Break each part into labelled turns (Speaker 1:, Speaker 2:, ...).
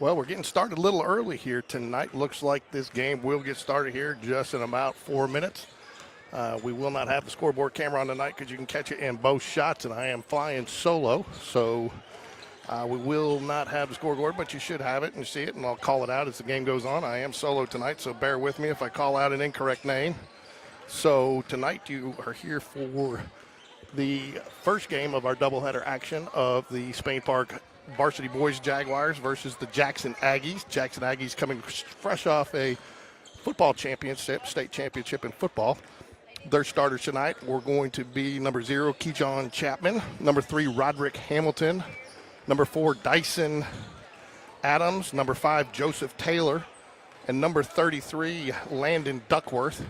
Speaker 1: Well, we're getting started a little early here tonight. Looks like this game will get started here just in about 4 minutes. We will not have the scoreboard camera on tonight because you can catch it in both shots, and I am flying solo. So we will not have the scoreboard, but you should have it and see it, and I'll call it out as the game goes on. I am solo tonight, so bear with me if I call out an incorrect name. So tonight you are here for the first game of our doubleheader action of the Spain Park Varsity Boys Jaguars versus the Jackson Aggies. Jackson Aggies coming fresh off a football championship, state championship in football. Their starters tonight were going to be number 0, Keyshawn Chapman, number 3, Roderick Hamilton, number 4, Dyson Adams, number 5, Joseph Taylor, and number 33, Landon Duckworth.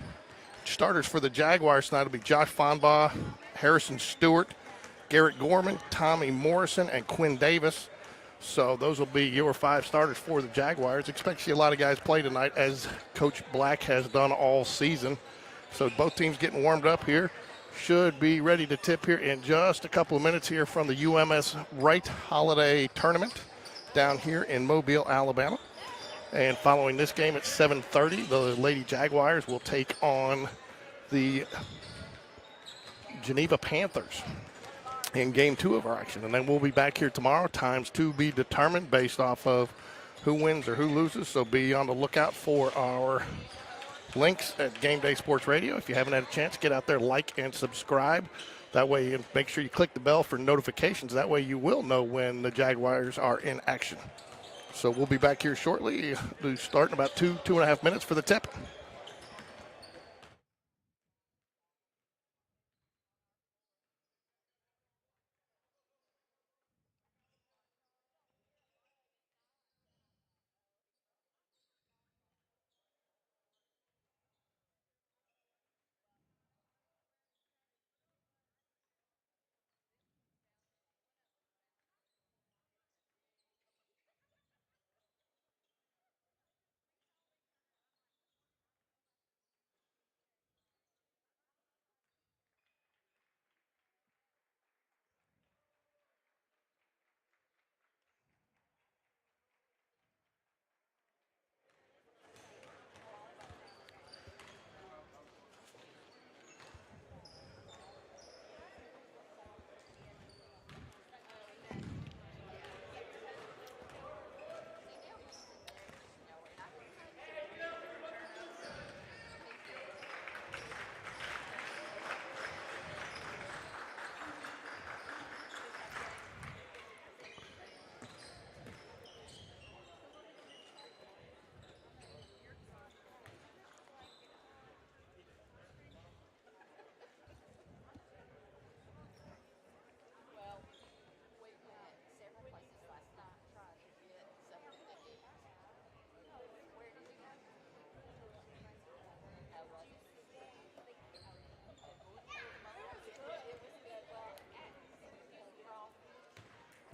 Speaker 1: Starters for the Jaguars tonight will be Josh Fonbaugh, Harrison Stewart, Garrett Gorman, Tommy Morrison, and Quinn Davis. So those will be your 5 starters for the Jaguars. Expect to see a lot of guys play tonight, as Coach Black has done all season. So both teams getting warmed up here. Should be ready to tip here in just a couple of minutes here from the Ums Wright Holiday Tournament down here in Mobile, Alabama. And following this game at 7:30, the Lady Jaguars will take on the Geneva Panthers in game 2 of our action. And then we'll be back here tomorrow. Times to be determined based off of who wins or who loses. So be on the lookout for our links at GameDay Sports Radio. If you haven't had a chance, get out there, like and subscribe. That way, and make sure you click the bell for notifications. That way you will know when the Jaguars are in action. So we'll be back here shortly. We'll start in about 2.5 minutes for the tip.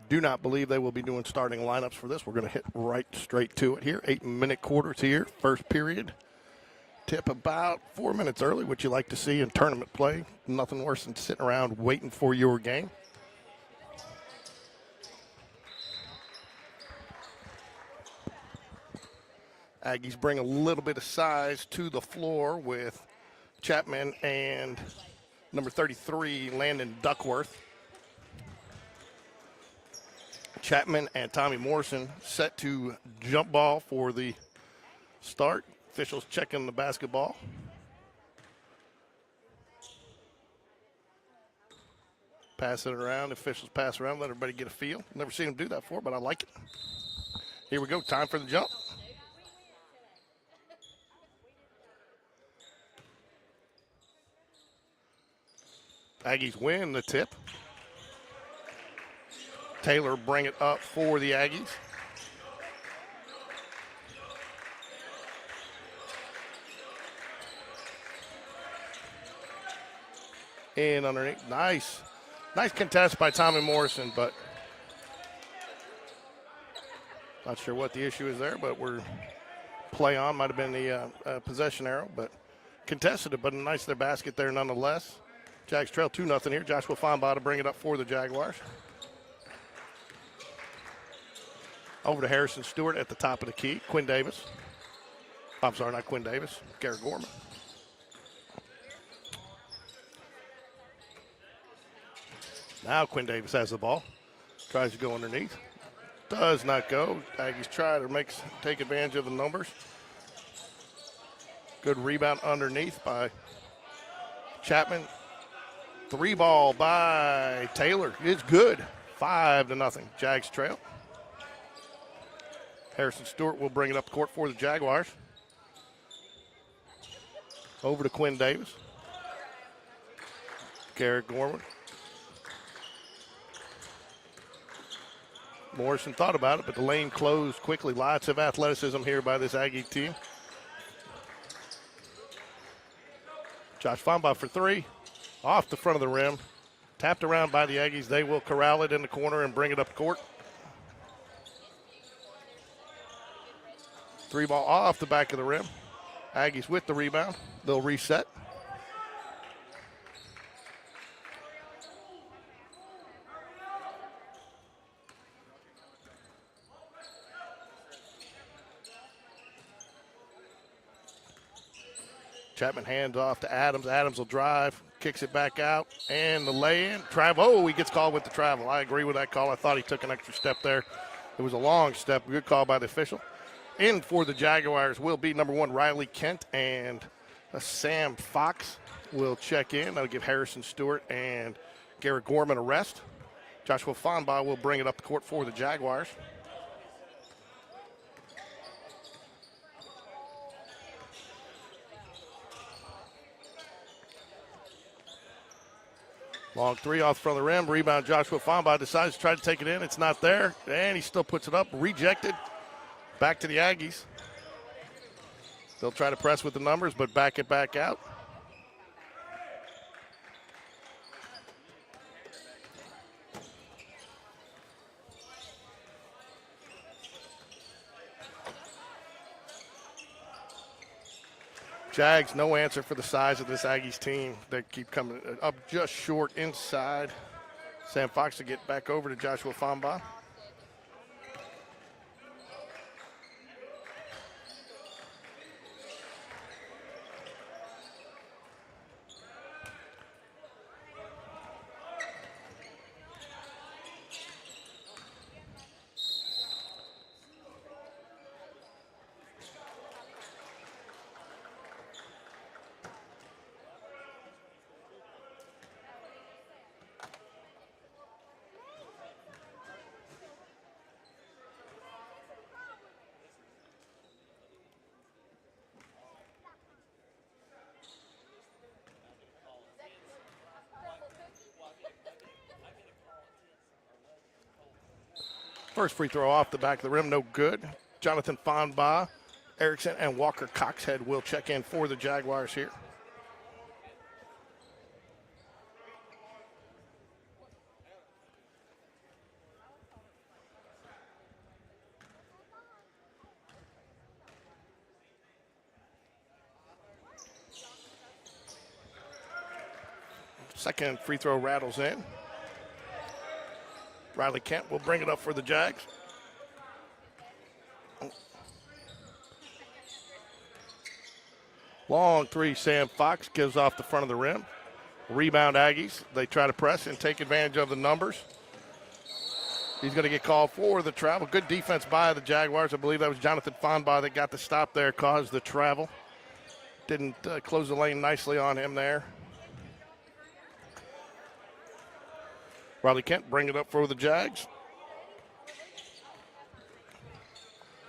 Speaker 1: Do not believe they will be doing starting lineups for this. We're going to hit right straight to it here. 8-minute quarters here, first period. Tip about 4 minutes early, which you like to see in tournament play. Nothing worse than sitting around waiting for your game. Aggies bring a little bit of size to the floor with Chapman and number 33, Landon Duckworth. Chapman and Tommy Morrison set to jump ball for the start. Officials checking the basketball. Pass it around. Officials pass around. Let everybody get a feel. Never seen them do that before, but I like it. Here we go. Time for the jump. Aggies win the tip. Taylor bring it up for the Aggies. And underneath, nice contest by Tommy Morrison, but not sure what the issue is there, but we're play on, might have been the possession arrow, but contested it, but a nice their basket there nonetheless. Jags trail 2-0 here. Joshua Fonbaugh to bring it up for the Jaguars. Over to Harrison Stewart at the top of the key. Quinn Davis. I'm sorry, not Quinn Davis. Garrett Gorman. Now Quinn Davis has the ball. Tries to go underneath. Does not go. Aggies try to take advantage of the numbers. Good rebound underneath by Chapman. 3-ball by Taylor. It's good. 5-0. Jags trail. Harrison Stewart will bring it up the court for the Jaguars. Over to Quinn Davis. Garrett Gorman. Morrison thought about it, but the lane closed quickly. Lots of athleticism here by this Aggie team. Josh Fomba for 3. Off the front of the rim. Tapped around by the Aggies. They will corral it in the corner and bring it up court. 3-ball off the back of the rim. Aggies with the rebound. They'll reset. Chapman hands off to Adams. Adams will drive, kicks it back out, and the lay-in. Travel. Oh, he gets called with the travel. I agree with that call. I thought he took an extra step there. It was a long step. Good call by the official. In for the Jaguars will be number 1, Riley Kent, and Sam Fox will check in. That'll give Harrison Stewart and Garrett Gorman a rest. Joshua Fonbaugh will bring it up the court for the Jaguars. Long 3 off front of the rim. Rebound Joshua Fonbaugh decides to try to take it in. It's not there, and he still puts it up. Rejected. Back to the Aggies. They'll try to press with the numbers, but back it back out. Jags, no answer for the size of this Aggies team. They keep coming up just short inside. Sam Fox to get back over to Joshua Fonbaugh. First free throw off the back of the rim, no good. Jonathan Fonbaugh, Erickson, and Walker Coxhead will check in for the Jaguars here. Second free throw rattles in. Riley Kent will bring it up for the Jags. Long 3, Sam Fox gives off the front of the rim. Rebound Aggies. They try to press and take advantage of the numbers. He's going to get called for the travel. Good defense by the Jaguars. I believe that was Jonathan Fonbaugh that got the stop there, caused the travel. Didn't close the lane nicely on him there. Riley Kent bring it up for the Jags.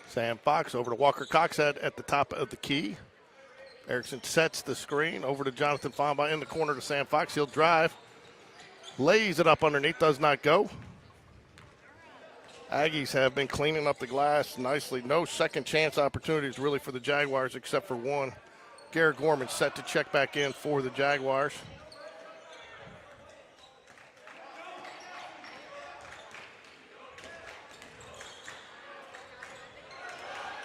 Speaker 1: Sam Fox over to Walker Coxhead at the top of the key. Erickson sets the screen over to Jonathan Fonbaugh in the corner to Sam Fox. He'll drive. Lays it up underneath, does not go. Aggies have been cleaning up the glass nicely. No second chance opportunities really for the Jaguars except for one. Garrett Gorman set to check back in for the Jaguars.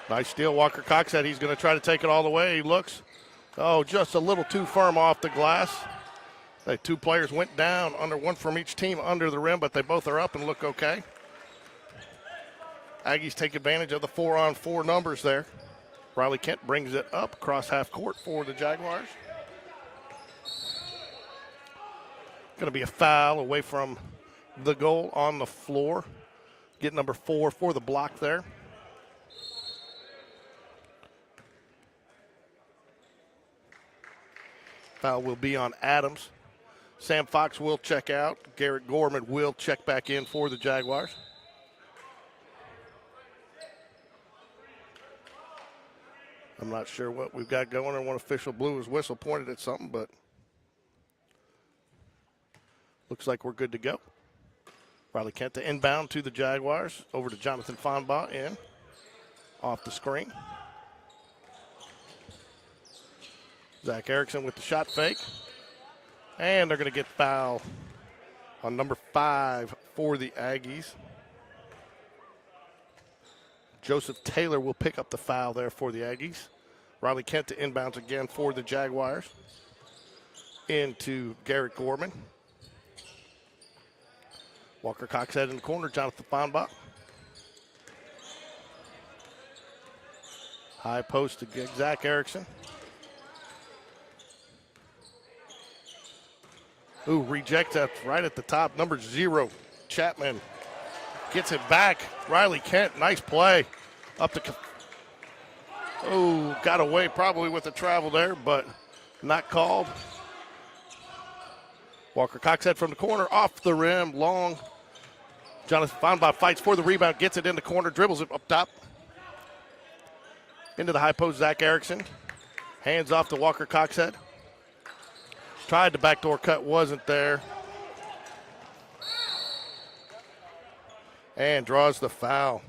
Speaker 1: Nice steal, Walker Coxhead. He's going to try to take it all the way. He looks, just a little too firm off the glass. The two players went down, one from each team under the rim, but they both are up and look okay. Aggies take advantage of the 4-on-4 numbers there. Riley Kent brings it up across half court for the Jaguars. Going to be a foul away from the goal on the floor. Get number 4 for the block there. Foul will be on Adams. Sam Fox will check out. Garrett Gorman will check back in for the Jaguars. I'm not sure what we've got going, and one official blew his whistle, pointed at something, but looks like we're good to go. Riley Kent to inbound to the Jaguars. Over to Jonathan Fonbaugh in. Off the screen. Zach Erickson with the shot fake. And they're going to get foul on number 5 for the Aggies. Joseph Taylor will pick up the foul there for the Aggies. Riley Kent to inbounds again for the Jaguars. Into Garrett Gorman. Walker Coxhead in the corner, Jonathan Fonbaugh. High post to Zach Erickson. Ooh, rejects that right at the top. Number 0, Chapman gets it back. Riley Kent, nice play. Up to, got away probably with the travel there, but not called. Walker Coxhead from the corner, off the rim, long. Jonathan Fonbaugh fights for the rebound, gets it in the corner, dribbles it up top. Into the high post, Zach Erickson. Hands off to Walker Coxhead. Tried the backdoor cut, wasn't there. And draws the foul.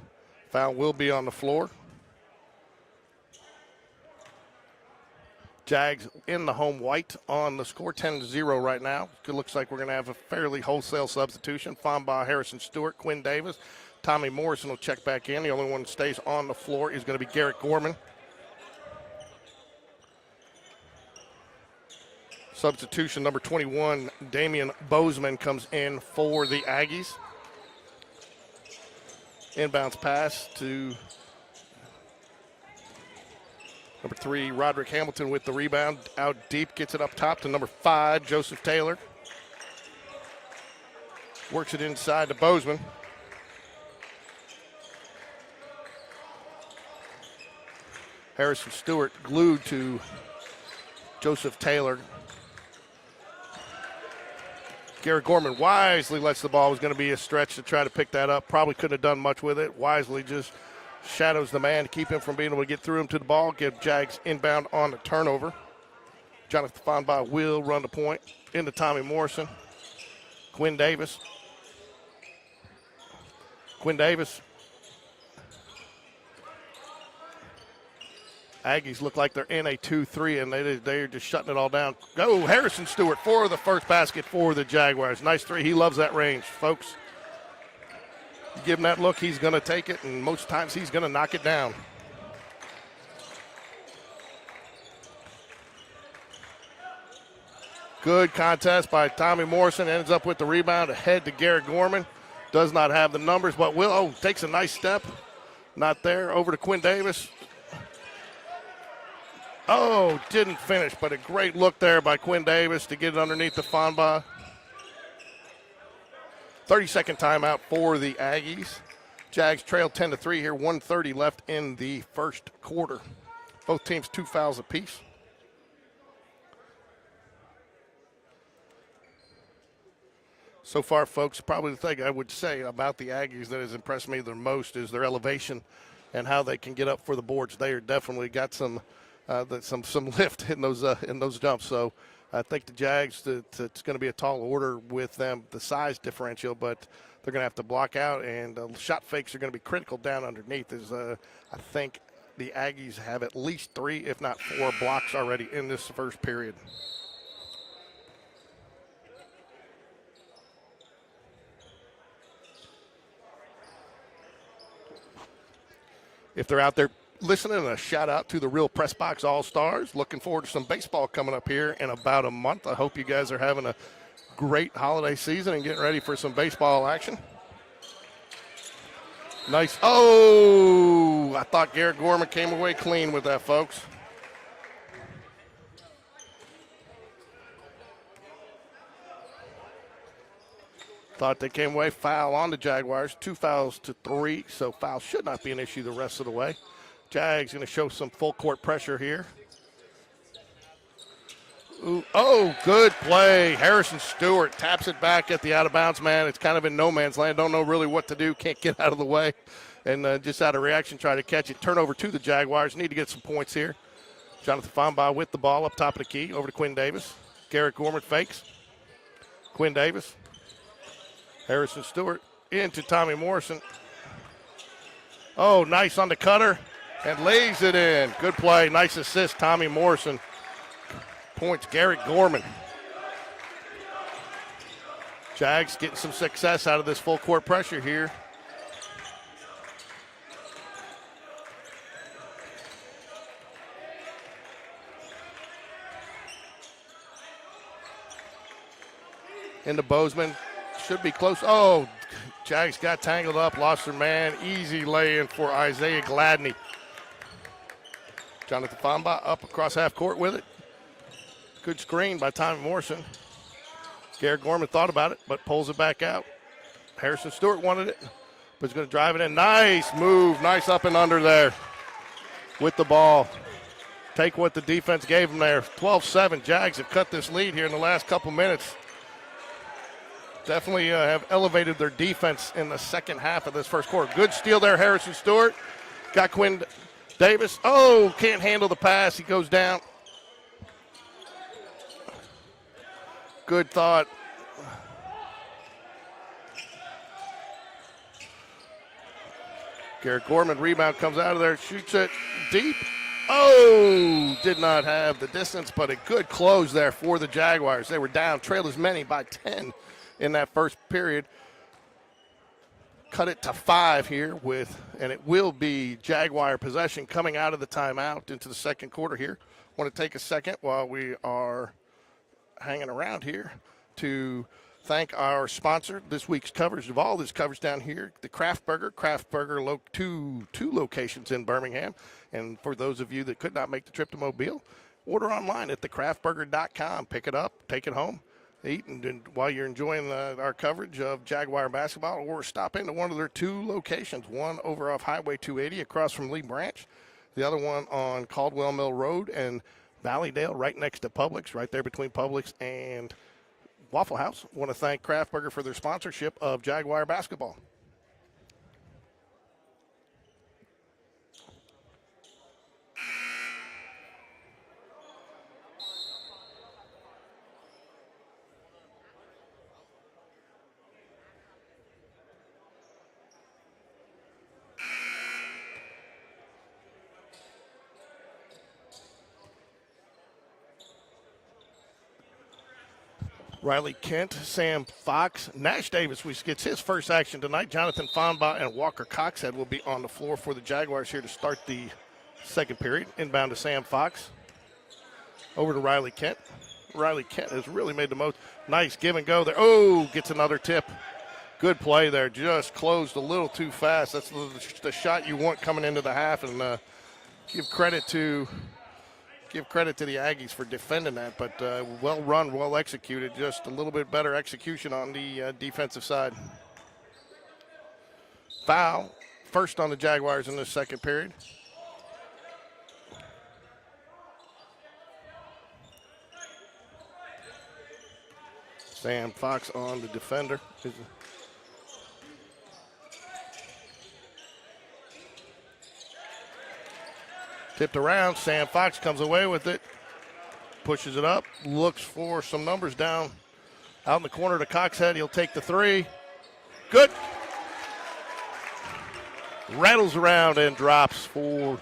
Speaker 1: Foul will be on the floor. Jags in the home white on the score, 10-0 right now. It looks like we're going to have a fairly wholesale substitution. Fonbaugh, Harrison Stewart, Quinn Davis. Tommy Morrison will check back in. The only one that stays on the floor is going to be Garrett Gorman. Substitution number 21, Damian Bozeman, comes in for the Aggies. Inbounds pass to number 3, Roderick Hamilton with the rebound. Out deep, gets it up top to number 5, Joseph Taylor. Works it inside to Bozeman. Harrison Stewart glued to Joseph Taylor. Garrett Gorman wisely lets the ball. It was going to be a stretch to try to pick that up. Probably couldn't have done much with it. Wisely just shadows the man to keep him from being able to get through him to the ball. Give Jags inbound on the turnover. Jonathan Fonbaugh will run the point into Tommy Morrison. Quinn Davis. Aggies look like they're in a 2-3, and they're just shutting it all down. Go, Harrison Stewart for the first basket for the Jaguars. Nice three. He loves that range, folks. You give him that look, he's going to take it, and most times he's going to knock it down. Good contest by Tommy Morrison. Ends up with the rebound ahead to Garrett Gorman. Does not have the numbers, but takes a nice step. Not there. Over to Quinn Davis. Didn't finish, but a great look there by Quinn Davis to get it underneath the Fonbaugh. 30-second timeout for the Aggies. Jags trail 10-3 here, 1:30 left in the first quarter. Both teams 2 fouls apiece. So far, folks, probably the thing I would say about the Aggies that has impressed me the most is their elevation and how they can get up for the boards. They are definitely got some lift in those jumps. So I think the Jags, it's going to be a tall order with them, the size differential, but they're going to have to block out, and shot fakes are going to be critical down underneath. I think the Aggies have at least 3, if not 4, blocks already in this first period. If they're out there listening, a shout out to the Real Press Box All-Stars. Looking forward to some baseball coming up here in about a month. I hope you guys are having a great holiday season and getting ready for some baseball action. Nice. Oh, I thought Garrett Gorman came away clean with that, folks. Thought they came away. Foul on the Jaguars. 2 fouls to 3, so foul should not be an issue the rest of the way. Jags going to show some full court pressure here. Ooh, oh, good play. Harrison Stewart taps it back at the out-of-bounds man. It's kind of in no man's land. Don't know really what to do. Can't get out of the way. And just out of reaction, try to catch it. Turnover to the Jaguars. Need to get some points here. Jonathan Fomba with the ball up top of the key. Over to Quinn Davis. Garrett Gorman fakes. Quinn Davis. Harrison Stewart into Tommy Morrison. Oh, nice on the cutter. And lays it in. Good play. Nice assist, Tommy Morrison. Points, Garrett Gorman. Jags getting some success out of this full court pressure here. Into Bozeman. Should be close. Oh, Jags got tangled up, lost their man. Easy lay-in for Isaiah Gladney. Jonathan Fomba up across half court with it. Good screen by Tommy Morrison. Garrett Gorman thought about it, but pulls it back out. Harrison Stewart wanted it, but he's going to drive it in. Nice move. Nice up and under there with the ball. Take what the defense gave him there. 12-7. Jags have cut this lead here in the last couple minutes. Definitely have elevated their defense in the second half of this first quarter. Good steal there, Harrison Stewart. Got Quinn Davis. Oh, can't handle the pass. He goes down. Good thought. Garrett Gorman, rebound, comes out of there, shoots it deep. Oh, did not have the distance, but a good close there for the Jaguars. They were down, trailed as many by 10 in that first period. Cut it to 5 here and it will be Jaguar possession coming out of the timeout into the second quarter here. Want to take a second while we are hanging around here to thank our sponsor, this week's coverage of all this coverage down here, the Craft Burger. Two locations in Birmingham. And for those of you that could not make the trip to Mobile, order online at thecraftburger.com. Pick it up, take it home, eat, and while you're enjoying our coverage of Jaguar basketball, or stop into one of their 2 locations, one over off Highway 280 across from Lee Branch, the other one on Caldwell Mill Road and Valleydale, right next to Publix, right there between Publix and Waffle House. I want to thank Craft Burger for their sponsorship of Jaguar basketball. Riley Kent, Sam Fox, Nash Davis, which gets his first action tonight. Jonathan Fomba and Walker Coxhead will be on the floor for the Jaguars here to start the second period. Inbound to Sam Fox. Over to Riley Kent. Riley Kent has really made the most. Nice give and go there. Oh, gets another tip. Good play there. Just closed a little too fast. That's the shot you want coming into the half, and give credit to the Aggies for defending that, but well run, well executed. Just a little bit better execution on the defensive side. Foul, first on the Jaguars in the second period. Sam Fox on the defender. Tipped around, Sam Fox comes away with it, pushes it up, looks for some numbers down out in the corner to Coxhead. He'll take the 3. Good. Rattles around and drops for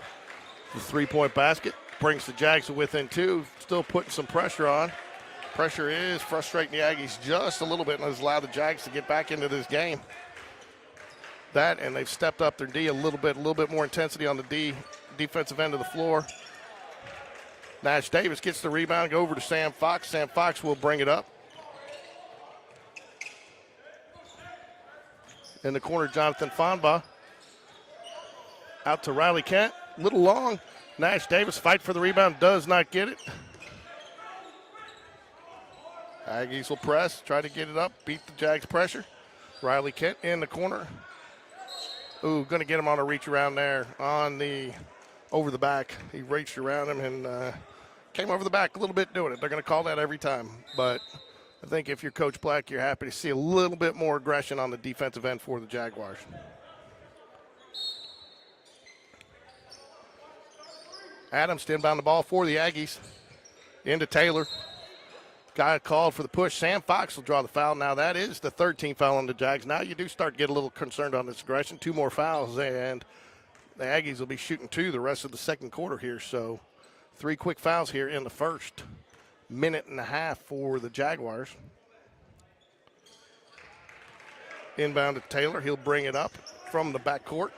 Speaker 1: the 3-point basket. Brings the Jags to within 2, still putting some pressure on. Pressure is frustrating the Aggies just a little bit and has allowed the Jags to get back into this game. That, and they've stepped up their D a little bit more intensity on the defensive end of the floor. Nash Davis gets the rebound, go over to Sam Fox. Sam Fox will bring it up. In the corner, Jonathan Fomba Out to Riley Kent. Little long. Nash Davis fight for the rebound. Does not get it. Aggies will press. Try to get it up. Beat the Jags pressure. Riley Kent in the corner. Ooh, going to get him on a reach around there on the over the back. He reached around him and came over the back a little bit doing it. They're going to call that every time. But I think if you're Coach Black, you're happy to see a little bit more aggression on the defensive end for the Jaguars. Adams to inbound the ball for the Aggies. Into Taylor. Guy called for the push. Sam Fox will draw the foul. Now that is the third team foul on the Jags. Now you do start to get a little concerned on this aggression. 2 more fouls, and the Aggies will be shooting 2 the rest of the second quarter here. So 3 quick fouls here in the first minute and a half for the Jaguars. Inbound to Taylor. He'll bring it up from the backcourt.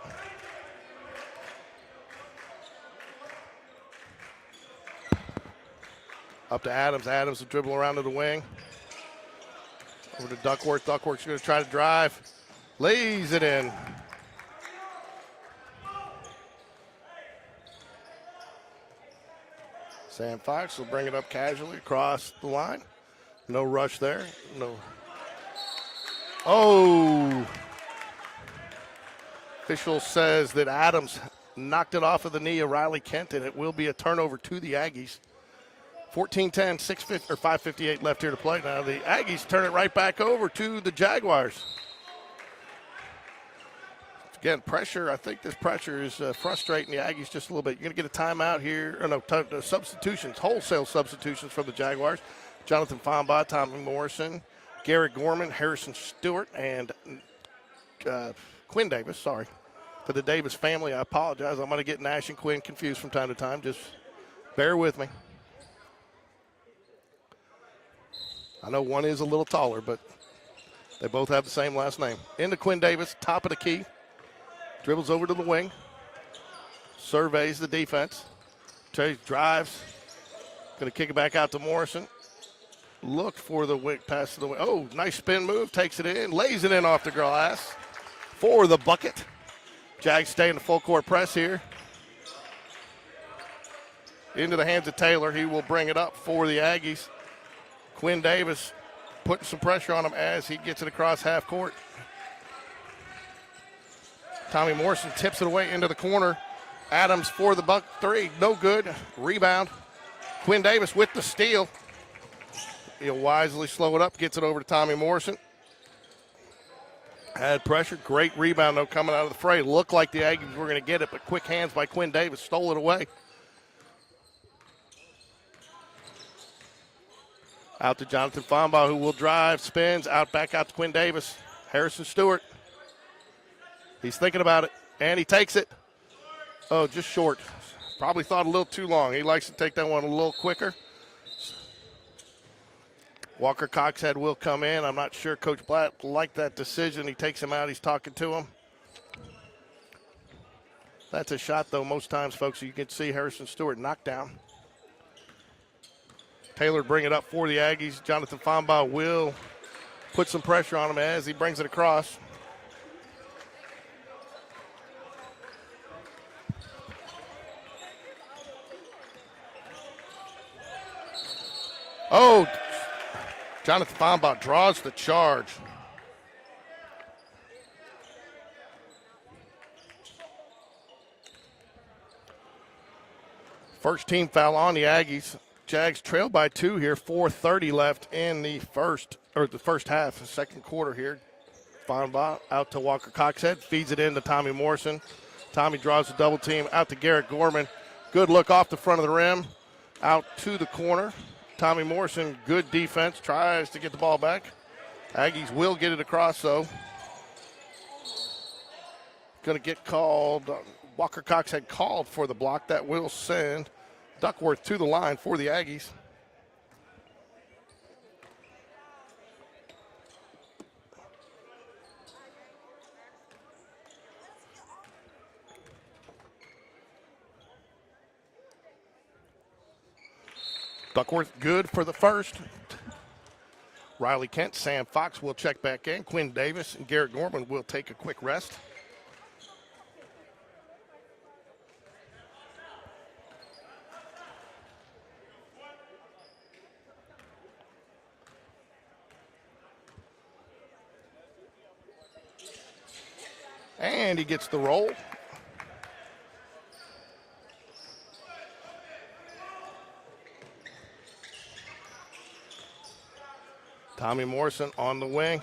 Speaker 1: Up to Adams. Adams will dribble around to the wing. Over to Duckworth. Duckworth's going to try to drive. Lays it in. Sam Fox will bring it up casually across the line. No rush there. No. Oh. Official says that Adams knocked it off of the knee of Riley Kent, and it will be a turnover to the Aggies. 14-10, 5:58 left here to play. Now the Aggies turn it right back over to the Jaguars. Again, pressure. I think this pressure is frustrating the Aggies just a little bit. You're going to get a timeout here. Or no, substitutions, wholesale substitutions from the Jaguars. Jonathan Fomba, Tommy Morrison, Garrett Gorman, Harrison Stewart, and Quinn Davis. Sorry. To the Davis family, I apologize. I'm going to get Nash and Quinn confused from time to time. Just bear with me. I know one is a little taller, but they both have the same last name. Into Quinn Davis, top of the key. Dribbles over to the wing. Surveys the defense. Drives. Going to kick it back out to Morrison. Look for the wing, pass to the wing. Oh, nice spin move. Takes it in. Lays it in off the glass for the bucket. Jags stay in the full court press here. Into the hands of Taylor. He will bring it up for the Aggies. Quinn Davis putting some pressure on him as he gets it across half court. Tommy Morrison tips it away into the corner. Adams for the buck 3. No good. Rebound. Quinn Davis with the steal. He'll wisely slow it up. Gets it over to Tommy Morrison. Had pressure. Great rebound, though, coming out of the fray. Looked like the Aggies were going to get it, but quick hands by Quinn Davis stole it away. Out to Jonathan Fomba, who will drive, spins, back out to Quinn Davis. Harrison Stewart. He's thinking about it, and he takes it. Oh, just short. Probably thought a little too long. He likes to take that one a little quicker. Walker Coxhead will come in. I'm not sure Coach Blatt liked that decision. He takes him out. He's talking to him. That's a shot, though, most times, folks. You can see Harrison Stewart knocked down. Taylor bring it up for the Aggies. Jonathan Fomba will put some pressure on him as he brings it across. Oh, Jonathan Fomba draws the charge. First team foul on the Aggies. Jags trail by 2 here, 4:30 left in the first half, the second quarter here. Fomba out to Walker Coxhead, feeds it in to Tommy Morrison. Tommy draws the double team out to Garrett Gorman. Good look off the front of the rim, out to the corner. Tommy Morrison, good defense, tries to get the ball back. Aggies will get it across, though. Going to get called. Walker Coxhead called for the block. That will send Duckworth to the line for the Aggies. Duckworth good for the first. Riley Kent, Sam Fox will check back in. Quinn Davis and Garrett Gorman will take a quick rest. And he gets the roll. Tommy Morrison on the wing.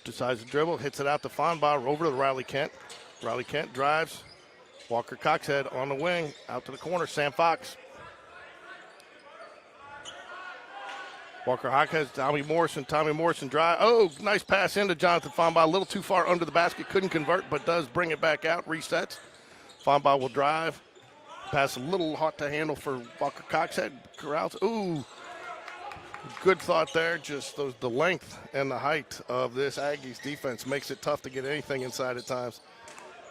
Speaker 1: Decides to dribble, hits it out to Fonbaugh, over to Riley Kent. Riley Kent drives. Walker Coxhead on the wing, out to the corner, Sam Fox. Walker Coxhead, Tommy Morrison drive. Oh, nice pass into Jonathan Fonbaugh, a little too far under the basket, couldn't convert, but does bring it back out, resets. Fonbaugh will drive. Pass a little hot to handle for Walker Coxhead. Corrals, ooh. Good thought there, just the length and the height of this Aggies defense makes it tough to get anything inside at times.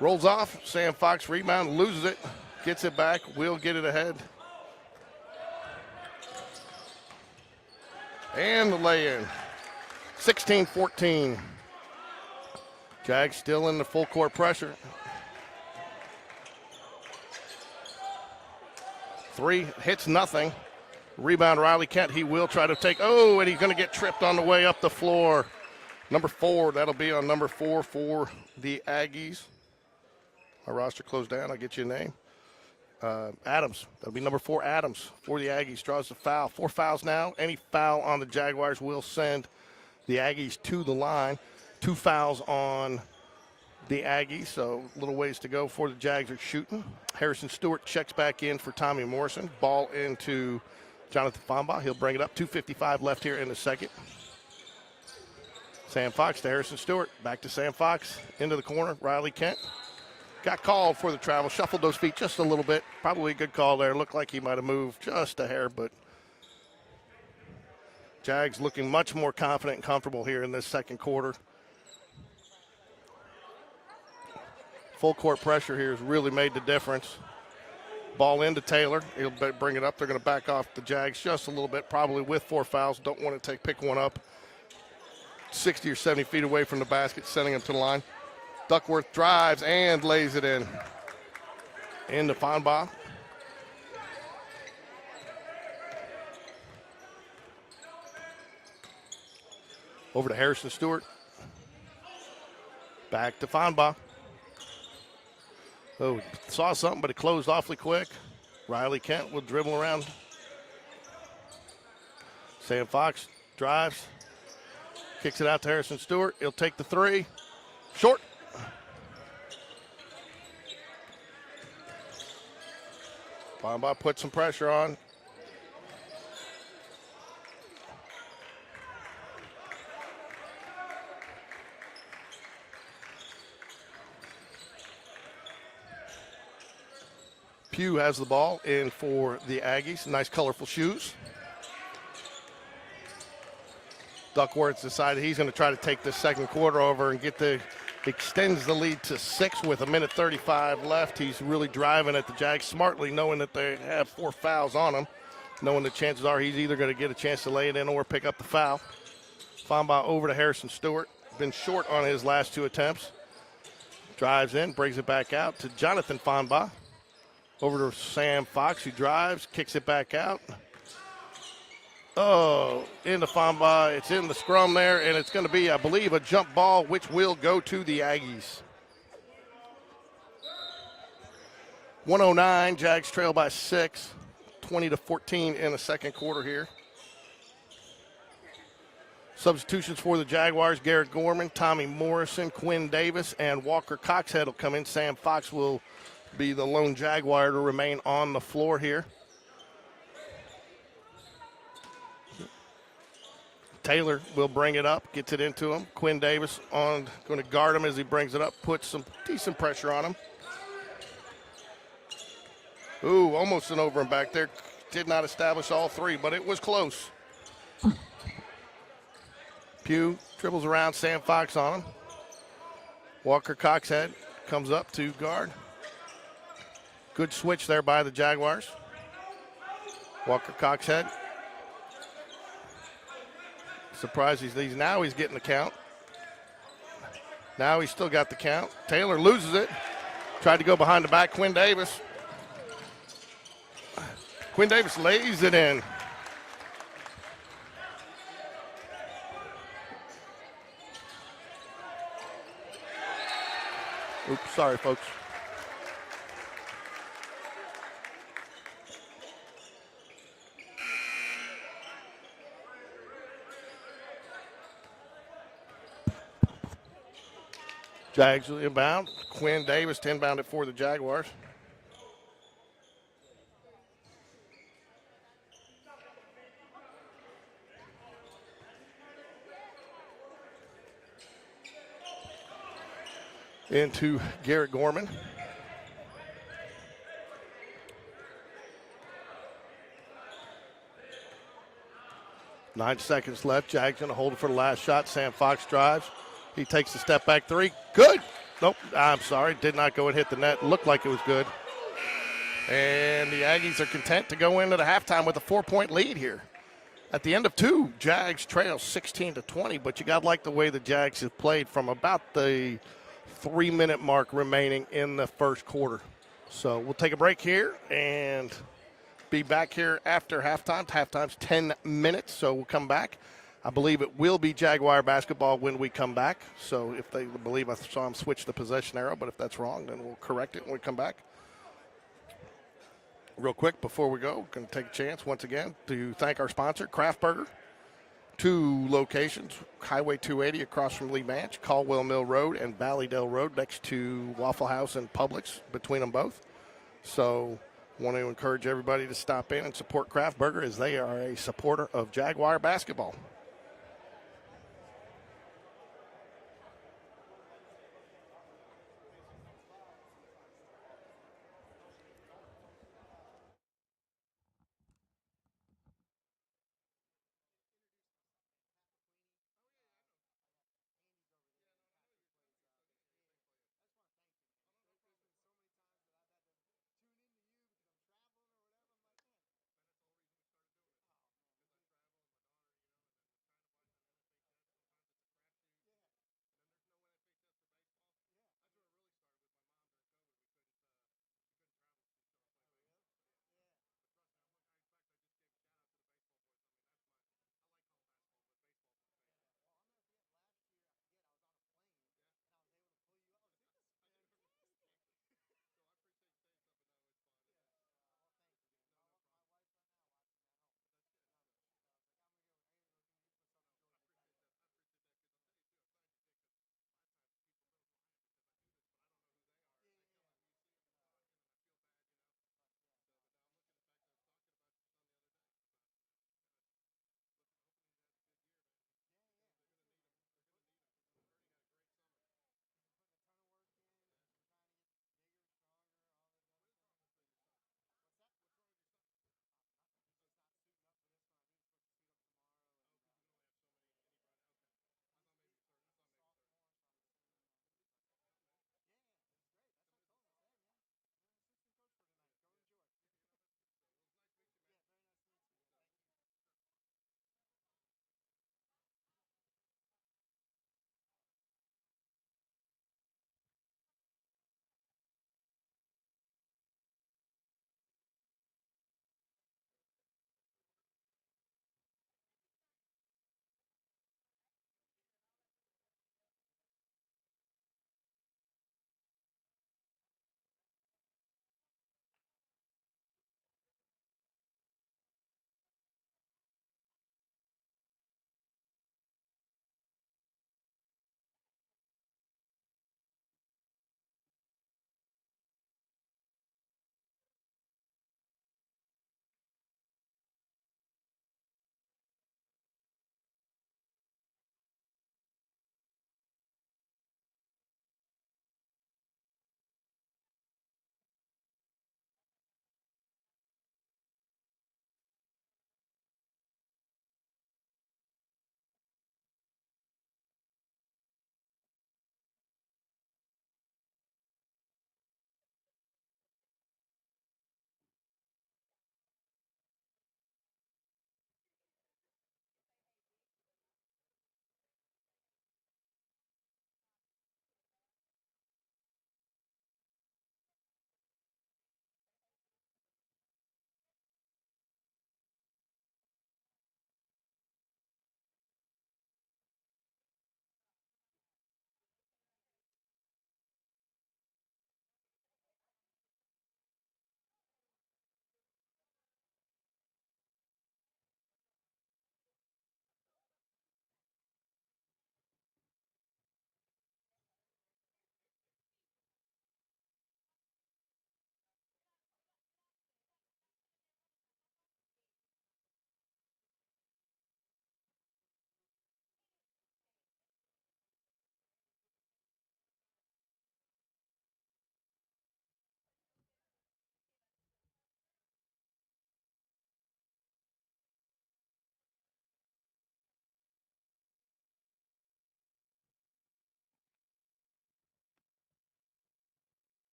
Speaker 1: Rolls off, Sam Fox rebound, loses it, gets it back, will get it ahead. And the lay-in, 16-14. Jags still in the full court pressure. 3 hits nothing. Rebound, Riley Kent. He will try to take. Oh, and he's going to get tripped on the way up the floor. Number 4. That'll be on number 4 for the Aggies. My roster closed down. I'll get you a name. Adams. That'll be number 4, Adams, for the Aggies. Draws the foul. 4 fouls now. Any foul on the Jaguars will send the Aggies to the line. 2 fouls on the Aggies, so a little ways to go before the Jags are shooting. Harrison Stewart checks back in for Tommy Morrison. Ball into Jonathan Fonbaugh. He'll bring it up. 2:55 left here in the second. Sam Fox to Harrison Stewart. Back to Sam Fox. Into the corner. Riley Kent. Got called for the travel. Shuffled those feet just a little bit. Probably a good call there. Looked like he might have moved just a hair, but Jags looking much more confident and comfortable here in this second quarter. Full court pressure here has really made the difference. Ball into Taylor. He'll bring it up. They're going to back off the Jags just a little bit, probably with 4 fouls. Don't want to pick one up. 60 or 70 feet away from the basket, sending him to the line. Duckworth drives and lays it in. Into Fonbaugh. Over to Harrison Stewart. Back to Fonbaugh. Oh, saw something, but it closed awfully quick. Riley Kent will dribble around. Sam Fox drives. Kicks it out to Harrison Stewart. He'll take the 3. Short. Fonbaugh put some pressure on. Pugh has the ball in for the Aggies. Nice colorful shoes. Duckworth decided he's going to try to take this second quarter over and extends the lead to 6 with 1:35 left. He's really driving at the Jags smartly, knowing that they have 4 fouls on him, knowing the chances are he's either going to get a chance to lay it in or pick up the foul. Fonbaugh over to Harrison Stewart. Been short on his last 2 attempts. Drives in, brings it back out to Jonathan Fonbaugh. Over to Sam Fox, who drives, kicks it back out. Oh, into Fonbaugh. It's in the scrum there, and it's going to be, I believe, a jump ball, which will go to the Aggies. 109, Jags trail by 6, 20-14 in the second quarter here. Substitutions for the Jaguars: Garrett Gorman, Tommy Morrison, Quinn Davis, and Walker Coxhead will come in. Sam Fox will be the lone Jaguar to remain on the floor here. Taylor will bring it up, gets it into him. Quinn Davis going to guard him as he brings it up, puts some decent pressure on him. Ooh, almost an over and back there. Did not establish all 3, but it was close. Pugh dribbles around Sam Fox on him. Walker Coxhead comes up to guard. Good switch there by the Jaguars. Walker Coxhead. Surprised he's getting the count. Now he's still got the count. Taylor loses it. Tried to go behind the back. Quinn Davis. Quinn Davis lays it in. Oops, sorry, folks. Jags inbound. Quinn Davis to inbound it for the Jaguars. Into Garrett Gorman. Nine seconds left. Jags going to hold it for the last shot. Sam Fox drives. He takes a step back three. Good. Nope. I'm sorry. Did not go and hit the net. Looked like it was good. And the Aggies are content to go into the halftime with a 4-point lead here. At the end of two, Jags trail 16-20, but you got to like the way the Jags have played from about the 3-minute mark remaining in the first quarter. So we'll take a break here and be back here after halftime. Halftime's 10 minutes, so we'll come back. I believe it will be Jaguar basketball when we come back. So if they believe I saw them switch the possession arrow, but if that's wrong, then we'll correct it when we come back. Real quick before we go, going to take a chance once again to thank our sponsor, Craft Burger. 2 locations, Highway 280 across from Lee Manch, Caldwell Mill Road, and Valleydale Road next to Waffle House and Publix between them both. So want to encourage everybody to stop in and support Craft Burger as they are a supporter of Jaguar basketball.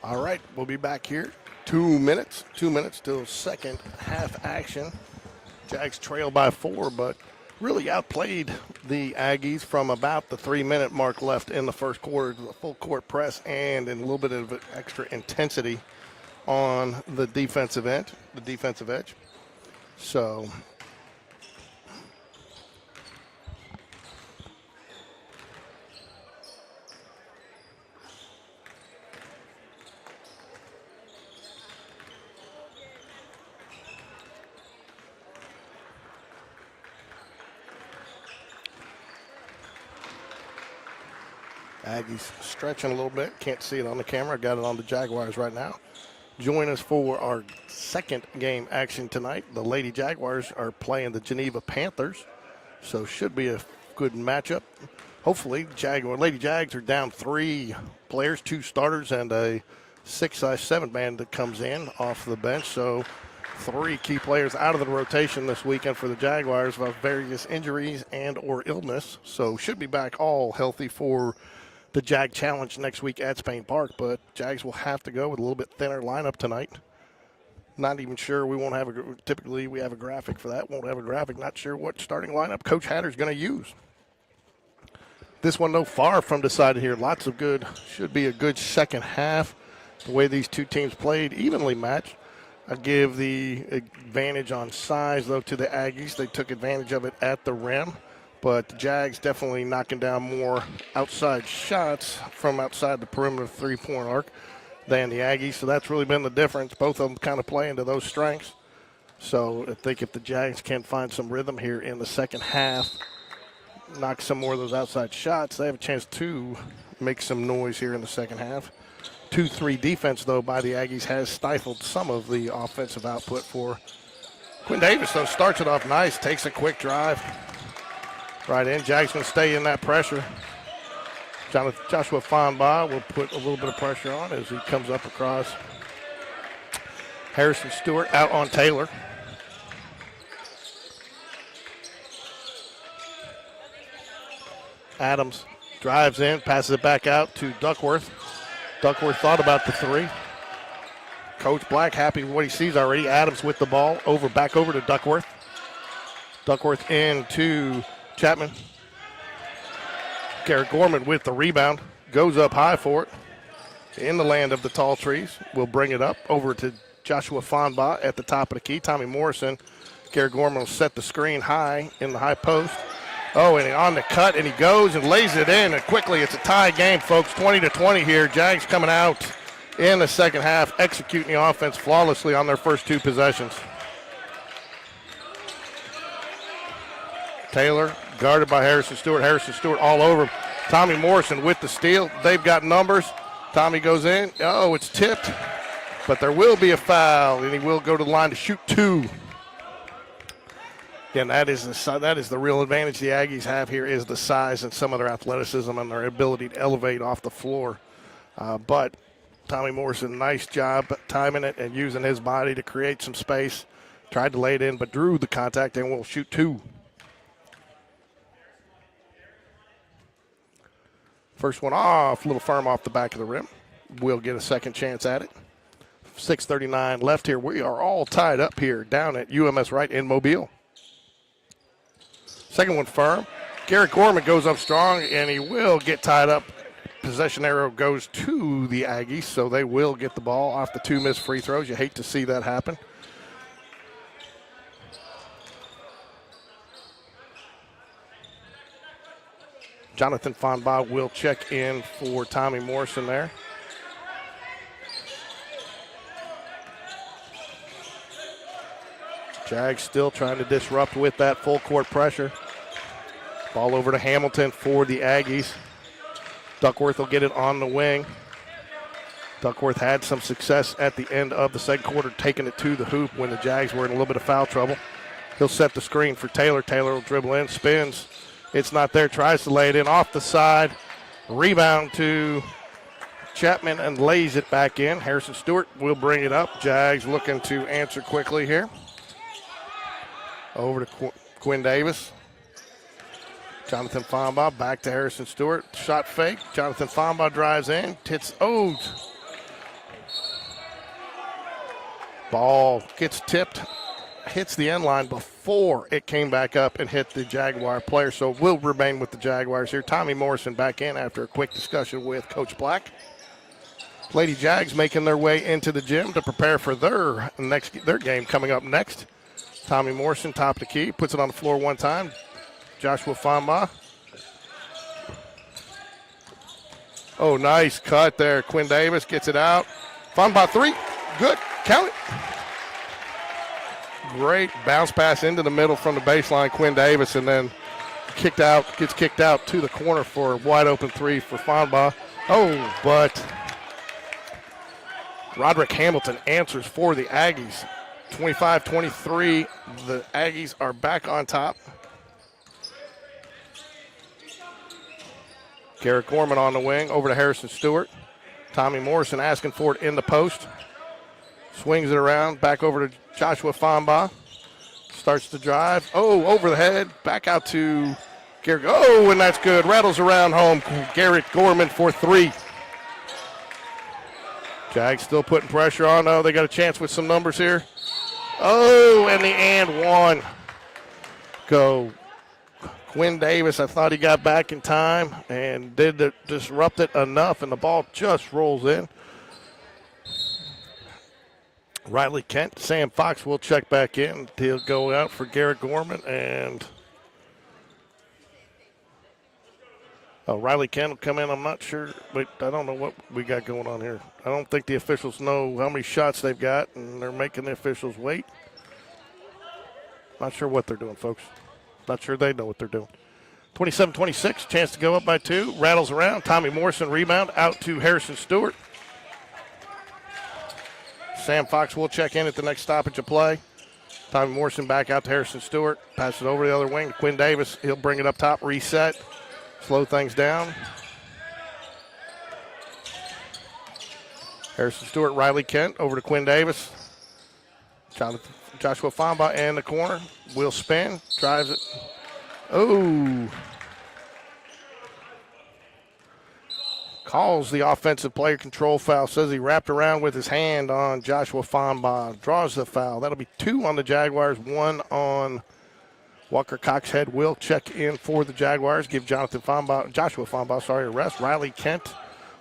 Speaker 1: All right, we'll be back here. 2 minutes. 2 minutes till second half action. Jags trail by 4, but really outplayed the Aggies from about the 3-minute mark left in the first quarter. The full court press and a little bit of extra intensity on the defensive end, the defensive edge. So Aggies stretching a little bit. Can't see it on the camera. Got it on the Jaguars right now. Join us for our second game action tonight. The Lady Jaguars are playing the Geneva Panthers, so should be a good matchup. Hopefully, Lady Jags are down 3 players, 2 starters, and a 6'7" man that comes in off the bench. So 3 key players out of the rotation this weekend for the Jaguars with various injuries and or illness. So should be back all healthy for the Jag Challenge next week at Spain Park, but Jags will have to go with a little bit thinner lineup tonight. Not even sure. We won't have typically we have a graphic for that. Won't have a graphic. Not sure what starting lineup Coach Hatter's going to use. This one, though, far from decided here. Lots of good, should be a good second half. The way these two teams played, evenly matched. I give the advantage on size, though, to the Aggies. They took advantage of it at the rim. But the Jags definitely knocking down more outside shots from outside the perimeter three-point arc than the Aggies. So that's really been the difference. Both of them kind of play into those strengths. So I think if the Jags can find some rhythm here in the second half, knock some more of those outside shots, they have a chance to make some noise here in the second half. 2-3 defense, though, by the Aggies has stifled some of the offensive output for Quinn Davis, though, starts it off nice, takes a quick drive. Right in. Jags going to stay in that pressure. Joshua Fonbaugh will put a little bit of pressure on as he comes up across. Harrison Stewart out on Taylor. Adams drives in, passes it back out to Duckworth. Duckworth thought about the 3. Coach Black happy with what he sees already. Adams with the ball, back over to Duckworth. Duckworth into Chapman. Garrett Gorman with the rebound. Goes up high for it. In the land of the tall trees. We'll bring it up over to Joshua Fonbaugh at the top of the key. Tommy Morrison. Garrett Gorman will set the screen high in the high post. Oh, and on the cut, and he goes and lays it in. And quickly, it's a tie game, folks. 20-20 here. Jags coming out in the second half, executing the offense flawlessly on their first 2 possessions. Taylor guarded by Harrison Stewart. Harrison Stewart all over him. Tommy Morrison with the steal. They've got numbers. Tommy goes in. Oh, it's tipped. But there will be a foul, and he will go to the line to shoot 2. Again, that is the real advantage the Aggies have here is the size and some of their athleticism and their ability to elevate off the floor. But Tommy Morrison, nice job timing it and using his body to create some space. Tried to lay it in, but drew the contact and will shoot 2. First one off, a little firm off the back of the rim. We'll get a second chance at it. 6:39 left here. We are all tied up here down at UMS Wright in Mobile. Second one firm. Garrett Gorman goes up strong, and he will get tied up. Possession arrow goes to the Aggies, so they will get the ball off the 2 missed free throws. You hate to see that happen. Jonathan Fonbaugh will check in for Tommy Morrison there. Jags still trying to disrupt with that full court pressure. Ball over to Hamilton for the Aggies. Duckworth will get it on the wing. Duckworth had some success at the end of the second quarter, taking it to the hoop when the Jags were in a little bit of foul trouble. He'll set the screen for Taylor. Taylor will dribble in, spins. It's not there, tries to lay it in off the side. Rebound to Chapman and lays it back in. Harrison Stewart will bring it up. Jags looking to answer quickly here. Over to Quinn Davis. Jonathan Fonbaugh back to Harrison Stewart. Shot fake. Jonathan Fonbaugh drives in. Ball gets tipped, hits the end line before it came back up and hit the Jaguar player, so will remain with the Jaguars here. Tommy Morrison back in after a quick discussion with Coach Black. Lady Jags making their way into the gym to prepare for their game coming up next. Tommy Morrison, top of the key, puts it on the floor one time. Joshua Famba. Oh, nice cut there. Quinn Davis gets it out. Famba three. Good. Count it. Great bounce pass into the middle from the baseline, Quinn Davis, and then gets kicked out to the corner for a wide open three for Famba. Oh, but Roderick Hamilton answers for the Aggies. 25-23, the Aggies are back on top. Garrett Gorman on the wing, over to Harrison Stewart. Tommy Morrison asking for it in the post. Swings it around, back over to Joshua Famba. Starts to drive. Oh, over the head, back out to Garrett. Oh, and that's good. Rattles around home. Garrett Gorman for three. Jags still putting pressure on. Oh, they got a chance with some numbers here. Oh, and the and one. Go. Quinn Davis, I thought he got back in time and did disrupt it enough, and the ball just rolls in. Riley Kent, Sam Fox will check back in. He'll go out for Garrett Gorman, and Riley Kent will come in. I'm not sure, but I don't know what we got going on here. I don't think the officials know how many shots they've got, and they're making the officials wait. Not sure what they're doing, folks. Not sure they know what they're doing. 27-26, chance to go up by two. Rattles around. Tommy Morrison rebound out to Harrison Stewart. Sam Fox will check in at the next stoppage of play. Tommy Morrison back out to Harrison Stewart. Pass it over the other wing to Quinn Davis. He'll bring it up top, reset, slow things down. Harrison Stewart, Riley Kent over to Quinn Davis. Joshua Famba in the corner. Will spin, drives it. Oh. Calls the offensive player control foul. Says he wrapped around with his hand on Joshua Famba. Draws the foul. That'll be two on the Jaguars, one on Walker Coxhead. Will check in for the Jaguars. Give Joshua Famba a rest. Riley Kent,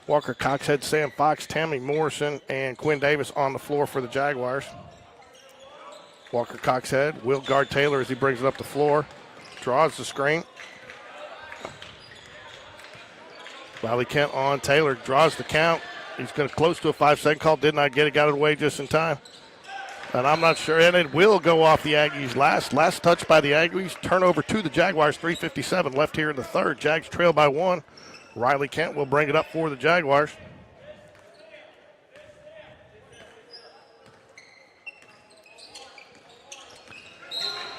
Speaker 1: Walker Coxhead, Sam Fox, Tammy Morrison, and Quinn Davis on the floor for the Jaguars. Walker Coxhead will guard Taylor as he brings it up the floor. Draws the screen. Riley Kent on Taylor. Draws the count. He's going to close to a 5-second call. Did not get it. Got it away just in time. And I'm not sure. And it will go off the Aggies last touch by the Aggies. Turnover to the Jaguars. 3:57 left here in the third. Jags trail by one. Riley Kent will bring it up for the Jaguars.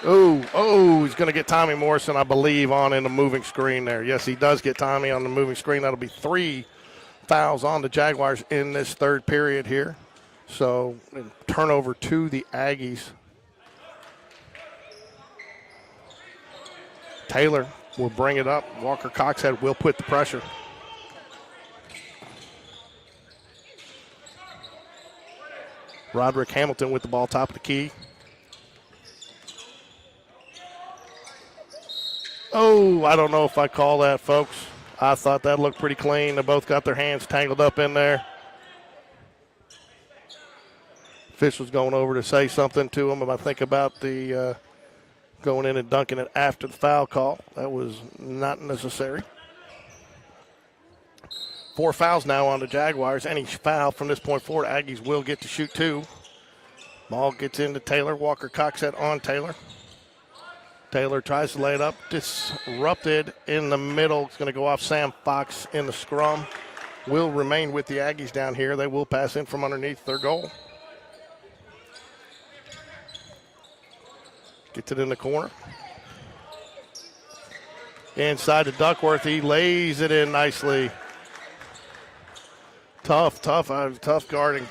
Speaker 1: Oh, he's going to get Tommy Morrison, I believe, on in the moving screen there. Yes, he does get Tommy on the moving screen. That'll be three fouls on the Jaguars in this third period here. So, turnover to the Aggies. Taylor will bring it up. Walker Coxhead will put the pressure. Roderick Hamilton with the ball top of the key. Oh, I don't know if I call that, folks. I thought that looked pretty clean. They both got their hands tangled up in there. Official's going over to say something to him, I think, about the going in and dunking it after the foul call. That was not necessary. 4 fouls now on the Jaguars. Any foul from this point forward, Aggies will get to shoot 2. Ball gets into Taylor. Walker Coxhead on Taylor. Taylor tries to lay it up. Disrupted in the middle. It's going to go off Sam Fox in the scrum. Will remain with the Aggies down here. They will pass in from underneath their goal. Gets it in the corner. Inside to Duckworth. He lays it in nicely. Tough guarding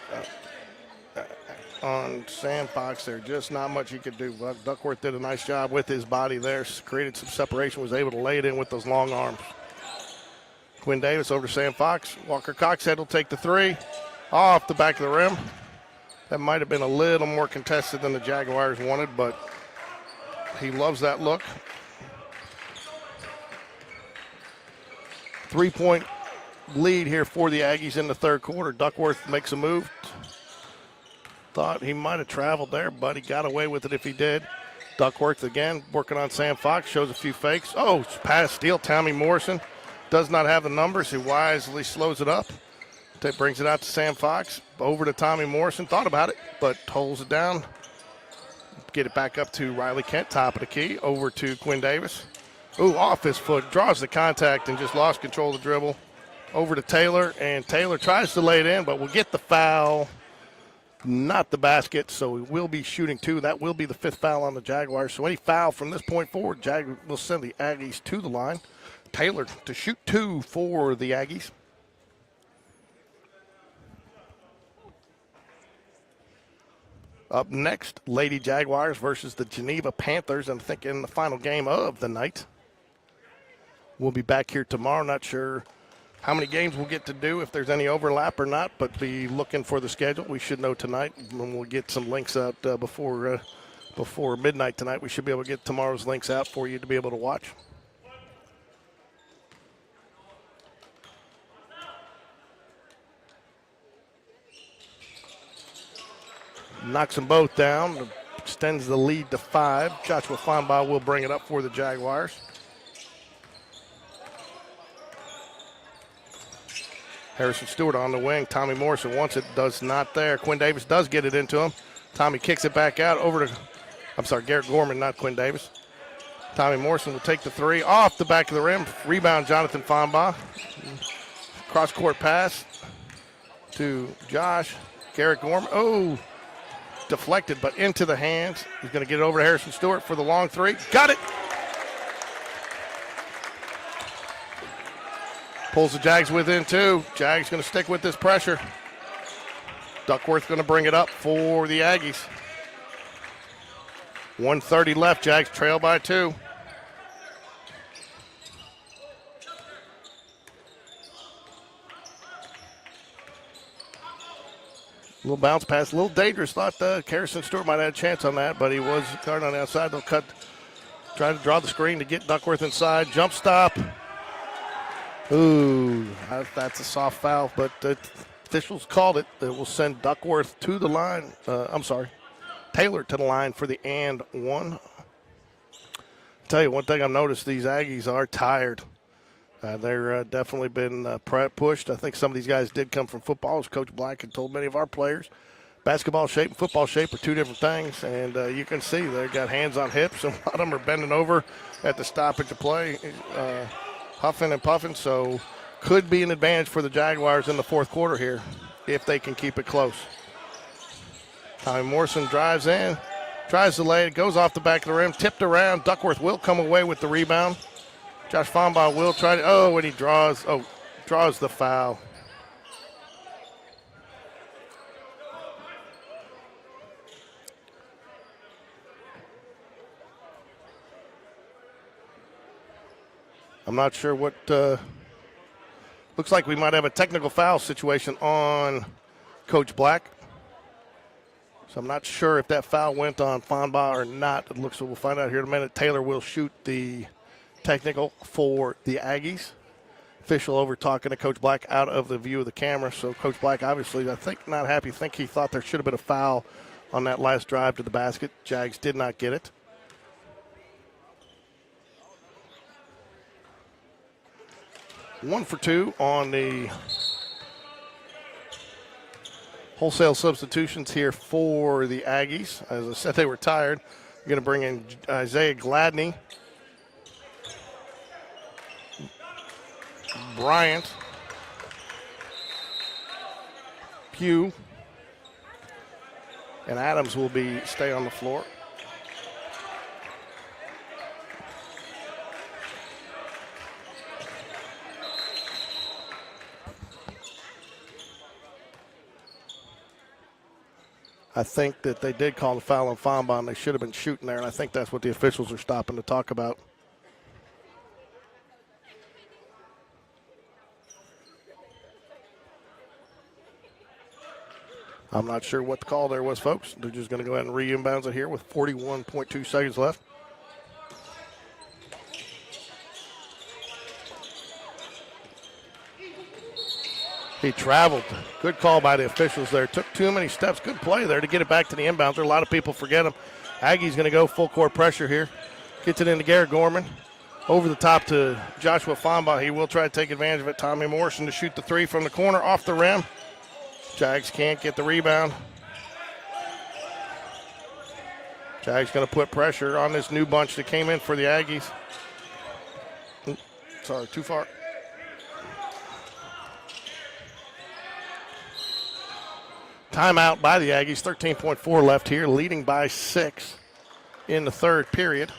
Speaker 1: on Sam Fox there. Just not much he could do. But Duckworth did a nice job with his body there. Created some separation. Was able to lay it in with those long arms. Quinn Davis over to Sam Fox. Walker Coxhead will take the 3. Off the back of the rim. That might have been a little more contested than the Jaguars wanted, but he loves that look. 3-point lead here for the Aggies in the third quarter. Duckworth makes a move. Thought he might have traveled there, but he got away with it if he did. Duckworth again working on Sam Fox, shows a few fakes. Oh, pass steal. Tommy Morrison does not have the numbers. He wisely slows it up. Brings it out to Sam Fox. Over to Tommy Morrison. Thought about it, but holds it down. Get it back up to Riley Kent, top of the key. Over to Quinn Davis. Ooh, off his foot. Draws the contact and just lost control of the dribble. Over to Taylor, and Taylor tries to lay it in, but will get the foul. Not the basket, so he will be shooting two. That will be the fifth foul on the Jaguars. So any foul from this point forward, will send the Aggies to the line. Taylor to shoot two for the Aggies. Up next, Lady Jaguars versus the Geneva Panthers, I'm thinking the final game of the night. We'll be back here tomorrow. Not sure how many games we'll get to do, if there's any overlap or not, but be looking for the schedule. We should know tonight, and we'll get some links out before midnight tonight. We should be able to get tomorrow's links out for you to be able to watch. Knocks them both down, extends the lead to 5. Joshua Feinbaugh will bring it up for the Jaguars. Harrison Stewart on the wing. Tommy Morrison wants it, does not there. Quinn Davis does get it into him. Tommy kicks it back out over to, Garrett Gorman, not Quinn Davis. Tommy Morrison will take the three off the back of the rim. Rebound, Jonathan Feinbaugh. Cross-court pass to Josh. Garrett Gorman. Oh, deflected, but into the hands. He's going to get it over to Harrison Stewart for the long three. Got it. Pulls the Jags within two. Jags going to stick with this pressure. Duckworth going to bring it up for the Aggies. 1:30 left. Jags trail by 2. Little bounce pass, a little dangerous. Thought Harrison Stewart might have had a chance on that, but he was guarded on the outside. They'll try to draw the screen to get Duckworth inside. Jump stop. Ooh, that's a soft foul, but the officials called it. It will send Duckworth to the line. Taylor to the line for the and one. Tell you one thing I've noticed, these Aggies are tired. They're definitely been pushed. I think some of these guys did come from football, as Coach Black had told many of our players. Basketball shape and football shape are two different things, and you can see they've got hands on hips, and a lot of them are bending over at the stoppage of play. Huffing and puffing, so could be an advantage for the Jaguars in the fourth quarter here if they can keep it close. Tommy Morrison drives in, tries to lay it, goes off the back of the rim, tipped around. Duckworth will come away with the rebound. Josh Feinbaugh will try to, and he draws the foul. I'm not sure what, looks like we might have a technical foul situation on Coach Black. So I'm not sure if that foul went on Feinbaugh or not. It looks like we'll find out here in a minute. Taylor will shoot the technical for the Aggies. Official over talking to Coach Black out of the view of the camera. So Coach Black obviously, I think, not happy. I think he thought there should have been a foul on that last drive to the basket. Jags did not get it. One for two on the wholesale substitutions here for the Aggies. As I said, they were tired. You're going to bring in Isaiah Gladney, Bryant, Pugh, and Adams will stay on the floor. I think that they did call the foul on Feinbaugh, and they should have been shooting there, and I think that's what the officials are stopping to talk about. I'm not sure what the call there was, folks. They're just going to go ahead and re-inbounds it here with 41.2 seconds left. He traveled. Good call by the officials there. Took too many steps. Good play there to get it back to the inbounds. There, a lot of people forget him. Aggie's going to go full court pressure here. Gets it into Garrett Gorman. Over the top to Joshua Fomba. He will try to take advantage of it. Tommy Morrison to shoot the three from the corner off the rim. Jags can't get the rebound. Jags going to put pressure on this new bunch that came in for the Aggies. Sorry, too far. Timeout by the Aggies. 13.4 left here, leading by 6 in the third period.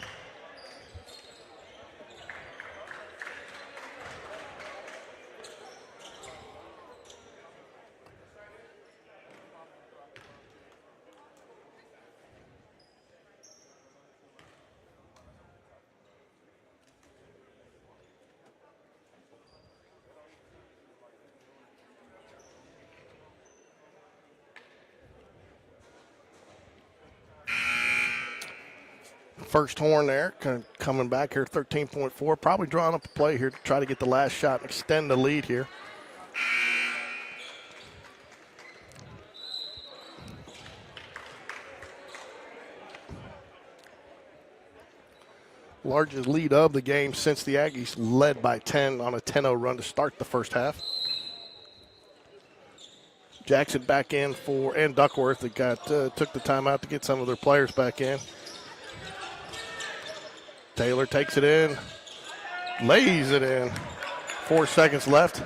Speaker 1: First horn there, kind of coming back here, 13.4. Probably drawing up a play here to try to get the last shot and extend the lead here. Largest lead of the game since the Aggies led by 10 on a 10-0 run to start the first half. Jackson back in and Duckworth that took the timeout to get some of their players back in. Taylor takes it in, lays it in. 4 seconds left.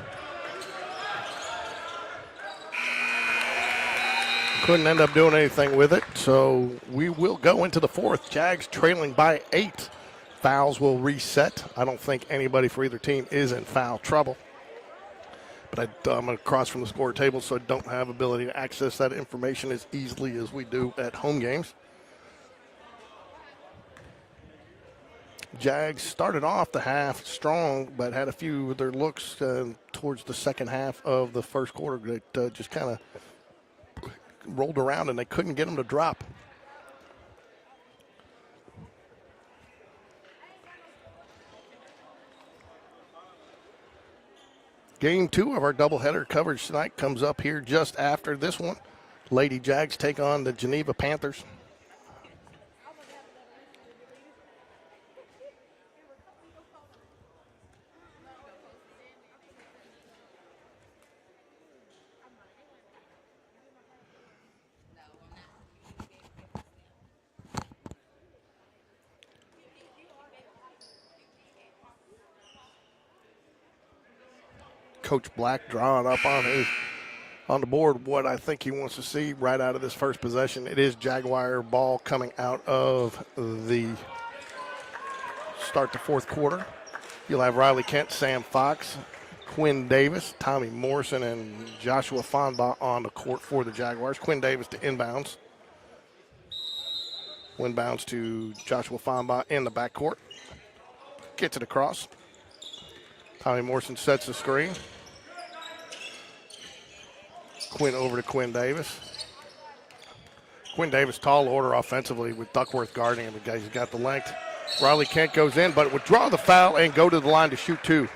Speaker 1: Couldn't end up doing anything with it, so we will go into the fourth. Jags trailing by 8. Fouls will reset. I don't think anybody for either team is in foul trouble. But I'm across from the score table, so I don't have ability to access that information as easily as we do at home games. Jags started off the half strong, but had a few of their looks towards the second half of the first quarter that just kind of rolled around, and they couldn't get them to drop. Game 2 of our doubleheader coverage tonight comes up here just after this one. Lady Jags take on the Geneva Panthers. Coach Black drawing up on the board what I think he wants to see right out of this first possession. It is Jaguar ball coming out of the start the fourth quarter. You'll have Riley Kent, Sam Fox, Quinn Davis, Tommy Morrison, and Joshua Fonba on the court for the Jaguars. Quinn Davis to inbounds. Inbounds to Joshua Fonba in the backcourt. Gets it across. Tommy Morrison sets the screen. Quinn over to Quinn Davis. Quinn Davis, tall order offensively with Duckworth guarding him. The guy's got the length. Riley Kent goes in, but would draw the foul and go to the line to shoot 2.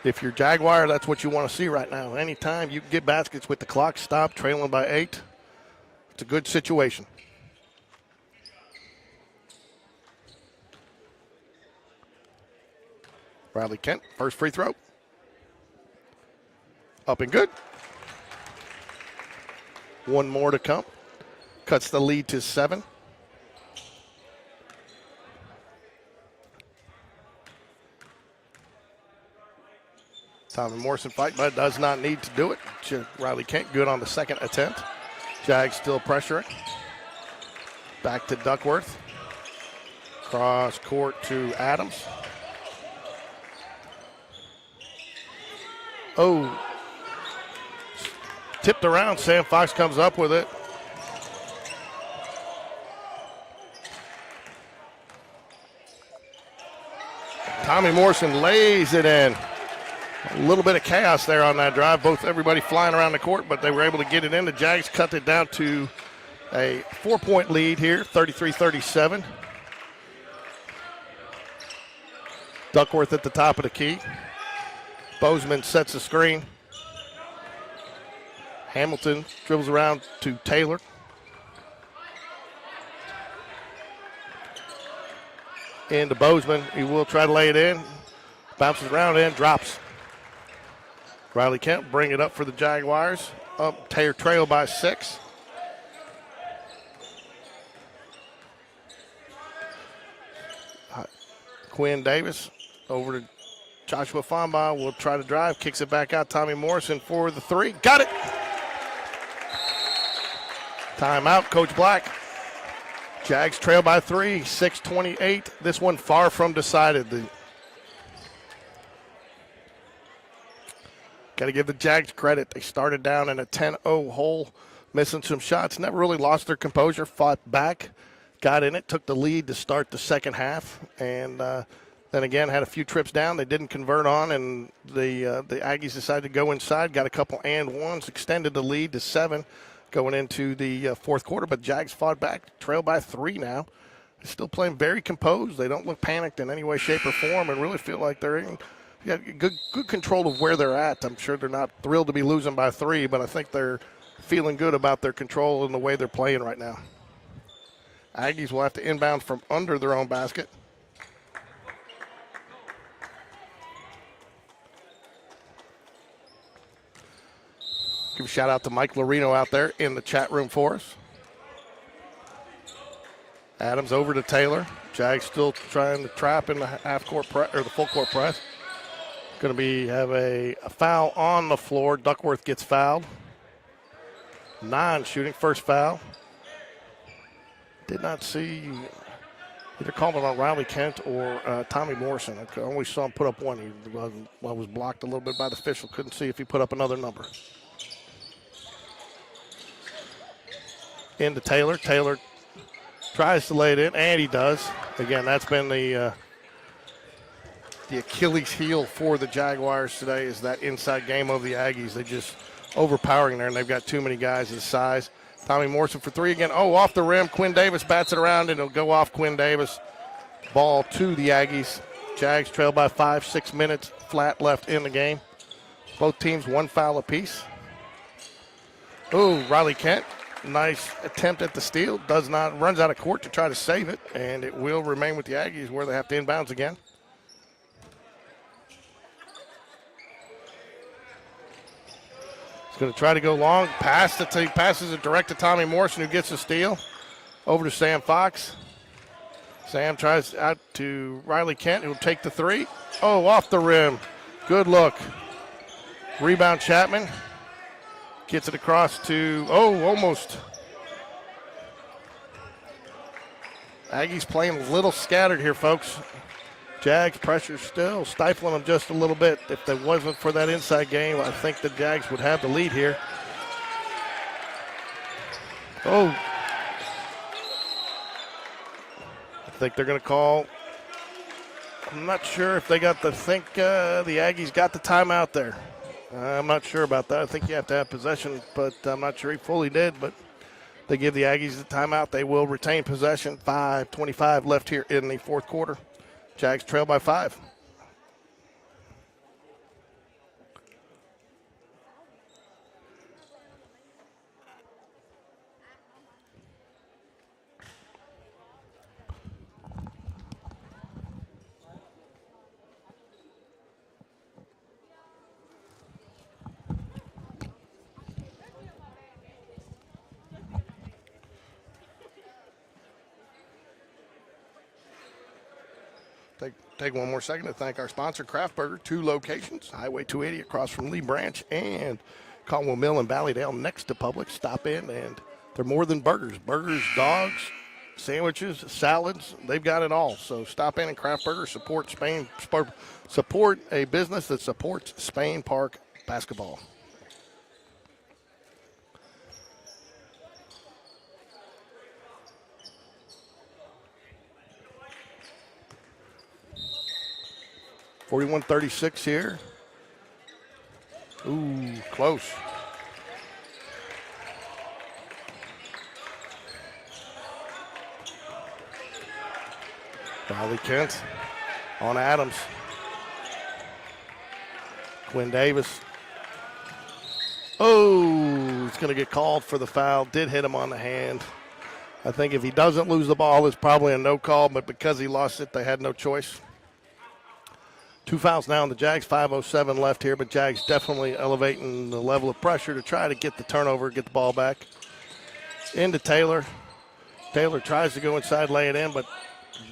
Speaker 1: If you're Jaguar, that's what you want to see right now. Anytime you can get baskets with the clock stopped, trailing by 8, it's a good situation. Riley Kent, first free throw. Up and good. One more to come. Cuts the lead to 7. Tommy Morrison fight, but does not need to do it. Riley Kent good on the second attempt. Jags still pressuring. Back to Duckworth. Cross court to Adams. Oh. Tipped around, Sam Fox comes up with it. Tommy Morrison lays it in. A little bit of chaos there on that drive. Everybody flying around the court, but they were able to get it in. The Jags cut it down to a 4-point lead here, 33-37. Duckworth at the top of the key. Bozeman sets the screen. Hamilton dribbles around to Taylor. Into Bozeman. He will try to lay it in. Bounces around and drops. Riley Kent bring it up for the Jaguars. Up trail by 6. Quinn Davis over to Joshua Fomba. Will try to drive. Kicks it back out. Tommy Morrison for the 3. Got it. Timeout, Coach Black. Jags trail by 3, 6:28. This one far from decided. Got to give the Jags credit. They started down in a 10-0 hole, missing some shots. Never really lost their composure, fought back, got in it, took the lead to start the second half, and then again had a few trips down. They didn't convert on, and the Aggies decided to go inside, got a couple and ones, extended the lead to 7 going into the fourth quarter. But Jags fought back, trail by 3 now. They're still playing very composed. They don't look panicked in any way, shape, or form, and really feel like they're in good control of where they're at. I'm sure they're not thrilled to be losing by 3, but I think they're feeling good about their control and the way they're playing right now. Aggies will have to inbound from under their own basket. Give a shout out to Mike Lorino out there in the chat room for us. Adams over to Taylor. Jags still trying to trap in the half-court press or the full-court press. Going to have a foul on the floor. Duckworth gets fouled. 9 shooting, first foul. Did not see either called it on Riley Kent or Tommy Morrison. I only saw him put up 1. He was blocked a little bit by the official. Couldn't see if he put up another number. Into Taylor. Taylor tries to lay it in, and he does. Again, that's been the Achilles heel for the Jaguars today is that inside game of the Aggies. They just overpowering there, and they've got too many guys his size. Tommy Morrison for 3 again. Oh, off the rim. Quinn Davis bats it around, and it'll go off Quinn Davis. Ball to the Aggies. Jags trail by 5, 6 minutes flat left in the game. Both teams 1 foul apiece. Oh, Riley Kent. Nice attempt at the steal. Runs out of court to try to save it, and it will remain with the Aggies where they have to inbounds again. He's going to try to go long. He passes it direct to Tommy Morrison, who gets the steal. Over to Sam Fox. Sam tries out to Riley Kent, who will take the 3. Oh, off the rim. Good look. Rebound Chapman. Gets it across to, almost. Aggies playing a little scattered here, folks. Jags pressure still stifling them just a little bit. If it wasn't for that inside game, I think the Jags would have the lead here. Oh. I think they're going to call. I'm not sure if they got the Aggies got the timeout there. I'm not sure about that. I think you have to have possession, but I'm not sure he fully did. But they give the Aggies the timeout. They will retain possession. 5:25 left here in the fourth quarter. Jags trail by 5. Take one more second to thank our sponsor, Craft Burger, 2 locations, Highway 280 across from Lee Branch and Caldwell Mill in Valleydale next to Publix. Stop in, and they're more than burgers. Burgers, dogs, sandwiches, salads, they've got it all. So stop in and Craft Burger, support a business that supports Spain Park basketball. .41-36 here. Ooh, close. Riley Kent on Adams. Quinn Davis. Oh, he's going to get called for the foul. Did hit him on the hand. I think if he doesn't lose the ball, it's probably a no call, but because he lost it, they had no choice. 2 fouls now on the Jags, 5:07 left here, but Jags definitely elevating the level of pressure to try to get the turnover, get the ball back. Into Taylor. Taylor tries to go inside, lay it in, but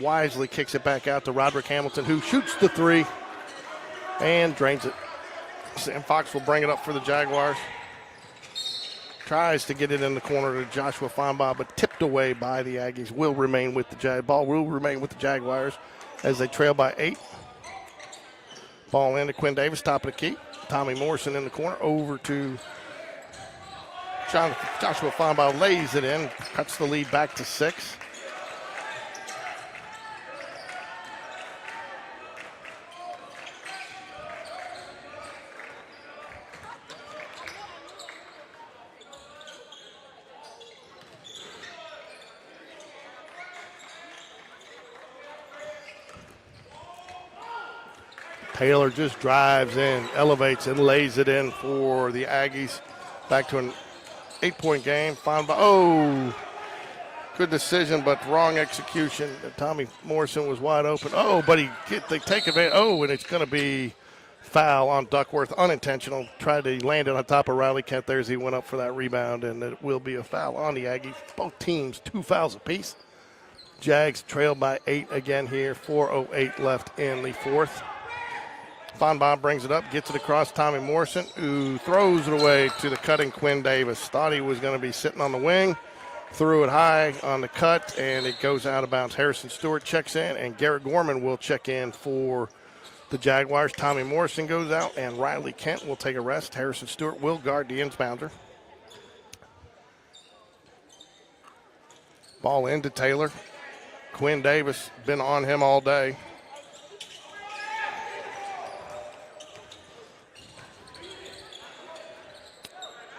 Speaker 1: wisely kicks it back out to Roderick Hamilton, who shoots the three and drains it. Sam Fox will bring it up for the Jaguars. Tries to get it in the corner to Joshua Feinbaugh, but tipped away by the Aggies. Ball will remain with the Jaguars as they trail by 8. Ball into Quinn Davis, top of the key. Tommy Morrison in the corner, over to Joshua Feinbaugh, lays it in, cuts the lead back to 6. Taylor just drives in, elevates, and lays it in for the Aggies. Back to an 8-point game. Oh, good decision, but wrong execution. Tommy Morrison was wide open. Oh, but they take advantage. Oh, and it's going to be foul on Duckworth, unintentional. Tried to land it on top of Riley Kent there as he went up for that rebound, and it will be a foul on the Aggies. Both teams, 2 fouls apiece. Jags trail by 8 again here. 4:08 left in the 4th. Feinbaugh brings it up, gets it across Tommy Morrison, who throws it away to the cutting Quinn Davis. Thought he was going to be sitting on the wing, threw it high on the cut, and it goes out of bounds. Harrison Stewart checks in, and Garrett Gorman will check in for the Jaguars. Tommy Morrison goes out, and Riley Kent will take a rest. Harrison Stewart will guard the inbounder. Ball into Taylor. Quinn Davis been on him all day.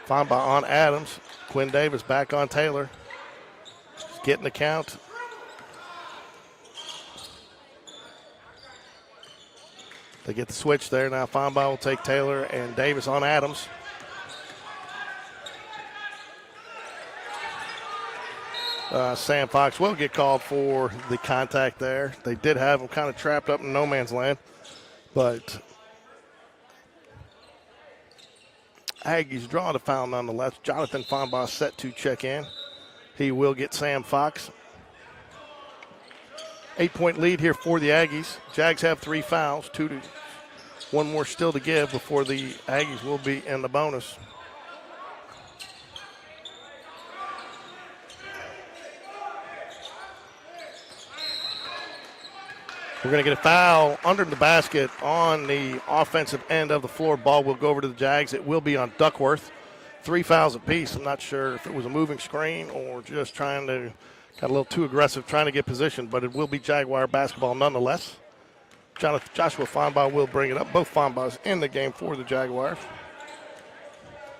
Speaker 1: Feinbaugh on Adams. Quinn Davis back on Taylor. He's getting the count. They get the switch there. Now Feinbaugh will take Taylor and Davis on Adams. Sam Fox will get called for the contact there. They did have him kind of trapped up in no man's land, but Aggies draw the foul nonetheless. Jonathan Feinbaugh set to check in. He will get Sam Fox. 8-point lead here for the Aggies. Jags have 3 fouls, 1 more still to give before the Aggies will be in the bonus. We're going to get a foul under the basket on the offensive end of the floor. Ball will go over to the Jags. It will be on Duckworth. 3 fouls apiece. I'm not sure if it was a moving screen or just got a little too aggressive trying to get position, but it will be Jaguar basketball nonetheless. Joshua Feinbaugh will bring it up. Both Feinbaughs in the game for the Jaguars.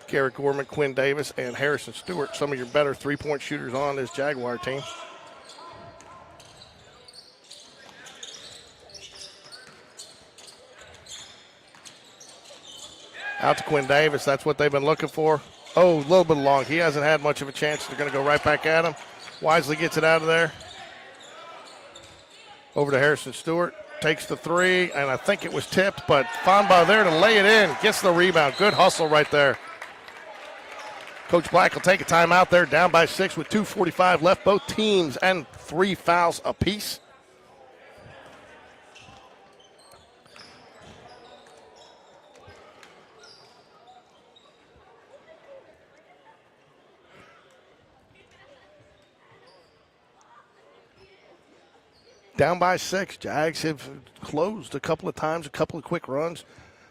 Speaker 1: Garrett Gorman, Quinn Davis, and Harrison Stewart, some of your better 3-point shooters on this Jaguar team. Out to Quinn Davis. That's what they've been looking for. Oh, a little bit long. He hasn't had much of a chance. They're going to go right back at him. Wisely gets it out of there. Over to Harrison Stewart. Takes the 3, and I think it was tipped, but Feinbaugh there to lay it in. Gets the rebound. Good hustle right there. Coach Black will take a timeout there. Down by 6 with 2:45 left. Both teams and 3 fouls apiece. Down by 6. Jags have closed a couple of times, a couple of quick runs.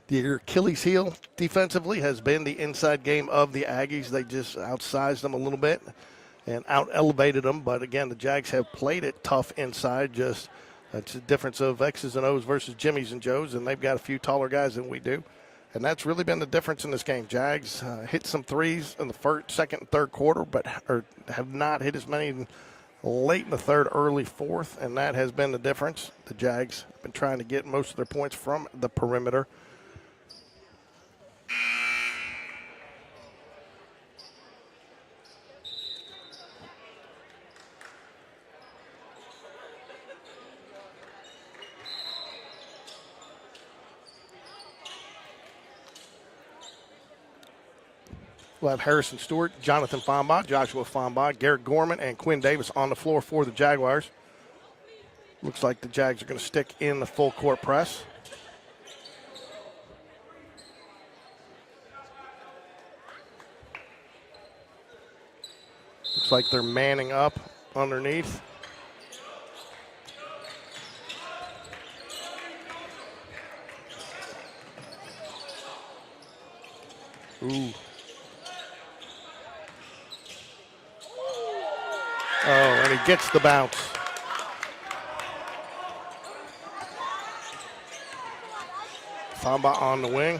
Speaker 1: The Achilles heel defensively has been the inside game of the Aggies. They just outsized them a little bit and out-elevated them. But, again, the Jags have played it tough inside. Just that's a difference of X's and O's versus Jimmy's and Joe's, and they've got a few taller guys than we do. And that's really been the difference in this game. Jags hit some threes in the first, second, and third quarter, but have not hit as many late in the third, early fourth, and that has been the difference. The Jags have been trying to get most of their points from the perimeter. We'll have Harrison Stewart, Jonathan Fombaugh, Joshua Fombaugh, Garrett Gorman, and Quinn Davis on the floor for the Jaguars. Looks like the Jags are going to stick in the full court press. Looks like they're manning up underneath. Ooh. Oh, and he gets the bounce. Fombaugh on the wing.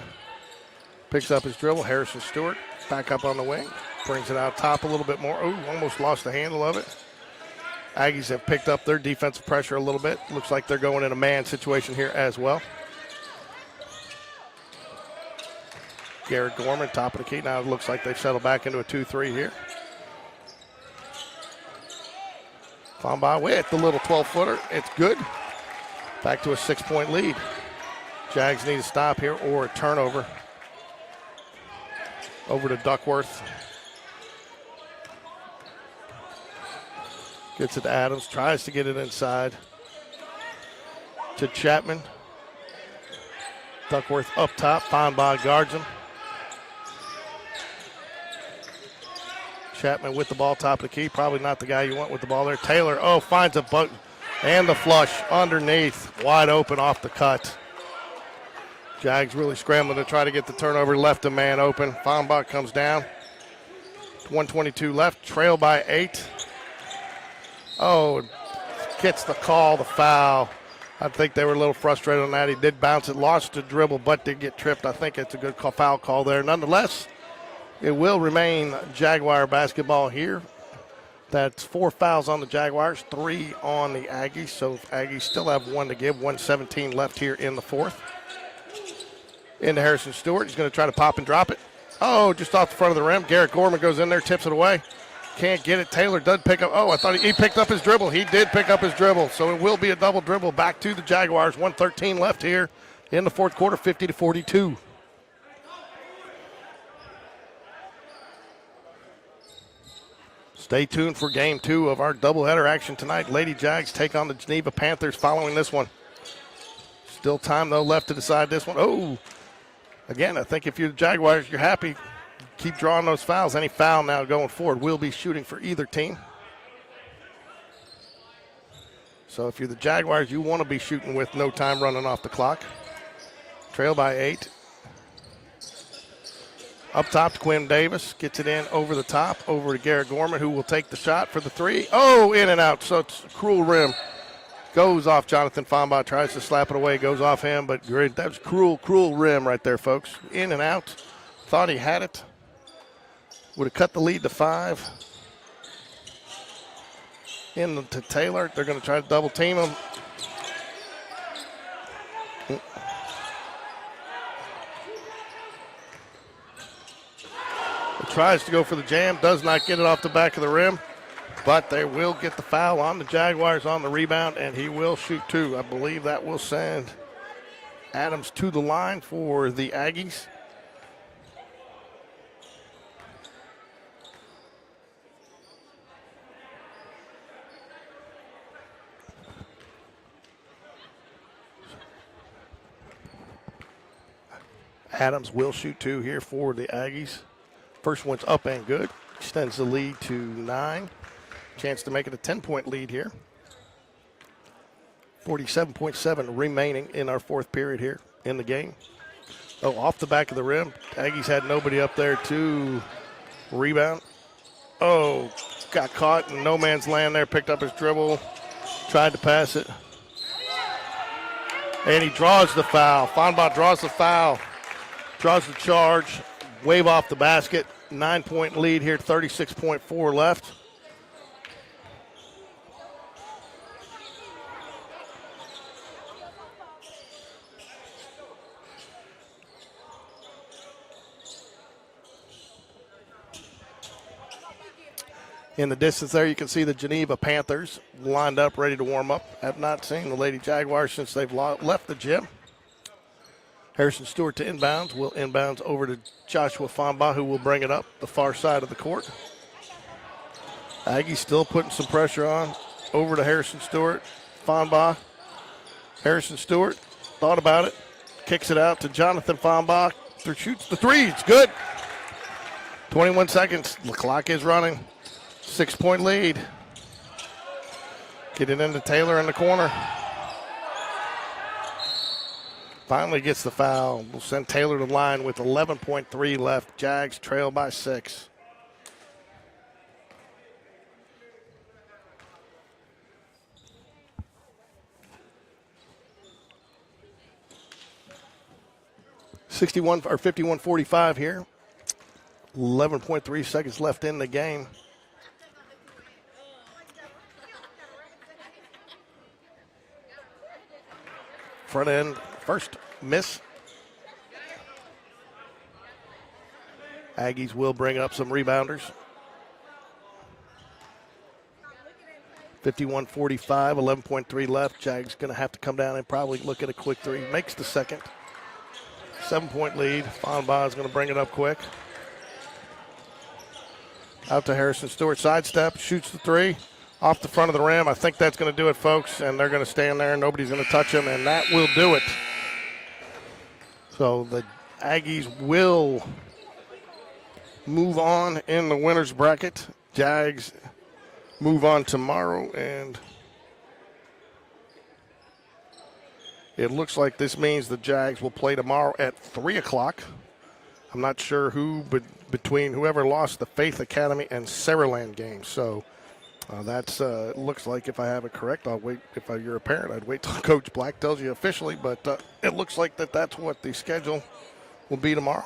Speaker 1: Picks up his dribble. Harrison Stewart back up on the wing. Brings it out top a little bit more. Ooh, almost lost the handle of it. Aggies have picked up their defensive pressure a little bit. Looks like they're going in a man situation here as well. Garrett Gorman, top of the key. Now it looks like they've settled back into a 2-3 here. Fombaugh with the little 12-footer. It's good. Back to a 6-point lead. Jags need to stop here or a turnover. Over to Duckworth. Gets it to Adams. Tries to get it inside. To Chapman. Duckworth up top. Fombaugh guards him. Chapman with the ball, top of the key. Probably not the guy you want with the ball there. Taylor, finds a button. And the flush underneath. Wide open off the cut. Jags really scrambling to try to get the turnover. Left a man open. Fombaugh comes down. 1:22 left. Trail by 8. Gets the call, the foul. I think they were a little frustrated on that. He did bounce it, lost the dribble, but did get tripped. I think it's a good foul call there. Nonetheless, it will remain Jaguar basketball here. That's 4 fouls on the Jaguars, 3 on the Aggies. So Aggies still have 1 to give, 1:17 left here in the fourth. Into Harrison Stewart. He's going to try to pop and drop it. Just off the front of the rim. Garrett Gorman goes in there, tips it away. Can't get it. Taylor does pick up. I thought he picked up his dribble. He did pick up his dribble. So it will be a double dribble back to the Jaguars. 1:13 left here in the fourth quarter, 50-42. Stay tuned for game 2 of our doubleheader action tonight. Lady Jags take on the Geneva Panthers following this one. Still time, though, left to decide this one. Again, I think if you're the Jaguars, you're happy. Keep drawing those fouls. Any foul now going forward will be shooting for either team. So if you're the Jaguars, you want to be shooting with no time running off the clock. Trail by 8. Up top to Quinn Davis. Gets it in over the top, over to Garrett Gorman, who will take the shot for the 3. In and out. So it's a cruel rim. Goes off Jonathan Fombaugh. Tries to slap it away. Goes off him, but great. That was cruel rim right there, folks. In and out. Thought he had it. Would have cut the lead to 5. In to Taylor. They're going to try to double team him. Tries to go for the jam, does not get it off the back of the rim, but they will get the foul on the Jaguars on the rebound, and he will shoot 2. I believe that will send Adams to the line for the Aggies. Adams will shoot 2 here for the Aggies. First one's up and good. Extends the lead to 9. Chance to make it a 10-point lead here. 47.7 remaining in our fourth period here in the game. Off the back of the rim. Aggies had nobody up there to rebound. Got caught in no man's land there. Picked up his dribble. Tried to pass it. And he draws the foul. Fombaugh draws the foul. Draws the charge, wave off the basket. 9-point lead here, 36.4 left. In the distance there, you can see the Geneva Panthers lined up, ready to warm up. Have not seen the Lady Jaguars since they've left the gym. Harrison Stewart to inbounds. Will inbounds over to Joshua Famba, who will bring it up the far side of the court. Aggies still putting some pressure on. Over to Harrison Stewart. Famba. Harrison Stewart thought about it. Kicks it out to Jonathan Famba. Shoots the three. It's good. 21 seconds. The clock is running. 6-point lead. Get it into Taylor in the corner. Finally gets the foul. We'll send Taylor to the line with 11.3 left. Jags trail by 6. '61 or 51-45 here. 11.3 seconds left in the game. Front end, first miss. Aggies will bring up some rebounders. 51-45, 11.3 left. Jags going to have to come down and probably look at a quick three. Makes the second. 7-point lead. Fonba is going to bring it up quick. Out to Harrison Stewart. Sidestep, shoots the three. Off the front of the rim. I think that's going to do it, folks. And they're going to stand there. Nobody's going to touch them, and that will do it. So the Aggies will move on in the winner's bracket. Jags move on tomorrow, and it looks like this means the Jags will play tomorrow at 3 o'clock. I'm not sure who, but between whoever lost the Faith Academy and Saraland game. So that's looks like, if I have it correct, I'll wait. If you're a parent, I'd wait till Coach Black tells you officially. But it looks like that's what the schedule will be tomorrow.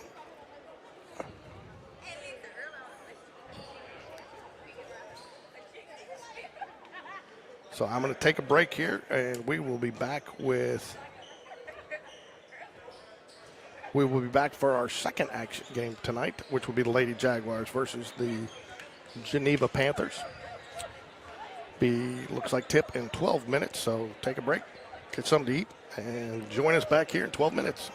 Speaker 1: So I'm going to take a break here, and we will be back for our second action game tonight, which will be the Lady Jaguars versus the Geneva Panthers. Looks like tip in 12 minutes, so take a break, get something to eat, and join us back here in 12 minutes.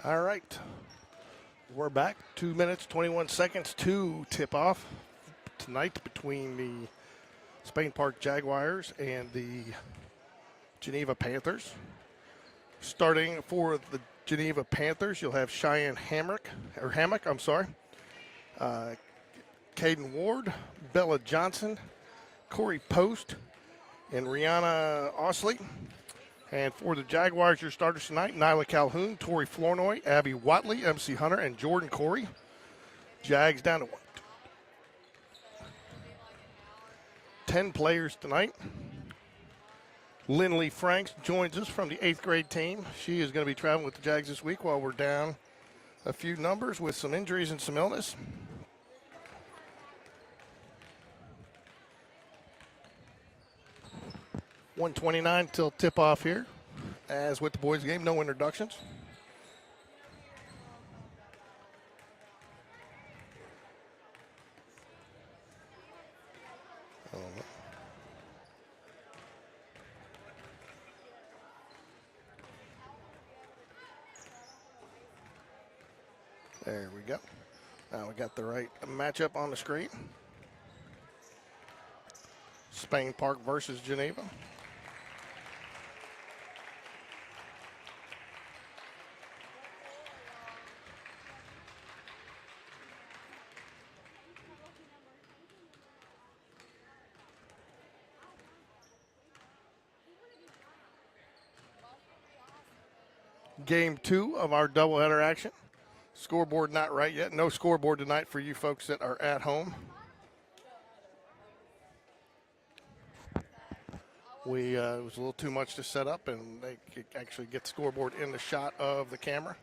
Speaker 1: All right. We're back. 2 minutes, 21 seconds to tip off tonight between the Spain Park Jaguars and the Geneva Panthers. Starting for the Geneva Panthers, you'll have Cheyenne Hammock, Caden Ward, Bella Johnson, Corey Post, and Rihanna Osley. And for the Jaguars, your starters tonight, Nyla Calhoun, Tori Flournoy, Abby Watley, MC Hunter, and Jordan Corey. Jags down to 10 players tonight. Lindley Franks joins us from the 8th grade team. She is going to be traveling with the Jags this week while we're down a few numbers with some injuries and some illness. $1:29 till tip-off here. As with the boys' game, no introductions. There we go. Now we got the right matchup on the screen. Spain Park versus Geneva. Game 2 of our doubleheader action. Scoreboard not right yet. No scoreboard tonight for you folks that are at home. It was a little too much to set up, and they could actually get the scoreboard in the shot of the camera.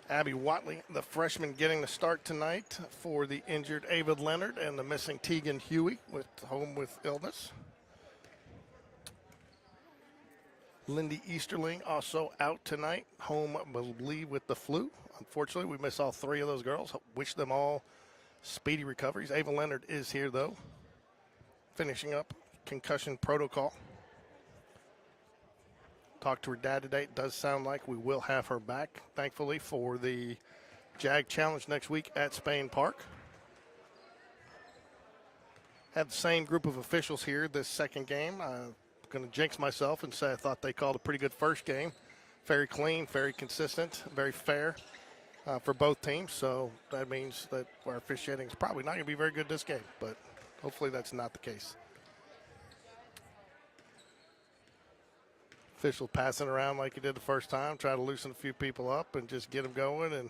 Speaker 1: Abby Watley, the freshman, getting the start tonight for the injured Ava Leonard and the missing Tegan Huey home with illness. Lindy Easterling also out tonight, home, I believe, with the flu. Unfortunately, we miss all 3 of those girls. Wish them all speedy recoveries. Ava Leonard is here, though, finishing up concussion protocol. Talked to her dad today. It does sound like we will have her back, thankfully, for the Jag Challenge next week at Spain Park. Had the same group of officials here this second game. I'm going to jinx myself and say I thought they called a pretty good first game. Very clean, very consistent, very fair for both teams. So that means that our officiating is probably not going to be very good this game, but hopefully that's not the case. Official passing around like he did the first time, try to loosen a few people up and just get them going and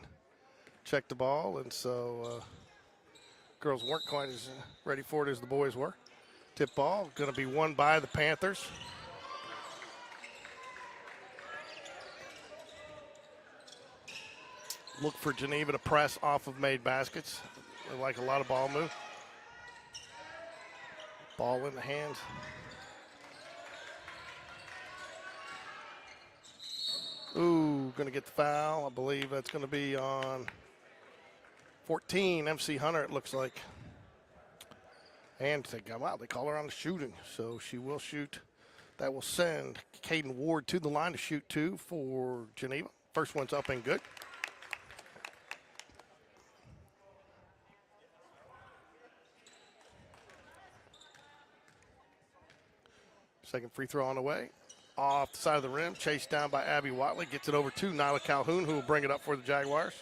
Speaker 1: check the ball. And so girls weren't quite as ready for it as the boys were. Tip ball going to be won by the Panthers. Look for Geneva to press off of made baskets. They like a lot of ball move. Ball in the hands. Ooh, going to get the foul. I believe that's going to be on 14, MC Hunter, it looks like. And wow, they call her on the shooting, so she will shoot. That will send Caden Ward to the line to shoot 2 for Geneva. First one's up and good. Second free throw on the way. Off the side of the rim, chased down by Abby Watley. Gets it over to Nyla Calhoun, who will bring it up for the Jaguars.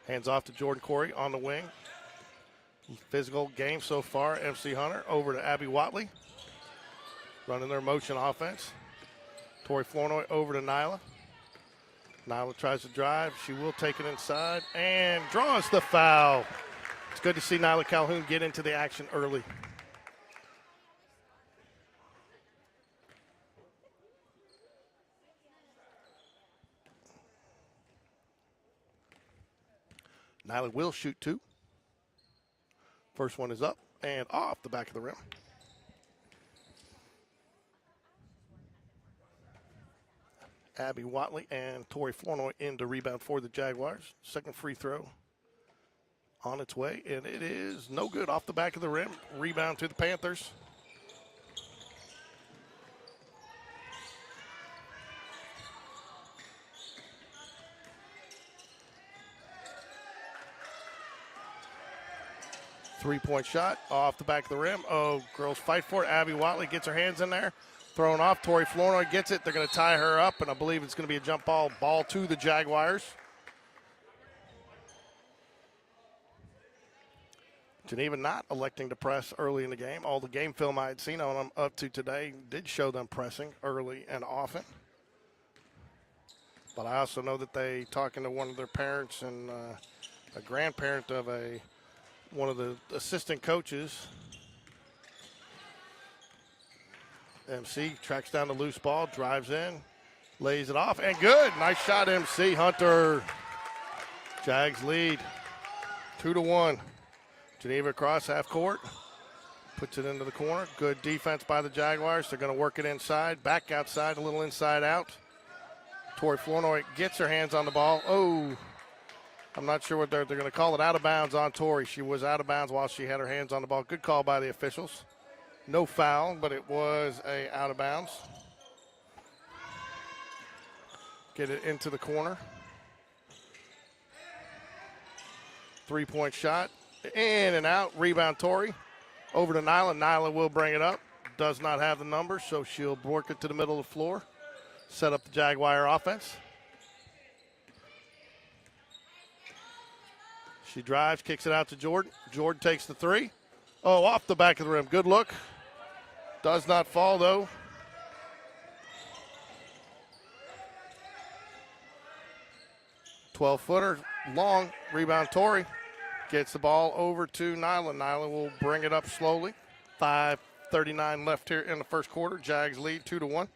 Speaker 1: Hands off to Jordan Corey on the wing. Physical game so far. MC Hunter over to Abby Watley. Running their motion offense. Tori Flournoy over to Nyla. Nyla tries to drive. She will take it inside and draws the foul. It's good to see Nyla Calhoun get into the action early. Nyla will shoot 2. First one is up and off the back of the rim. Abby Watley and Tori Flournoy in to rebound for the Jaguars. Second free throw on its way, and it is no good off the back of the rim. Rebound to the Panthers. Three-point shot off the back of the rim. Oh, girls fight for it. Abby Watley gets her hands in there. Thrown off. Tori Flournoy gets it. They're going to tie her up, and I believe it's going to be a jump ball. Ball to the Jaguars. Geneva not electing to press early in the game. All the game film I had seen on them up to today did show them pressing early and often. But I also know that they, talking to one of their parents and a grandparent of one of the assistant coaches, MC tracks down the loose ball, drives in, lays it off, and good. Nice shot, MC. Hunter. Jags lead 2-1. Geneva across half court, puts it into the corner. Good defense by the Jaguars. They're going to work it inside, back outside, a little inside out. Tori Flournoy gets her hands on the ball. Oh, I'm not sure what they're going to call it. Out of bounds on Tori. She was out of bounds while she had her hands on the ball. Good call by the officials. No foul, but it was a out of bounds. Get it into the corner. Three-point shot. In and out. Rebound Tori. Over to Nyla. Nyla will bring it up. Does not have the numbers, so she'll work it to the middle of the floor. Set up the Jaguar offense. She drives, kicks it out to Jordan. Jordan takes the three. Oh, off the back of the rim. Good look. Does not fall, though. Twelve-footer, long. Rebound Tori. Gets the ball over to Nyla. Nyla will bring it up slowly. 5:39 left here in the first quarter. Jags lead 2-1.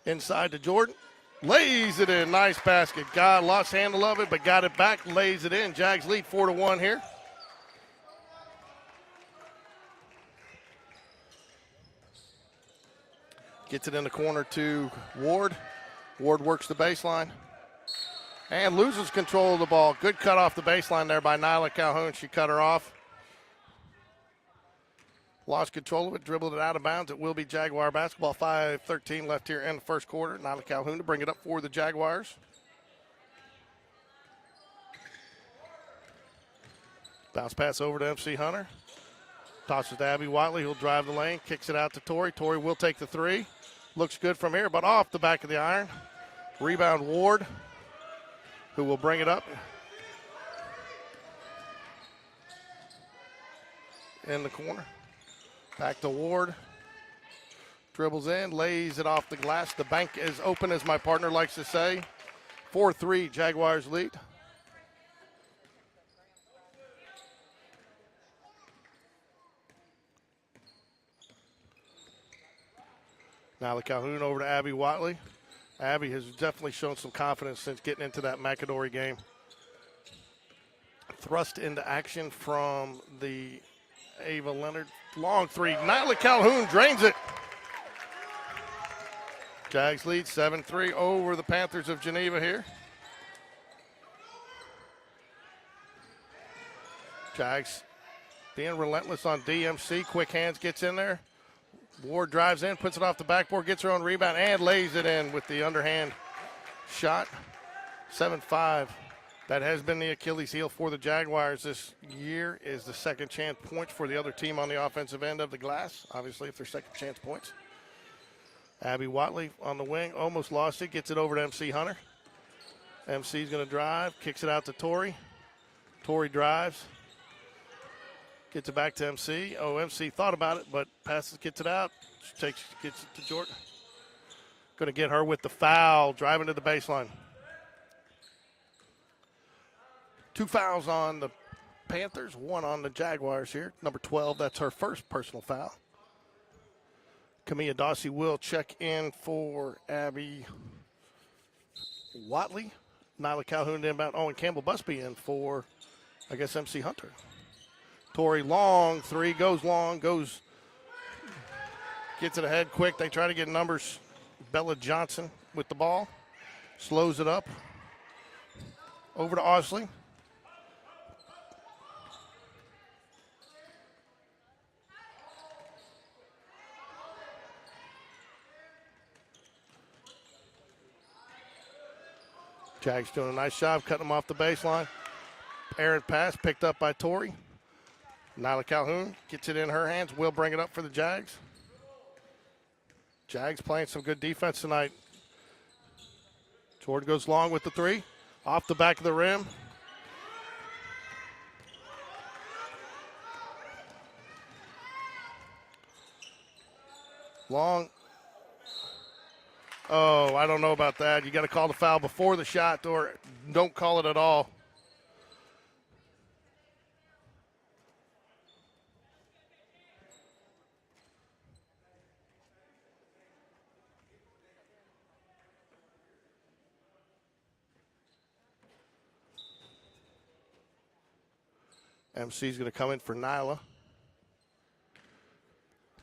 Speaker 1: Inside to Jordan. Lays it in. Nice basket. God lost handle of it, but got it back. Lays it in. Jags lead 4-1 here. Gets it in the corner to Ward. Ward works the baseline. And loses control of the ball. Good cut off the baseline there by Nyla Calhoun. She cut her off. Lost control of it, dribbled it out of bounds. It will be Jaguar basketball. 5:13 left here in the first quarter. Nyla Calhoun to bring it up for the Jaguars. Bounce pass over to MC Hunter. Tosses to Abby Watley, who'll drive the lane. Kicks it out to Tori. Tori will take the three. Looks good from here, but off the back of the iron. Rebound Ward, who will bring it up. In the corner. Back to Ward. Dribbles in, lays it off the glass. The bank is open, as my partner likes to say. 4-3, Jaguars lead. Now the Calhoun over to Abby Watley. Abby has definitely shown some confidence since getting into that McAdory game. Thrust into action from the Ava Leonard. Long three. Nyla Calhoun drains it. Jags lead 7-3 over the Panthers of Geneva here. Jags being relentless on DMC. Quick hands, gets in there. Ward drives in, puts it off the backboard, gets her own rebound, and lays it in with the underhand shot. 7-5. That has been the Achilles heel for the Jaguars this year, is the second chance points for the other team on the offensive end of the glass, obviously, if they're second chance points. Abby Watley on the wing, almost lost it, gets it over to MC Hunter. MC's going to drive, kicks it out to Tori. Tori drives, gets it back to MC. Oh, MC thought about it, but passes, gets it out, gets it to Jordan. Going to get her with the foul, driving to the baseline. 2 fouls on the Panthers, 1 on the Jaguars here. Number 12, that's her first personal foul. Camilla Dossie will check in for Abby Watley. Nyla Calhoun inbound. Owen Campbell must be in for, I guess, MC Hunter. Tori long three, goes long, gets it ahead quick. They try to get numbers. Bella Johnson with the ball. Slows it up. Over to Osley. Jags doing a nice job cutting them off the baseline. Errant pass picked up by Tori. Nyla Calhoun gets it in her hands. Will bring it up for the Jags. Jags playing some good defense tonight. Jordan goes long with the three. Off the back of the rim. Long. Oh, I don't know about that. You got to call the foul before the shot or don't call it at all. MC's going to come in for Nyla.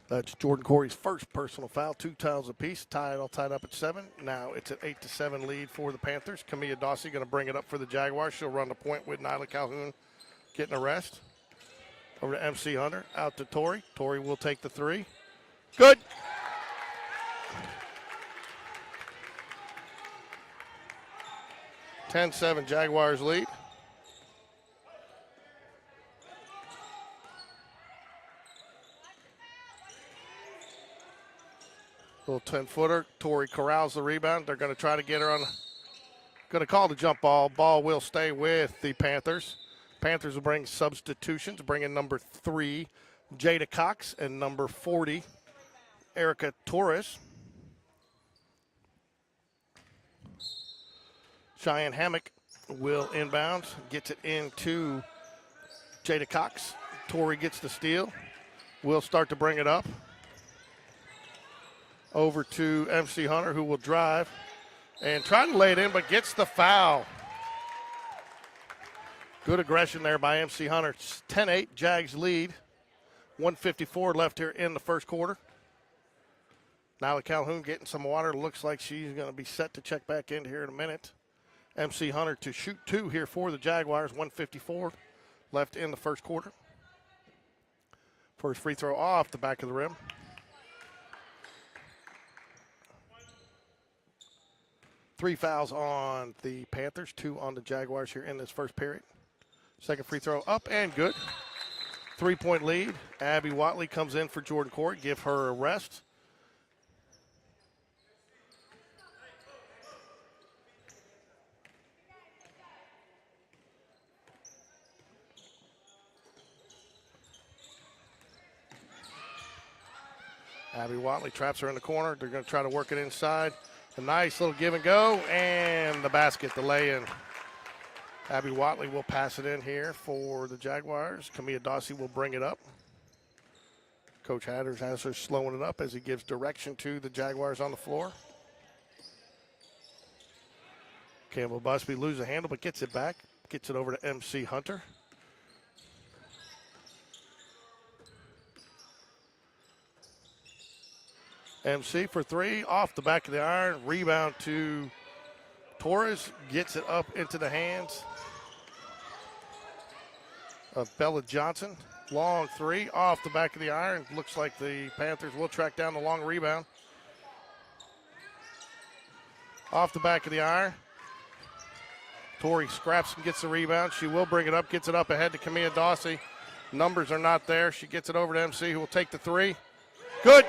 Speaker 1: That's Jordan Corey's first personal foul, 2 fouls apiece, all tied up at 7. Now it's an 8-7 lead for the Panthers. Camilla Dawsey going to bring it up for the Jaguars. She'll run the point with Nyla Calhoun getting a rest. Over to MC Hunter, out to Tori. Tori will take the three. Good. (10-7) Jaguars lead. Little 10-footer. Tori corrals the rebound. They're going to try to get her on. Going to call the jump ball. Ball will stay with the Panthers. Panthers will bring substitutions, bringing number 3, Jada Cox, and number 40, Erica Torres. Cheyenne Hammock will inbound, gets it into Jada Cox. Tori gets the steal. Will start to bring it up. Over to MC Hunter, who will drive and try to lay it in, but gets the foul. Good aggression there by MC Hunter. 10-8, Jags lead. 1:54 left here in the first quarter. Nyla Calhoun getting some water. Looks like she's going to be set to check back in here in a minute. MC Hunter to shoot 2 here for the Jaguars. 1:54 left in the first quarter. First free throw off the back of the rim. Three fouls on the Panthers, 2 on the Jaguars here in this first period. Second free throw up and good. 3-point lead. Abby Watley comes in for Jordan Corey. Give her a rest. Abby Watley traps her in the corner. They're going to try to work it inside. A nice little give and go, and the basket, the lay-in. Abby Watley will pass it in here for the Jaguars. Camilla Dawsey will bring it up. Coach Hatters has her slowing it up as he gives direction to the Jaguars on the floor. Campbell Busby loses a handle, but gets it back. Gets it over to MC Hunter. MC for 3, off the back of the iron. Rebound to Torres. Gets it up into the hands of Bella Johnson. Long 3, off the back of the iron. Looks like the Panthers will track down the long rebound. Off the back of the iron. Tori scraps and gets the rebound. She will bring it up, gets it up ahead to Camilla Dawsey. Numbers are not there. She gets it over to MC, who will take the 3. Good.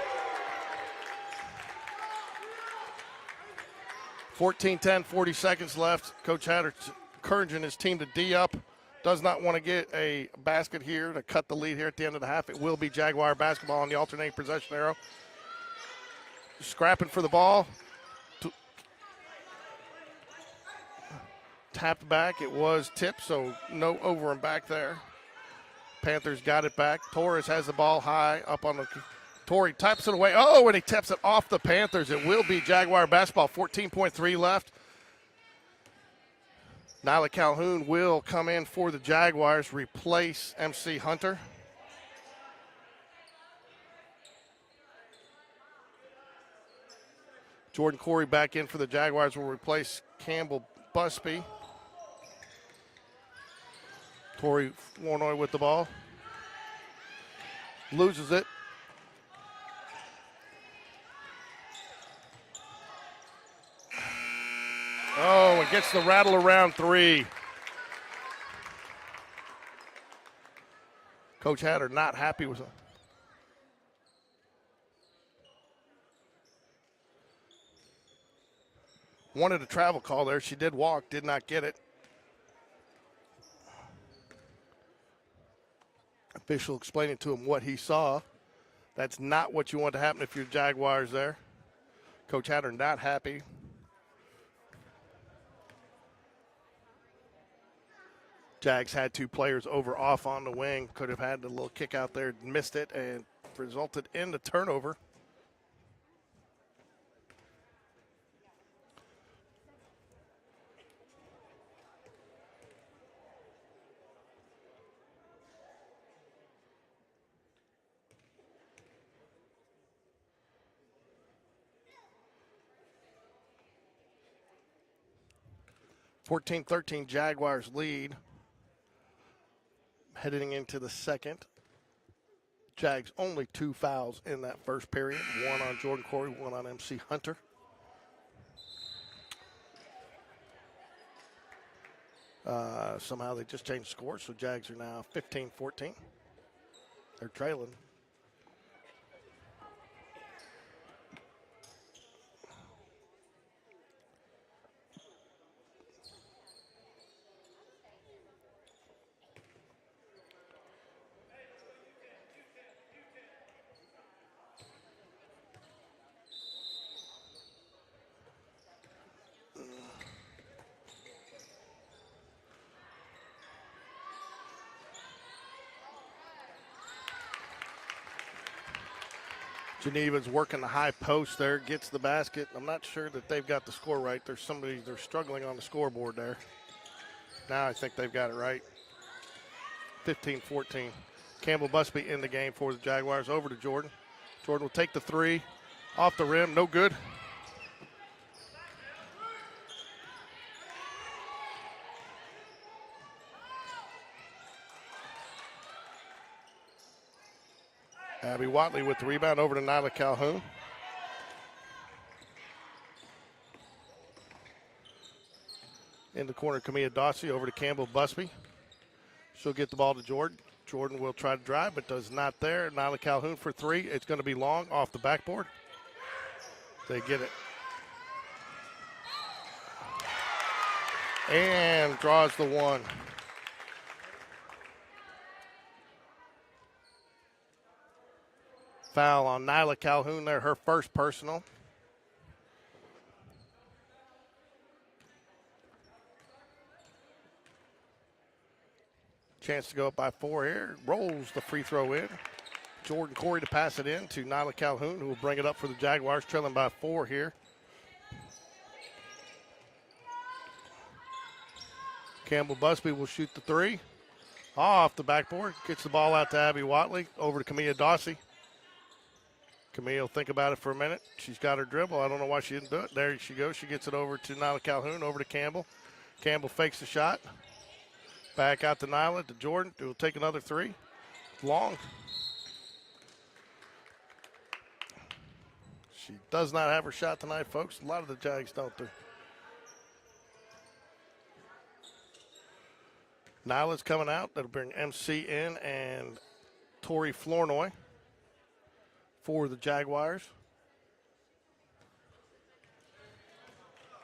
Speaker 1: 14-10, 40 seconds left. Coach Hatter encouraging his team to D up. Does not want to get a basket here to cut the lead here at the end of the half. It will be Jaguar basketball on the alternating possession arrow. Scrapping for the ball. Tapped back. It was tipped, so no over and back there. Panthers got it back. Torres has the ball high up on the... Tori taps it away. Oh, and he taps it off the Panthers. It will be Jaguar basketball. 14.3 left. Nyla Calhoun will come in for the Jaguars, replace MC Hunter. Jordan Corey back in for the Jaguars will replace Campbell Busby. Tori Flournoy with the ball. Loses it. Oh, and gets the rattle around 3. Coach Hatter not happy with it. Wanted a travel call there. She did walk, did not get it. Official explaining to him what he saw. That's not what you want to happen if you're Jaguars there. Coach Hatter not happy. Jags had 2 players over off on the wing. Could have had a little kick out there, missed it, and resulted in the turnover. (14-13) Jaguars lead. Heading into the second. Jags only 2 fouls in that first period. 1 on Jordan Corey, 1 on MC Hunter. Somehow they just changed scores, so Jags are now 15-14. They're trailing. Geneva's working the high post there, gets the basket. I'm not sure that they've got the score right. There's somebody, they're struggling on the scoreboard there. Now I think they've got it right. 15-14. Campbell Busby in the game for the Jaguars. Over to Jordan. Jordan will take the 3. Off the rim, no good. Abby Watley with the rebound over to Nyla Calhoun. In the corner, Camilla Dossie over to Campbell Busby. She'll get the ball to Jordan. Jordan will try to drive, but does not there. Nyla Calhoun for 3. It's going to be long off the backboard. They get it. And draws the 1. Foul on Nyla Calhoun there, her first personal. Chance to go up by 4 here. Rolls the free throw in. Jordan Corey to pass it in to Nyla Calhoun, who will bring it up for the Jaguars, trailing by 4 here. Campbell Busby will shoot the 3. Off the backboard. Gets the ball out to Abby Watley. Over to Camilla Dossie. Camille will think about it for a minute. She's got her dribble. I don't know why she didn't do it. There she goes. She gets it over to Nyla Calhoun, over to Campbell. Campbell fakes the shot. Back out to Nyla, to Jordan. Will take another 3. Long. She does not have her shot tonight, folks. A lot of the Jags don't do. Nyla's coming out. That'll bring MC in and Tori Flournoy for the Jaguars.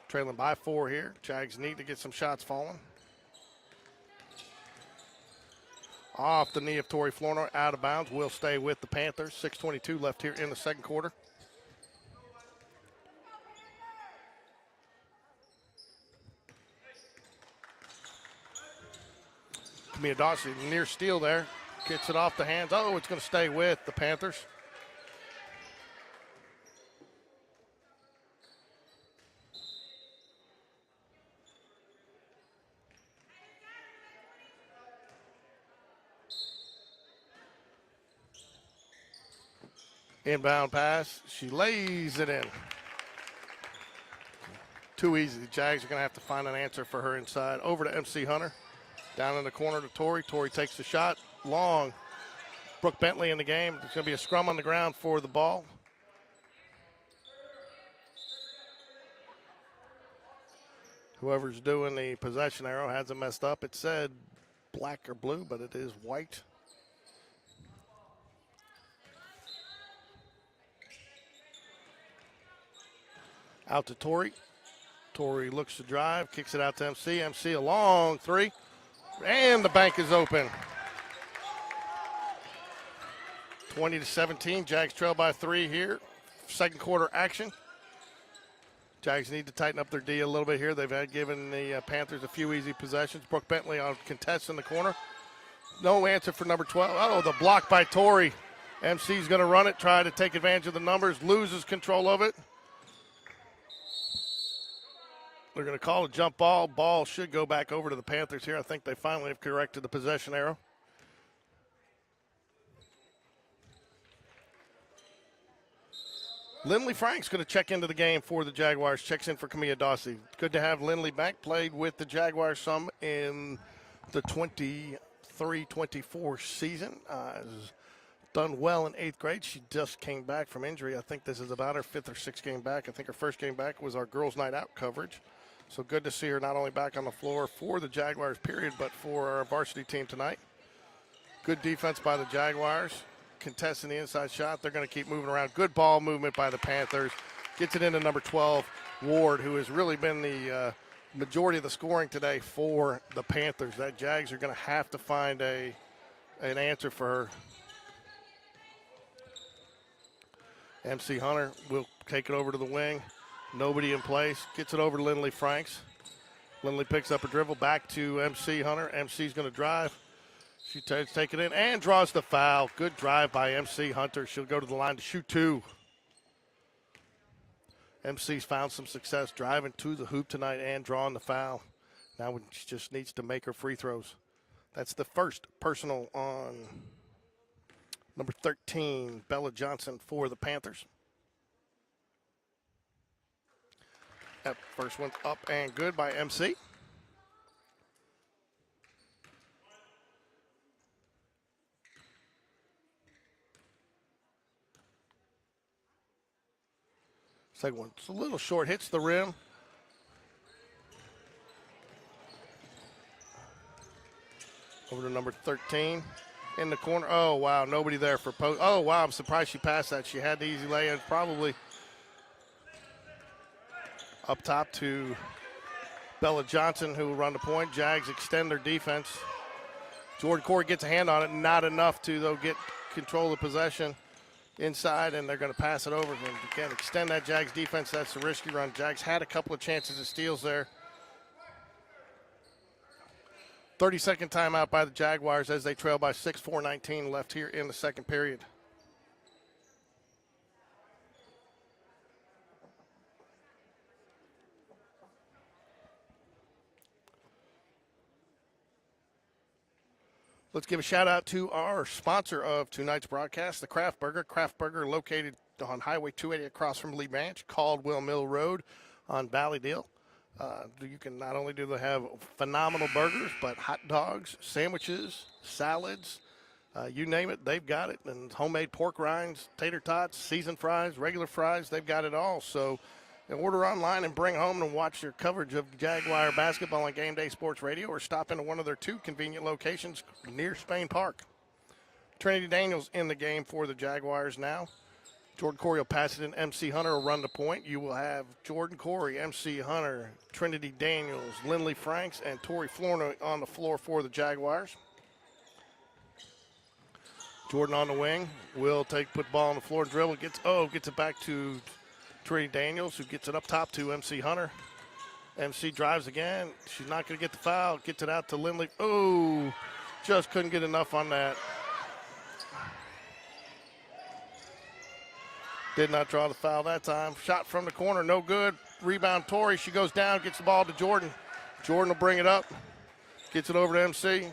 Speaker 1: Trailing by 4 here. Jags need to get some shots falling. Off the knee of Tori Flournoy, out of bounds. Will stay with the Panthers. 6:22 left here in the second quarter. Camilla Dawson near steal there. Gets it off the hands. Oh, it's going to stay with the Panthers. Inbound pass. She lays it in. Too easy. The Jags are going to have to find an answer for her inside. Over to MC Hunter. Down in the corner to Torrey. Torrey takes the shot. Long. Brooke Bentley in the game. There's going to be a scrum on the ground for the ball. Whoever's doing the possession arrow hasn't messed up. It said black or blue, but it is white. Out to Torrey. Torrey looks to drive, kicks it out to MC. MC a long three, and the bank is open. 20-17, Jags trail by 3 here. Second quarter action. Jags need to tighten up their D a little bit here. They've had given the Panthers a few easy possessions. Brooke Bentley on contest in the corner. No answer for number 12. Oh, the block by Torrey. MC's going to run it, try to take advantage of the numbers, loses control of it. They're going to call a jump ball. Ball should go back over to the Panthers here. I think they finally have corrected the possession arrow. Lindley Frank's going to check into the game for the Jaguars. Checks in for Camilla Dawsey. Good to have Lindley back. Played with the Jaguars some in the 23-24 season. Has done well in 8th grade. She just came back from injury. I think this is about her 5th or 6th game back. I think her first game back was our girls' night out coverage. So good to see her not only back on the floor for the Jaguars, period, but for our varsity team tonight. Good defense by the Jaguars. Contesting the inside shot. They're going to keep moving around. Good ball movement by the Panthers. Gets it into number 12, Ward, who has really been the majority of the scoring today for the Panthers. That Jags are going to have to find an answer for her. MC Hunter will take it over to the wing. Nobody in place. Gets it over to Lindley Franks. Lindley picks up a dribble back to MC Hunter. MC's going to drive. She takes it in and draws the foul. Good drive by MC Hunter. She'll go to the line to shoot 2. MC's found some success driving to the hoop tonight and drawing the foul. Now she just needs to make her free throws. That's the first personal on number 13, Bella Johnson for the Panthers. That first one's up and good by MC. Second one, it's a little short, hits the rim. Over to number 13 in the corner. Oh, wow, nobody there for post. Oh, wow, I'm surprised she passed that. She had the easy lay-in, probably up top to Bella Johnson, who will run the point. Jags extend their defense. Jordan Corey gets a hand on it, not enough to, though, get control of possession inside, and they're going to pass it over. And again, extend that Jags defense. That's a risky run. Jags had a couple of chances of steals there. 30-second timeout by the Jaguars as they trail by 6, 4:19 left here in the second period. Let's give a shout out to our sponsor of tonight's broadcast, the Craft Burger. Craft Burger located on Highway 280 across from Lee Ranch, Caldwell Mill Road on Valleydale. You can not only do they have phenomenal burgers, but hot dogs, sandwiches, salads, you name it, they've got it. And homemade pork rinds, tater tots, seasoned fries, regular fries, they've got it all. So order online and bring home and watch their coverage of Jaguar basketball on Game Day Sports Radio, or stop into one of their 2 convenient locations near Spain Park. Trinity Daniels in the game for the Jaguars now. Jordan Corey will pass it in. MC Hunter will run the point. You will have Jordan Corey, MC Hunter, Trinity Daniels, Lindley Franks, and Tori Florno on the floor for the Jaguars. Jordan on the wing will put the ball on the floor and dribble. Gets it back to Trinity Daniels, who gets it up top to MC Hunter. MC drives again. She's not going to get the foul. Gets it out to Lindley. Oh, just couldn't get enough on that. Did not draw the foul that time. Shot from the corner, no good. Rebound, Tori. She goes down, gets the ball to Jordan. Jordan will bring it up. Gets it over to MC.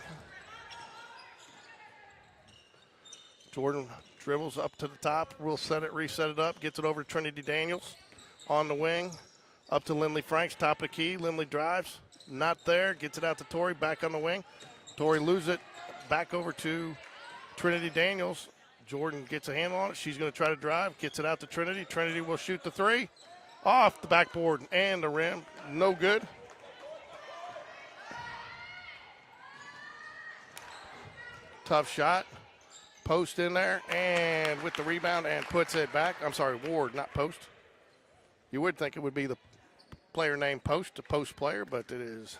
Speaker 1: Jordan dribbles up to the top. We'll reset it up. Gets it over to Trinity Daniels on the wing. Up to Lindley Franks, top of the key. Lindley drives. not there. Gets it out to Tori, back on the wing. Tori loses it, back over to Trinity Daniels. Jordan gets a handle on it. She's going to try to drive, gets it out to Trinity. Trinity will shoot the three. Off the backboard and the rim. No good. Tough shot. Post in there, and with the rebound, and puts it back. I'm sorry, Ward, not Post. You would think it would be the player named Post, a post player, but it is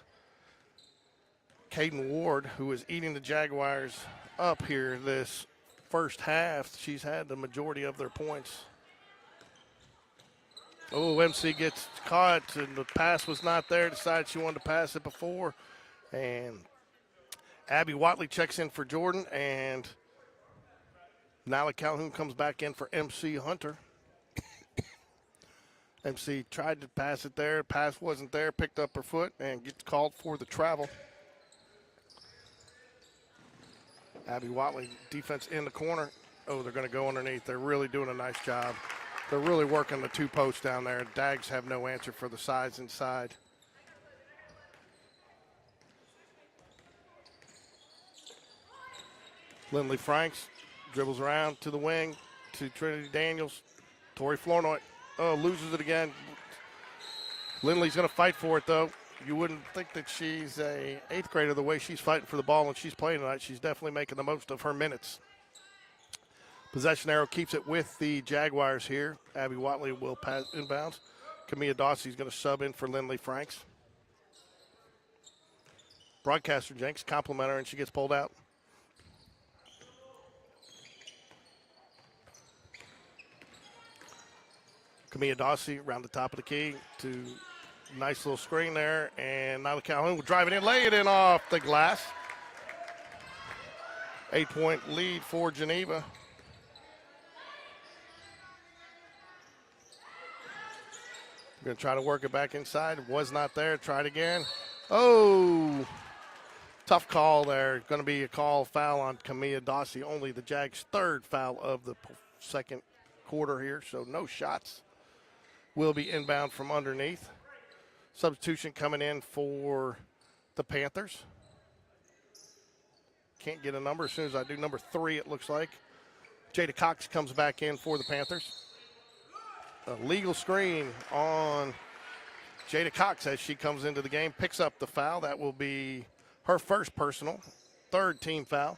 Speaker 1: Caden Ward, who is eating the Jaguars up here this first half. She's had the majority of their points. Oh, MC gets caught, and the pass was not there. Decided she wanted to pass it before, and Abby Watley checks in for Jordan, and Nyla Calhoun comes back in for MC Hunter. MC tried to pass it there. Pass wasn't there. Picked up her foot and gets called for the travel. Abby Watley, defense in the corner. Oh, they're going to go underneath. They're really doing a nice job. They're really working the two posts down there. Dags have no answer for the sides inside. Lindley Franks dribbles around to the wing to Trinity Daniels. Tori Flournoy, loses it again. Lindley's going to fight for it, though. You wouldn't think that she's a 8th grader the way she's fighting for the ball and she's playing tonight. She's definitely making the most of her minutes. Possession arrow keeps it with the Jaguars here. Abby Watley will pass inbounds. Camilla Dawsey's going to sub in for Lindley Franks. Broadcaster Jenks compliment her and she gets pulled out. Camilla Dawsey around the top of the key to nice little screen there, and Nyla Calhoun will drive it in, lay it in off the glass. 8-point lead for Geneva. Going to try to work it back inside. Was not there. Tried again. Oh, tough call there. Going to be a call foul on Camilla Dawsey. Only the Jags' 3rd foul of the second quarter here, so no shots. Will be inbound from underneath. Substitution coming in for the Panthers. Can't get a number. As soon as I do number 3, it looks like. Jada Cox comes back in for the Panthers. A legal screen on Jada Cox as she comes into the game. Picks up the foul. That will be her first personal. 3rd team foul.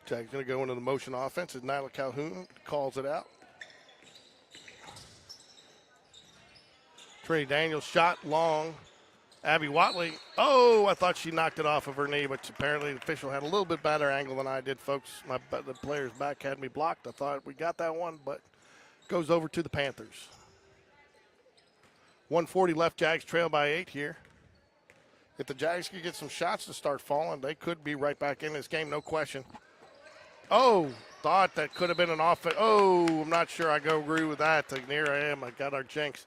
Speaker 1: Jack's going to go into the motion offense as Nyla Calhoun calls it out. Trinity Daniels shot long. Abby Watley. Oh, I thought she knocked it off of her knee, but apparently the official had a little bit better angle than I did, folks. The player's back had me blocked. I thought we got that one, but goes over to the Panthers. 1:40 left. Jags trail by 8 here. If the Jags could get some shots to start falling, they could be right back in this game, no question. Oh, thought that could have been an offense. Oh, I'm not sure I go agree with that. Here I am. I got our jinx.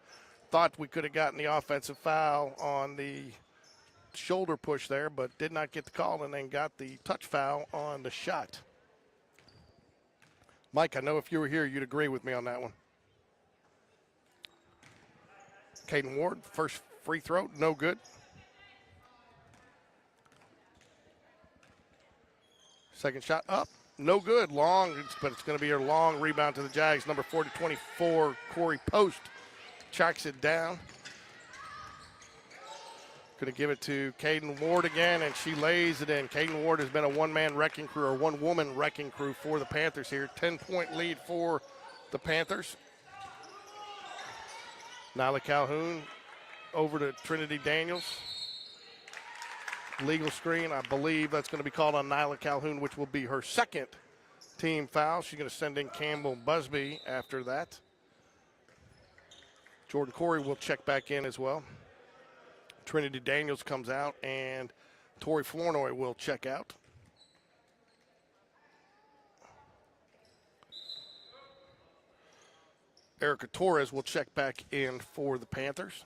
Speaker 1: Thought we could have gotten the offensive foul on the shoulder push there, but did not get the call and then got the touch foul on the shot. Mike, I know if you were here, you'd agree with me on that one. Caden Ward, first free throw, no good. Second shot up. No good, long, but it's going to be a long rebound to the Jags. Number 40-24, Corey Post tracks it down. Going to give it to Caden Ward again, and she lays it in. Caden Ward has been a one-man wrecking crew, or one-woman wrecking crew for the Panthers here. 10-point lead for the Panthers. Nyla Calhoun over to Trinity Daniels. Legal screen, I believe that's going to be called on Nyla Calhoun, which will be her 2nd team foul. She's going to send in Campbell Busby after that. Jordan Corey will check back in as well. Trinity Daniels comes out, and Tori Flournoy will check out. Erica Torres will check back in for the Panthers.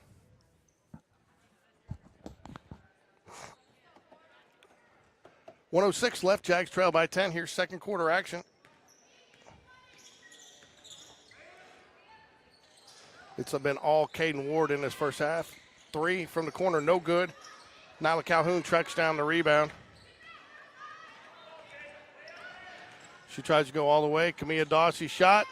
Speaker 1: .106 left. Jags trail by 10. Here's second quarter action. It's been all Caden Ward in this first half. 3 from the corner, no good. Nyla Calhoun tracks down the rebound. She tries to go all the way. Camilla Dawsey shot.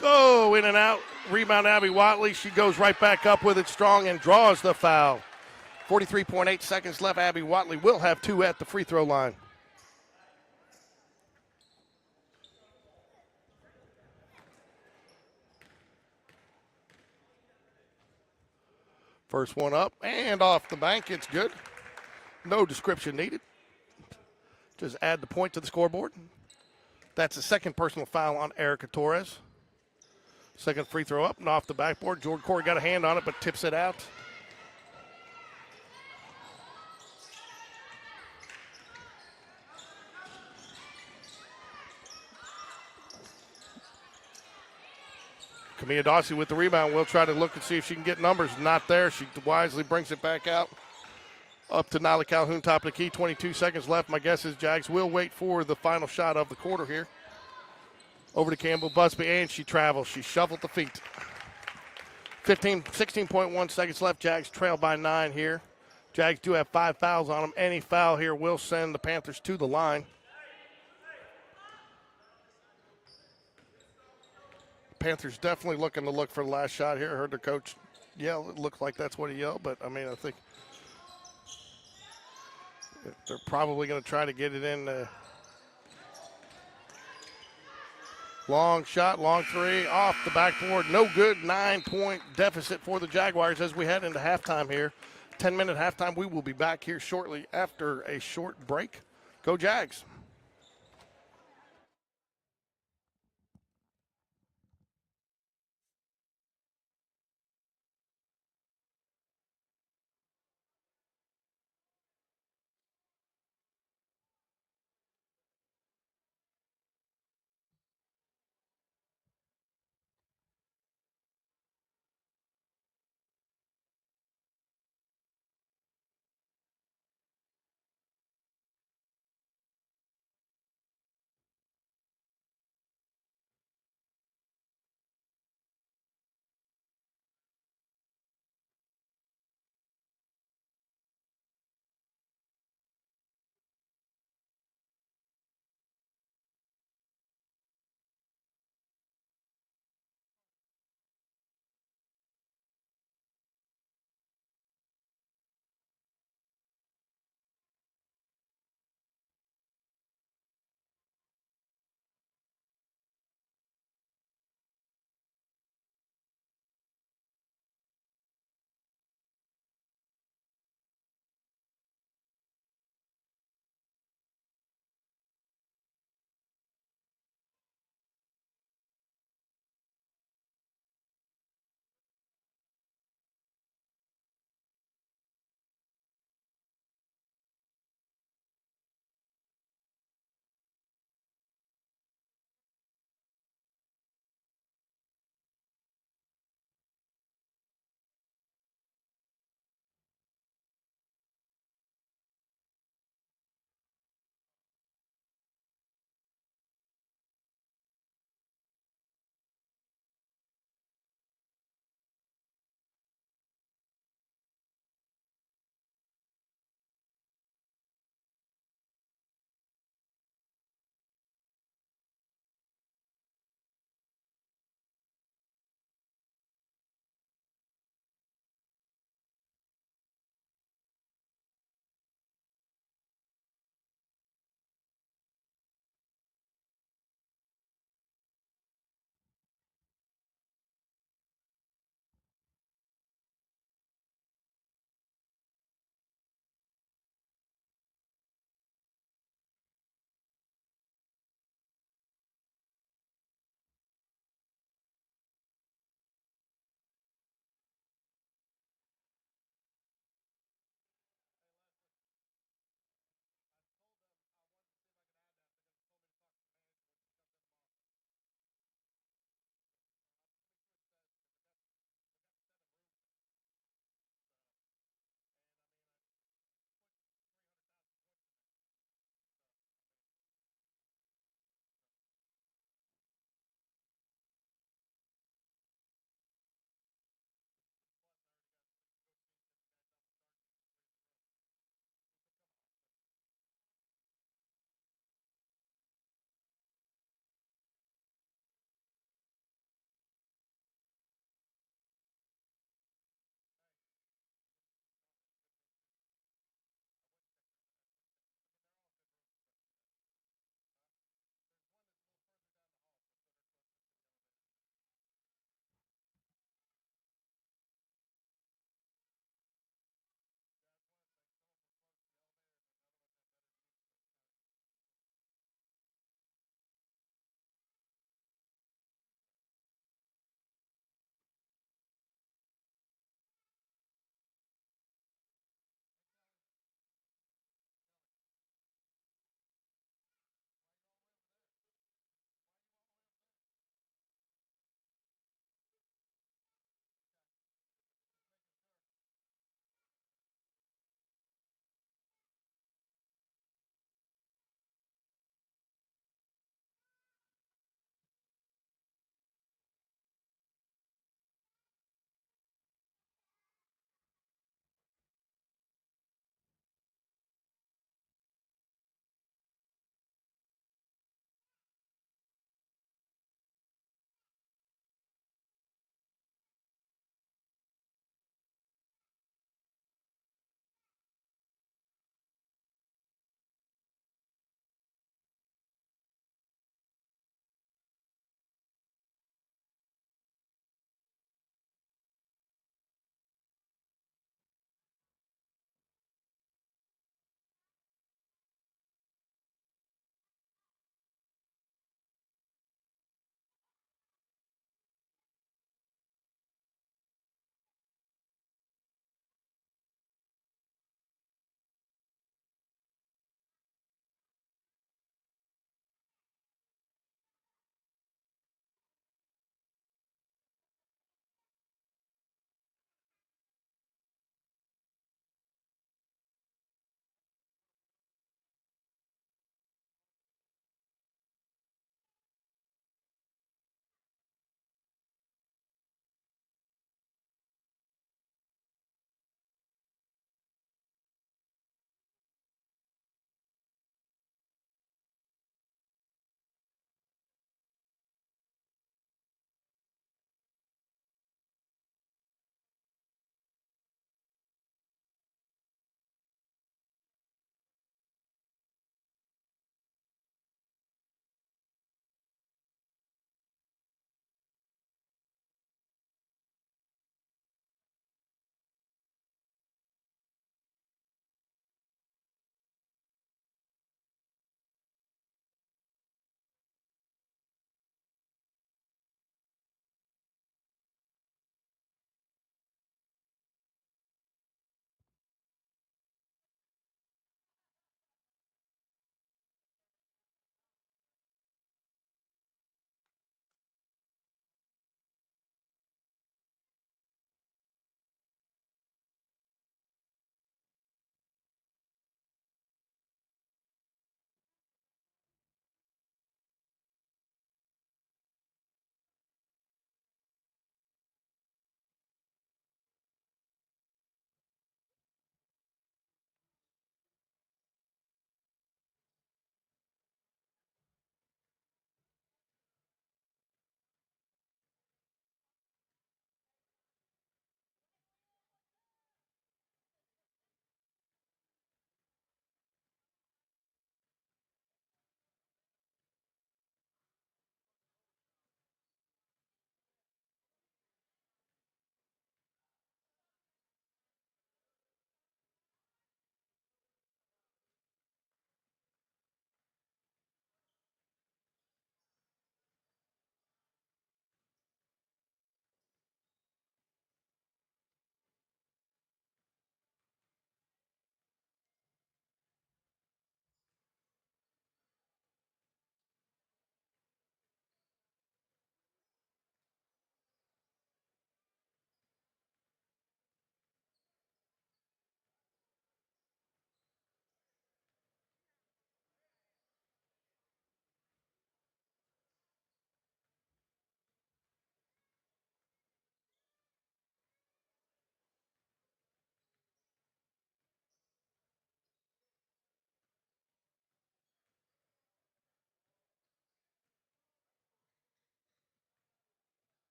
Speaker 1: Go in and out. Rebound Abby Watley. She goes right back up with it strong and draws the foul. 43.8 seconds left. Abby Watley will have 2 at the free throw line. First one up and off the bank. It's good. No description needed. Just add the point to the scoreboard. That's the second personal foul on Erica Torres. Second free throw up and off the backboard. Jordan Corey got a hand on it but tips it out. Camilla Dawsey with the rebound. We'll try to look and see if she can get numbers. Not there. She wisely brings it back out. Up to Nyla Calhoun, top of the key. 22 seconds left. My guess is Jags will wait for the final shot of the quarter here. Over to Campbell Busby, and she travels. She shuffled the feet. 16.1 seconds left. Jags trail by 9 here. Jags do have 5 fouls on them. Any foul here will send the Panthers to the line. Panthers definitely looking to look for the last shot here. I heard the coach yell. It looked like that's what he yelled, but I mean, I think they're probably going to try to get it in. Long shot, long three, off the backboard. No good. 9-point deficit for the Jaguars as we head into halftime here. 10-minute halftime. We will be back here shortly after a short break. Go Jags.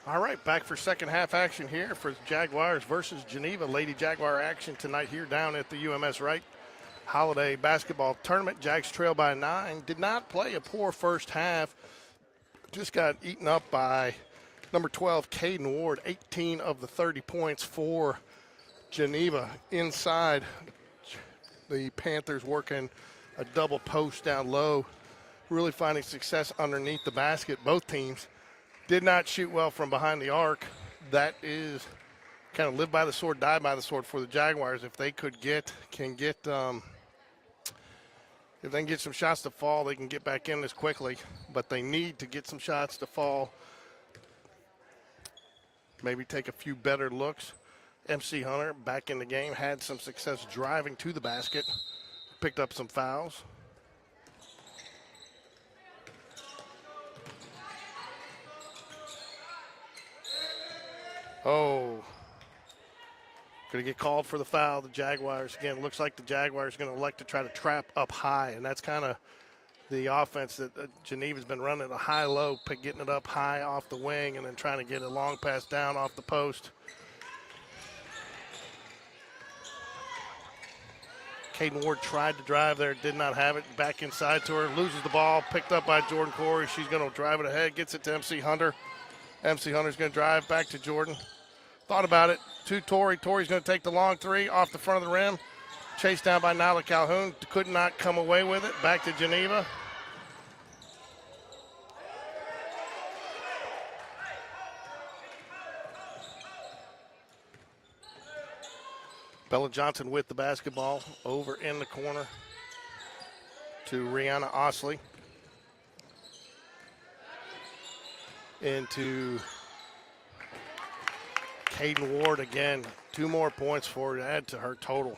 Speaker 1: All right, back for second half action here for Jaguars versus Geneva. Lady Jaguar action tonight here down at the Ums Wright Holiday Basketball Tournament. Jags trail by 9. Did not play a poor first half. Just got eaten up by number 12, Caden Ward. 18 of the 30 points for Geneva. Inside, the Panthers working a double post down low, really finding success underneath the basket. Both teams did not shoot well from behind the arc. That is kind of live by the sword, die by the sword for the Jaguars. If they if they can get some shots to fall, they can get back in this quickly. But they need to get some shots to fall. Maybe take a few better looks. MC Hunter back in the game, had some success driving to the basket, picked up some fouls. Oh, going to get called for the foul. The Jaguars, again, looks like the Jaguars are going to elect to try to trap up high, and that's kind of the offense that Geneva's been running, a high-low, getting it up high off the wing and then trying to get a long pass down off the post. Caden Ward tried to drive there, did not have it. Back inside to her, loses the ball, picked up by Jordan Corey. She's going to drive it ahead, gets it to MC Hunter. MC Hunter's going to drive back to Jordan. Thought about it to Tori. Tori's going to take the long three off the front of the rim. Chased down by Nyla Calhoun. Could not come away with it. Back to Geneva. Bella Johnson with the basketball over in the corner to Rihanna Osley. Into Caden Ward again. 2 more points for her to add to her total.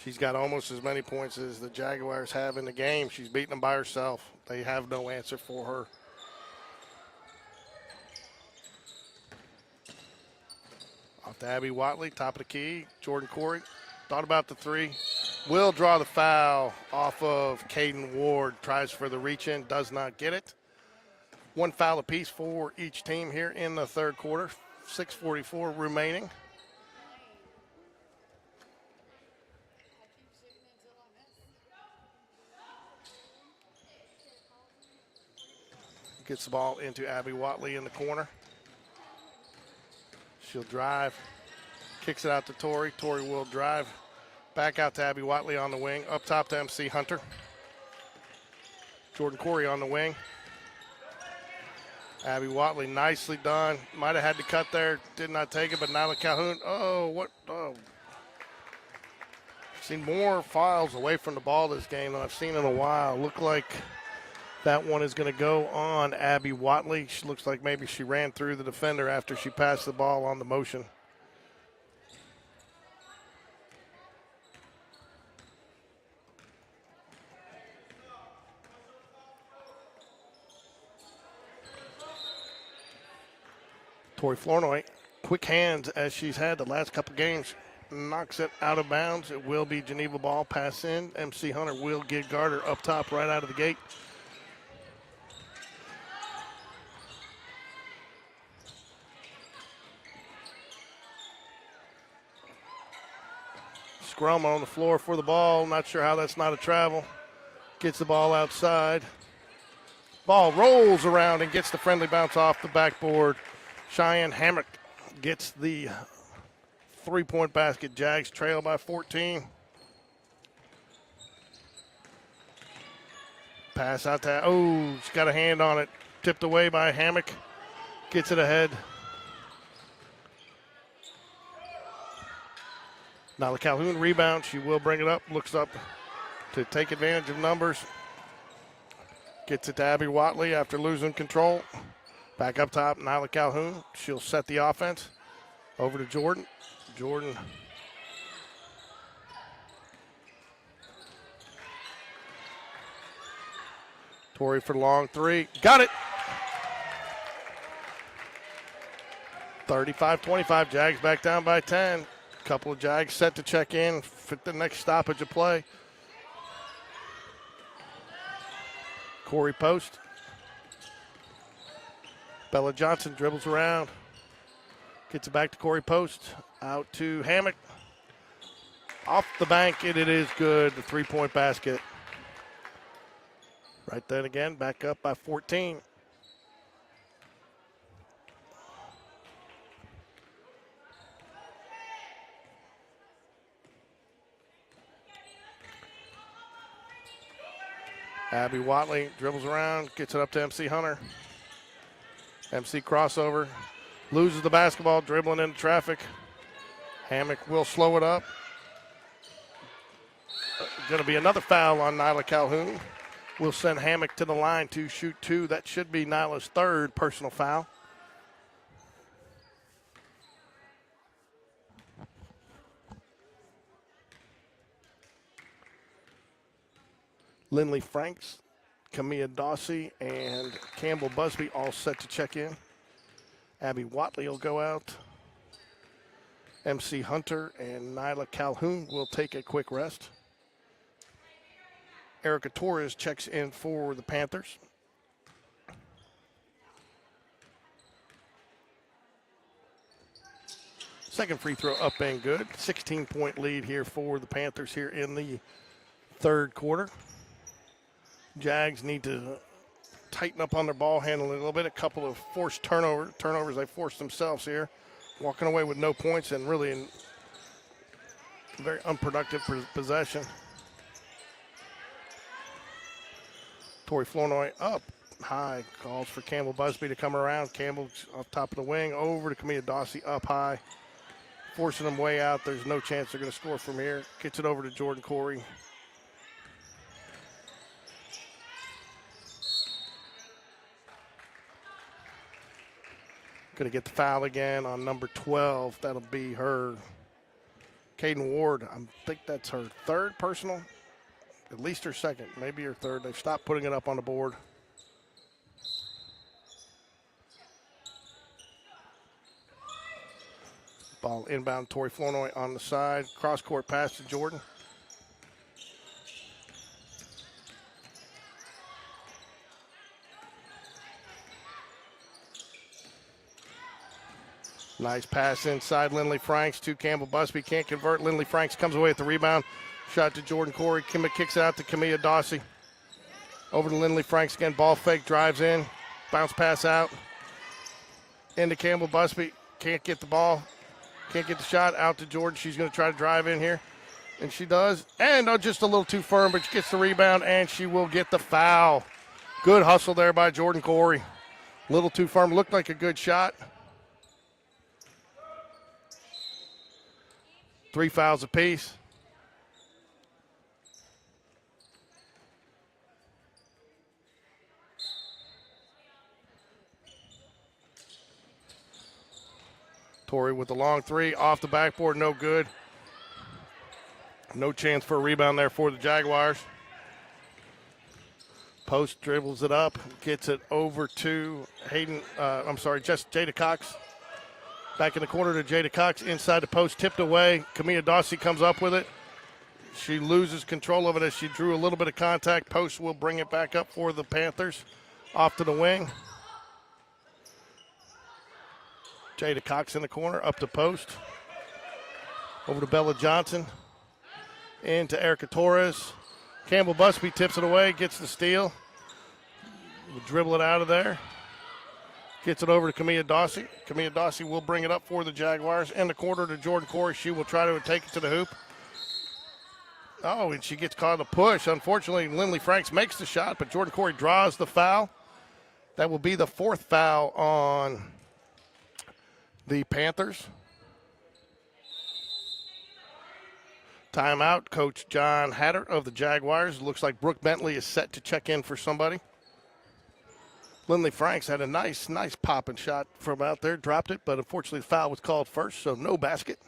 Speaker 1: She's got almost as many points as the Jaguars have in the game. She's beating them by herself. They have no answer for her. Off to Abby Watley, top of the key. Jordan Corey thought about the three. Will draw the foul off of Caden Ward. Tries for the reach in, does not get it. 1 foul apiece for each team here in the third quarter. 6:44 remaining. Gets the ball into Abby Watley in the corner. She'll drive, kicks it out to Tori. Tori will drive back out to Abby Watley on the wing. Up top to MC Hunter. Jordan Corey on the wing. Abby Watley, nicely done. Might have had to cut there, did not take it, but Nyla Calhoun, I've seen more fouls away from the ball this game than I've seen in a while. Look like that one is going to go on Abby Watley. She looks like maybe she ran through the defender after she passed the ball on the motion. Tori Flournoy, quick hands as she's had the last couple games, knocks it out of bounds. It will be Geneva ball, pass in. MC Hunter will get Garter up top right out of the gate. Scrum on the floor for the ball. Not sure how that's not a travel. Gets the ball outside. Ball rolls around and gets the friendly bounce off the backboard. Cheyenne Hammock gets the 3-point basket. Jags trail by 14. Pass out to, she's got a hand on it. Tipped away by Hammock. Gets it ahead. Nyla Calhoun rebound. She will bring it up. Looks up to take advantage of numbers. Gets it to Abby Watley after losing control. Back up top, Nyla Calhoun. She'll set the offense. Over to Jordan. Jordan. Tori for the long three. Got it. 35-25. Jags back down by 10. Couple of Jags set to check in for the next stoppage of play. Corey post. Bella Johnson dribbles around. Gets it back to Corey Post. Out to Hammock. Off the bank, and it is good. The three-point basket. Right then again, back up by 14. Abby Watley dribbles around, gets it up to MC Hunter. MC crossover, loses the basketball, dribbling into traffic. Hammock will slow it up. Going to be another foul on Nyla Calhoun. We'll send Hammock to the line to shoot 2. That should be Nyla's third personal foul. Lindley Franks, Camilla Dawsey, and Campbell Busby all set to check in. Abby Watley will go out. MC Hunter and Nyla Calhoun will take a quick rest. Erica Torres checks in for the Panthers. Second free throw up and good. 16-point lead here for the Panthers here in the third quarter. Jags need to tighten up on their ball handling a little bit. A couple of forced turnovers they forced themselves here. Walking away with no points and really in very unproductive possession. Tori Flournoy up high. Calls for Campbell Busby to come around. Campbell off top of the wing. Over to Camilla Dawsey up high. Forcing them way out. There's no chance they're going to score from here. Gets it over to Jordan Corey. Going to get the foul again on number 12. That'll be her. Caden Ward, I think that's her third personal. At least her second, maybe her third. They've stopped putting it up on the board. Ball inbound, Tori Flournoy on the side. Cross-court pass to Jordan. Nice pass inside Lindley Franks to Campbell Busby. Can't convert. Lindley Franks comes away with the rebound. Shot to Jordan Corey. Kimba kicks it out to Camilla Dawsey. Over to Lindley Franks again. Ball fake, drives in. Bounce pass out. Into Campbell Busby. Can't get the ball. Can't get the shot. Out to Jordan. She's going to try to drive in here. And she does. And just a little too firm, but she gets the rebound, and she will get the foul. Good hustle there by Jordan Corey. A little too firm. Looked like a good shot. 3 fouls apiece. Torrey with the long 3 off the backboard, no good. No chance for a rebound there for the Jaguars. Post dribbles it up, gets it over to just Jada Cox. Back in the corner to Jada Cox, inside the post, tipped away. Camilla Dawsey comes up with it. She loses control of it as she drew a little bit of contact. Post will bring it back up for the Panthers. Off to the wing. Jada Cox in the corner, up to post. Over to Bella Johnson. Into Erica Torres. Campbell Busby tips it away, gets the steal. We'll dribble it out of there. Gets it over to Camilla Dawsey. Camilla Dawsey will bring it up for the Jaguars. In the corner to Jordan Corey. She will try to take it to the hoop. Oh, and she gets caught in a push. Unfortunately, Lindley Franks makes the shot, but Jordan Corey draws the foul. That will be the 4th foul on the Panthers. Timeout. Coach John Hatter of the Jaguars. Looks like Brooke Bentley is set to check in for somebody. Lindley Franks had a nice popping shot from out there. Dropped it, but unfortunately the foul was called first, so no basket.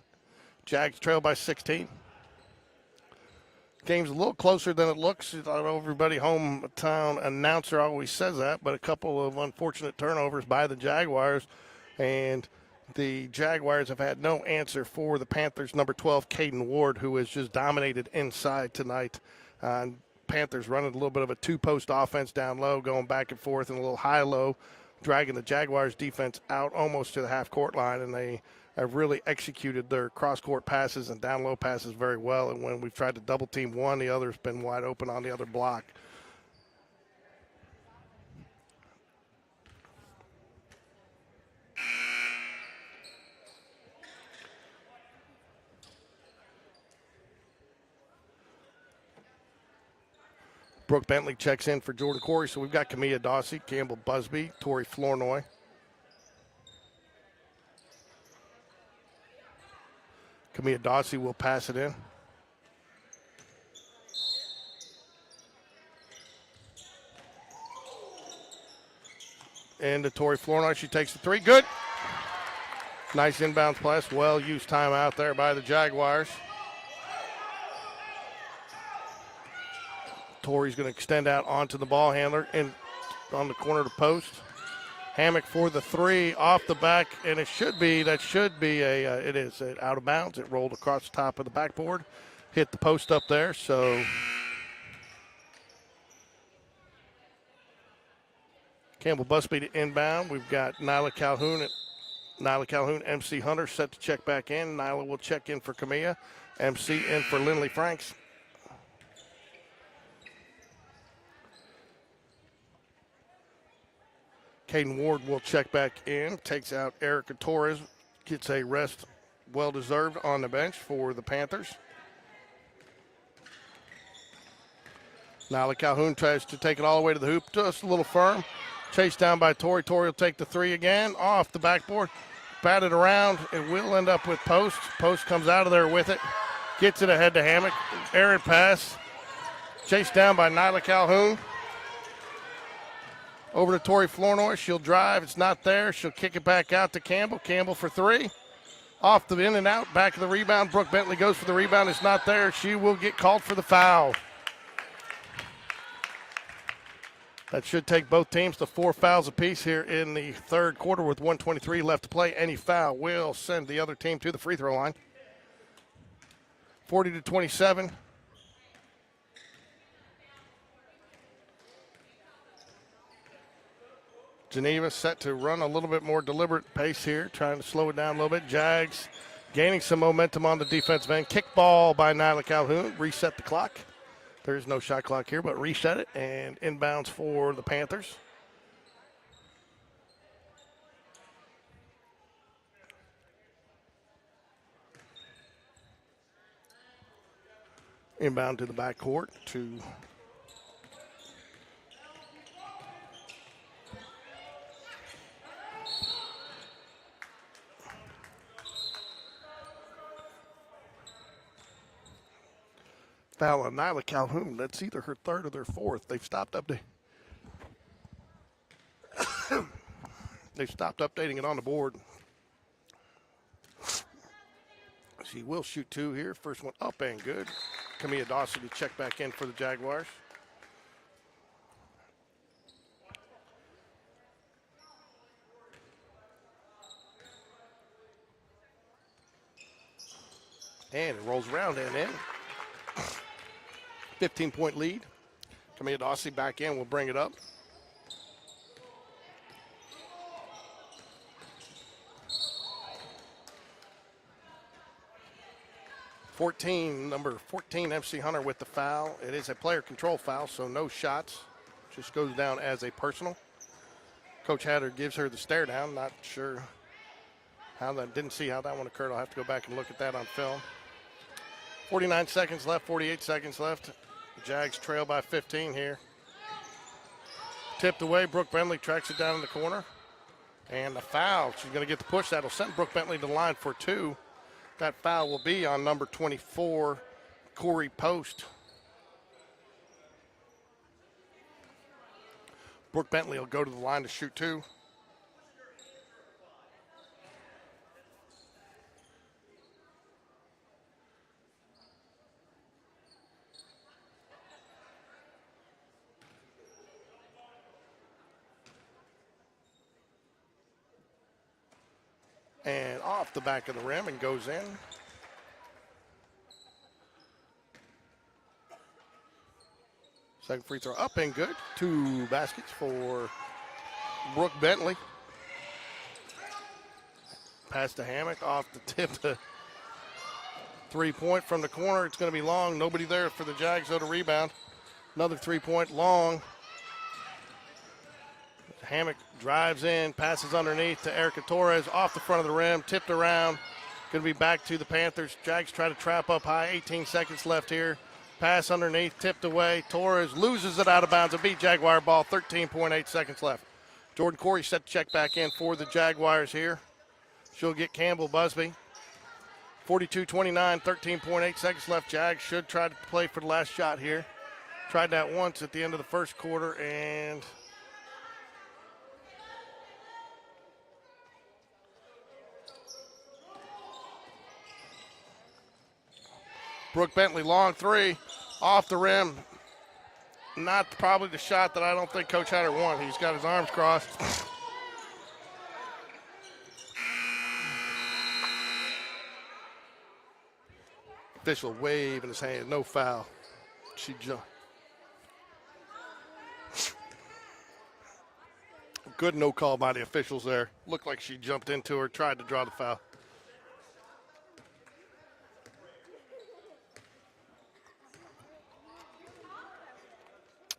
Speaker 1: Jags trail by 16. Game's a little closer than it looks. I don't know, everybody hometown announcer always says that, but a couple of unfortunate turnovers by the Jaguars, and the Jaguars have had no answer for the Panthers' number 12, Caden Ward, who has just dominated inside tonight. Panthers running a little bit of a 2-post offense down low, going back and forth and a little high-low dragging the Jaguars defense out almost to the half-court line, and they have really executed their cross-court passes and down-low passes very well. And when we've tried to double-team one, the other's been wide open on the other block. Brooke Bentley checks in for Jordan Corey. So we've got Camilla Dawsey, Campbell Busby, Tori Flournoy. Camilla Dawsey will pass it in. And to Tori Flournoy, she takes the three. Good. Nice inbound pass. Well-used timeout there by the Jaguars. Tori's going to extend out onto the ball handler and on the corner of the post. Hammock for the three off the back, and it is out of bounds. It rolled across the top of the backboard, hit the post up there. So Campbell Busby to inbound. We've got Nyla Calhoun, MC Hunter set to check back in. Nyla will check in for Camilla. MC in for Lindley Franks. Caden Ward will check back in, takes out Erica Torres, gets a rest well-deserved on the bench for the Panthers. Nyla Calhoun tries to take it all the way to the hoop, just a little firm. Chased down by Tori. Tori will take the three again, off the backboard, batted around. It will end up with Post. Post comes out of there with it, gets it ahead to Hammock. Errant pass, chased down by Nyla Calhoun. Over to Tori Flournoy. She'll drive. It's not there. She'll kick it back out to Campbell. Campbell for three. Off the in and out. Back of the rebound. Brooke Bentley goes for the rebound. It's not there. She will get called for the foul. That should take both teams to 4 fouls apiece here in the third quarter with 1:23 left to play. Any foul will send the other team to the free throw line. 40-27. Geneva set to run a little bit more deliberate pace here, trying to slow it down a little bit. Jags gaining some momentum on the defensive end. Kick ball by Nyla Calhoun. Reset the clock. There is no shot clock here, but reset it. And inbounds for the Panthers. Inbound to the backcourt to foul on Nyla Calhoun. That's either her third or their fourth. They've stopped updating. They've stopped updating it on the board. She will shoot two here. First one up and good. Camilla Dawson to check back in for the Jaguars. And it rolls around and in. 15-point lead. Camilla Dawson back in will bring it up. Number 14, MC Hunter with the foul. It is a player control foul, so no shots. Just goes down as a personal. Coach Hatter gives her the stare down. Not sure how that, didn't see how that one occurred. I'll have to go back and look at that on film. 49 seconds left, 48 seconds left. The Jags trail by 15 here. Tipped away, Brooke Bentley tracks it down in the corner. And a foul, she's gonna get the push. That'll send Brooke Bentley to the line for two. That foul will be on number 24, Corey Post. Brooke Bentley will go to the line to shoot two. And off the back of the rim and goes in. Second free throw up and good. 2 baskets for Brooke Bentley. Pass to Hammock, off the tip to 3-point from the corner. It's going to be long. Nobody there for the Jags, though, to rebound. Another 3-point long. Hammock drives in, passes underneath to Erica Torres, off the front of the rim, tipped around. Going to be back to the Panthers. Jags try to trap up high. 18 seconds left here. Pass underneath, tipped away. Torres loses it out of bounds. A beat Jaguar ball. 13.8 seconds left. Jordan Corey set to check back in for the Jaguars here. She'll get Campbell Busby. 42-29, 13.8 seconds left. Jags should try to play for the last shot here. Tried that once at the end of the first quarter, and Brooke Bentley, long three, off the rim. Not probably the shot that I don't think Coach Hatter won. He's got his arms crossed. Official waving his hand, no foul. She jumped. Good no call by the officials there. Looked like she jumped into her, tried to draw the foul.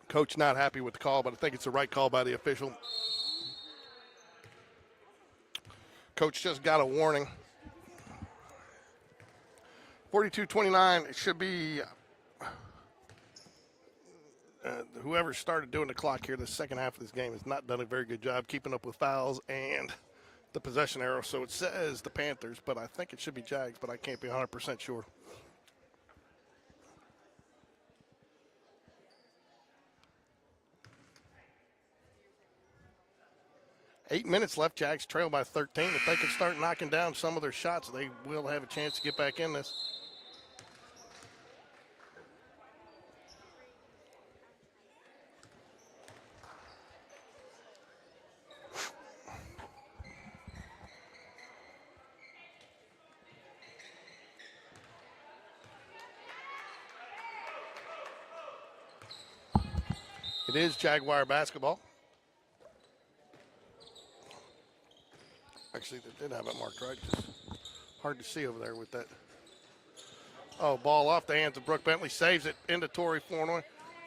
Speaker 1: Coach not happy with the call, but I think it's the right call by the official. Coach just got a warning. 42-29, it should be whoever started doing the clock here the second half of this game has not done a very good job keeping up with fouls and the possession arrow. So it says the Panthers, but I think it should be Jags, but I can't be 100% sure. Eight minutes left. Jags trail by 13. If they can start knocking down some of their shots, they will have a chance to get back in this. It is Jaguar basketball. Actually, they did have it marked right. Just hard to see over there with that. Oh, ball off the hands of Brooke Bentley. Saves it into Tori Flournoy.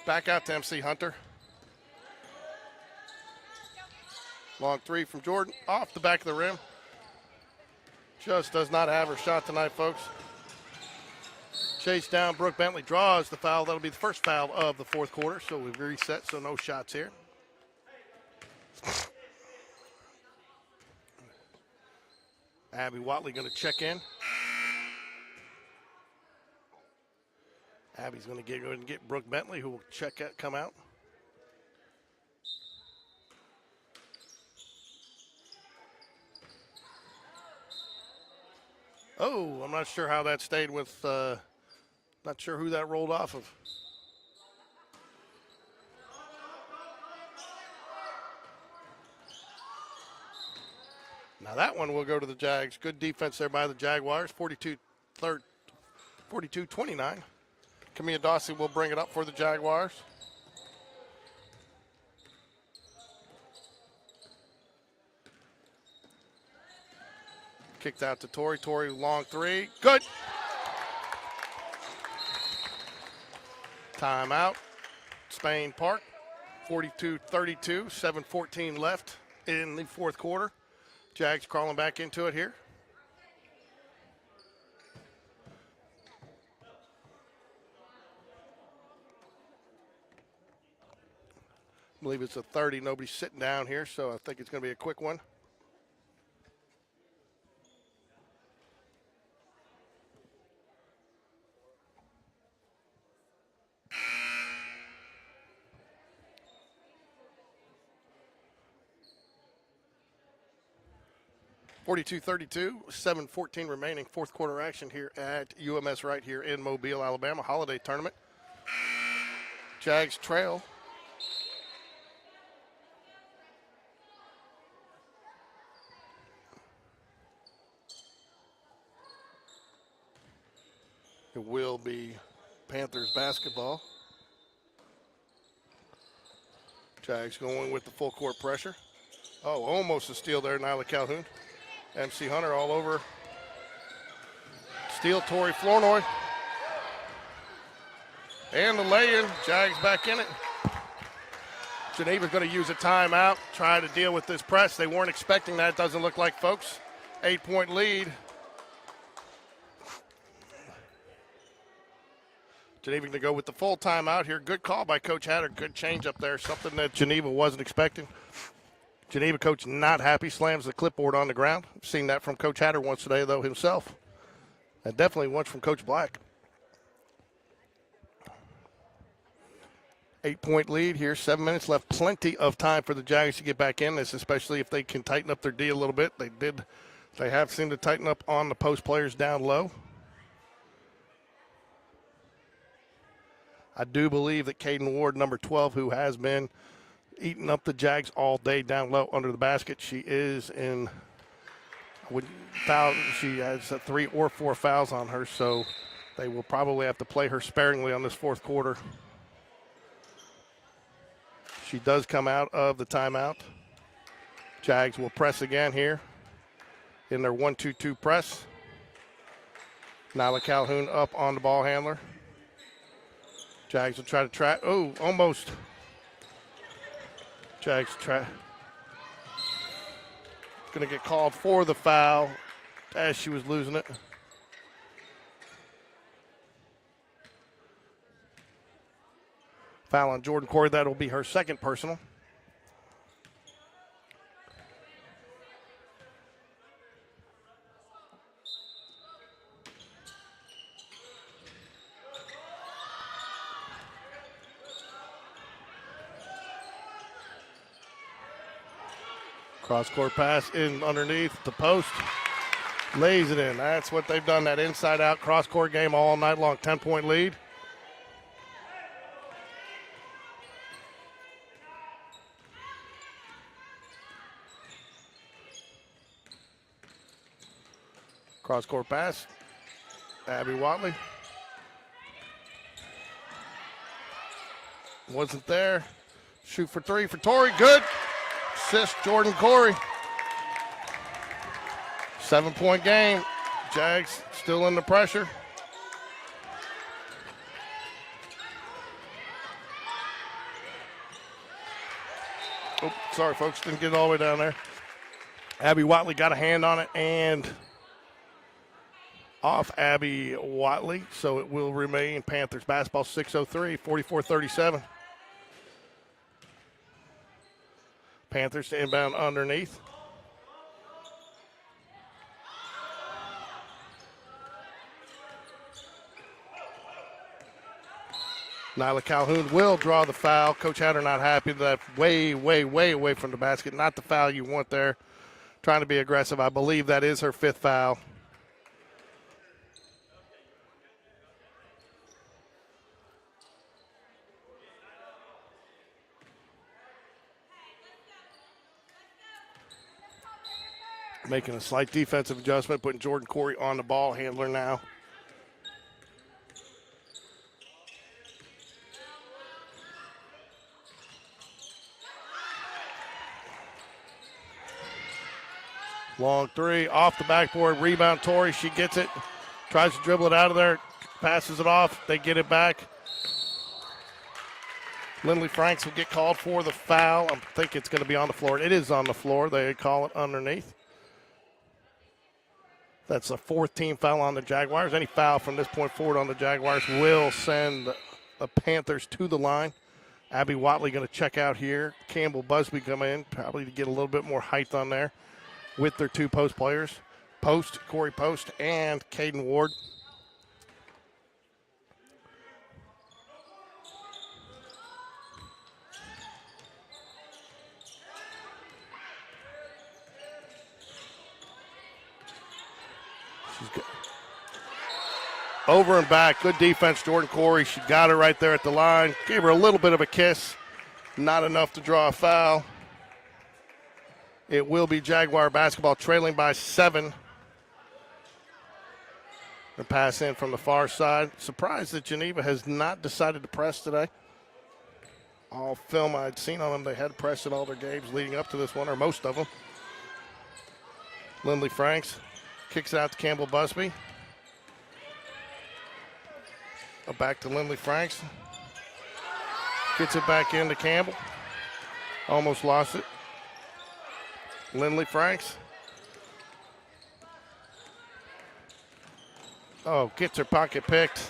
Speaker 1: Back out to MC Hunter. Long three from Jordan. Off the back of the rim. Just does not have her shot tonight, folks. Chase down. Brooke Bentley draws the foul. That'll be the first foul of the fourth quarter. So we've reset, so no shots here. Abby Watley going to check in. Abby's going to go ahead and get Brooke Bentley, who will come out. Oh, I'm not sure how that stayed with, not sure who that rolled off of. Now that one will go to the Jags. Good defense there by the Jaguars. 42-29. Camilla Dawson will bring it up for the Jaguars. Kicked out to Tori. Tori, long three. Good. Timeout. Spain Park. 42-32. 7:14 left in the fourth quarter. Jags crawling back into it here. I believe it's a 30. Nobody's sitting down here, so I think it's going to be a quick one. (42-32), 7:14 remaining, fourth quarter action here at UMS Wright here in Mobile, Alabama. Holiday tournament. Jags trail. It will be Panthers basketball. Jags going with the full court pressure. Oh, almost a steal there, Nyla Calhoun. MC Hunter all over. Steal, Tori Flournoy. And the lay-in, Jags back in it. Geneva's going to use a timeout, try to deal with this press. They weren't expecting that, doesn't look like, folks. 8-point lead. Geneva going to go with the full timeout here. Good call by Coach Hatter. Good change up there, something that Geneva wasn't expecting. Geneva coach not happy, slams the clipboard on the ground. I've seen that from Coach Hatter once today, though, himself. And definitely once from Coach Black. 8-point lead here, 7 minutes left. Plenty of time for the Jags to get back in this, especially if they can tighten up their D a little bit. They have seemed to tighten up on the post players down low. I do believe that Caden Ward, number 12, who has been eating up the Jags all day down low under the basket, she is in foul. She has 3 or 4 fouls on her, so they will probably have to play her sparingly on this fourth quarter. She does come out of the timeout. Jags will press again here in their 1-2-2 press. Nyla Calhoun up on the ball handler. Jags will try to try. Oh, almost. Jags try. Going to get called for the foul as she was losing it. Foul on Jordan Corey. That'll be her second personal. Cross-court pass in underneath the post. Lays it in. That's what they've done, that inside-out cross-court game all night long. 10-point lead. Cross-court pass. Abby Watley. Wasn't there. Shoot for 3 for Tori. Good. Assist Jordan Corey. 7-point game. Jags still under pressure. Oh, sorry, folks. Didn't get it all the way down there. Abby Watley got a hand on it and off Abby Watley. So it will remain Panthers basketball 6:03, 44-37. Panthers to inbound underneath. Nyla Calhoun will draw the foul. Coach Hatter not happy. That way away from the basket. Not the foul you want there. Trying to be aggressive. I believe that is her 5th foul. Making a slight defensive adjustment, putting Jordan Corey on the ball handler now. Long 3, off the backboard, rebound Tori, she gets it, tries to dribble it out of there, passes it off, they get it back. Lindley Franks will get called for the foul. I think it's going to be on the floor. It is on the floor. They call it underneath. That's a 4th team foul on the Jaguars. Any foul from this point forward on the Jaguars will send the Panthers to the line. Abby Watley going to check out here. Campbell Busby come in, probably to get a little bit more height on there with their 2 post players. Post, Corey Post, and Caden Ward. Over and back. Good defense, Jordan Corey. She got her right there at the line. Gave her a little bit of a kiss. Not enough to draw a foul. It will be Jaguar basketball trailing by 7. The pass in from the far side. Surprised that Geneva has not decided to press today. All film I'd seen on them, they had pressed in all their games leading up to this one, or most of them. Lindley Franks kicks it out to Campbell Busby. Back to Lindley Franks. Gets it back into Campbell. Almost lost it. Lindley Franks. Oh, gets her pocket picked.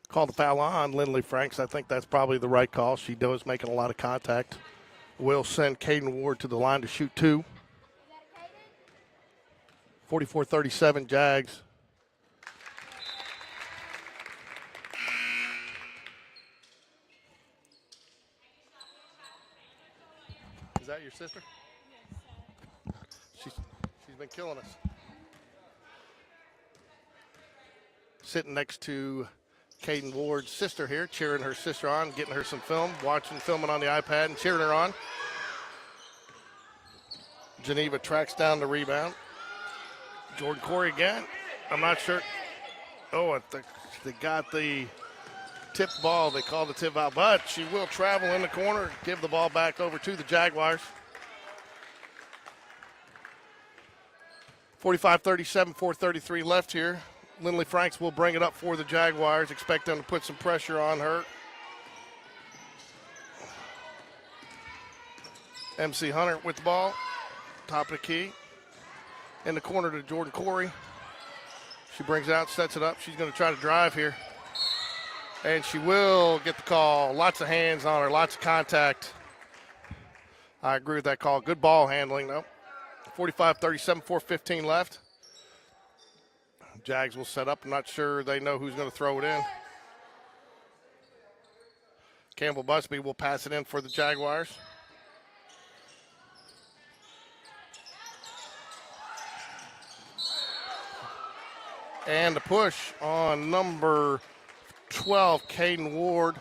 Speaker 1: Call the foul on Lindley Franks. I think that's probably the right call. She does making a lot of contact. Will send Caden Ward to the line to shoot two. 44-37 Jags. Is that your sister? She's been killing us. Sitting next to Caden Ward's sister here, cheering her sister on, getting her some film, filming on the iPad and cheering her on. Geneva tracks down the rebound. Jordan Corey again. I'm not sure. Oh, I think they got the tip ball. They called the tip out, but she will travel in the corner, give the ball back over to the Jaguars. 45-37, 4:33 left here. Lindley Franks will bring it up for the Jaguars. Expect them to put some pressure on her. MC Hunter with the ball. Top of the key. In the corner to Jordan Corey. She brings it out, sets it up. She's going to try to drive here. And she will get the call. Lots of hands on her, lots of contact. I agree with that call. Good ball handling, though. 45-37, 4:15 left. Jags will set up. I'm not sure they know who's going to throw it in. Campbell Busby will pass it in for the Jaguars. And the push on number 12, Caden Ward.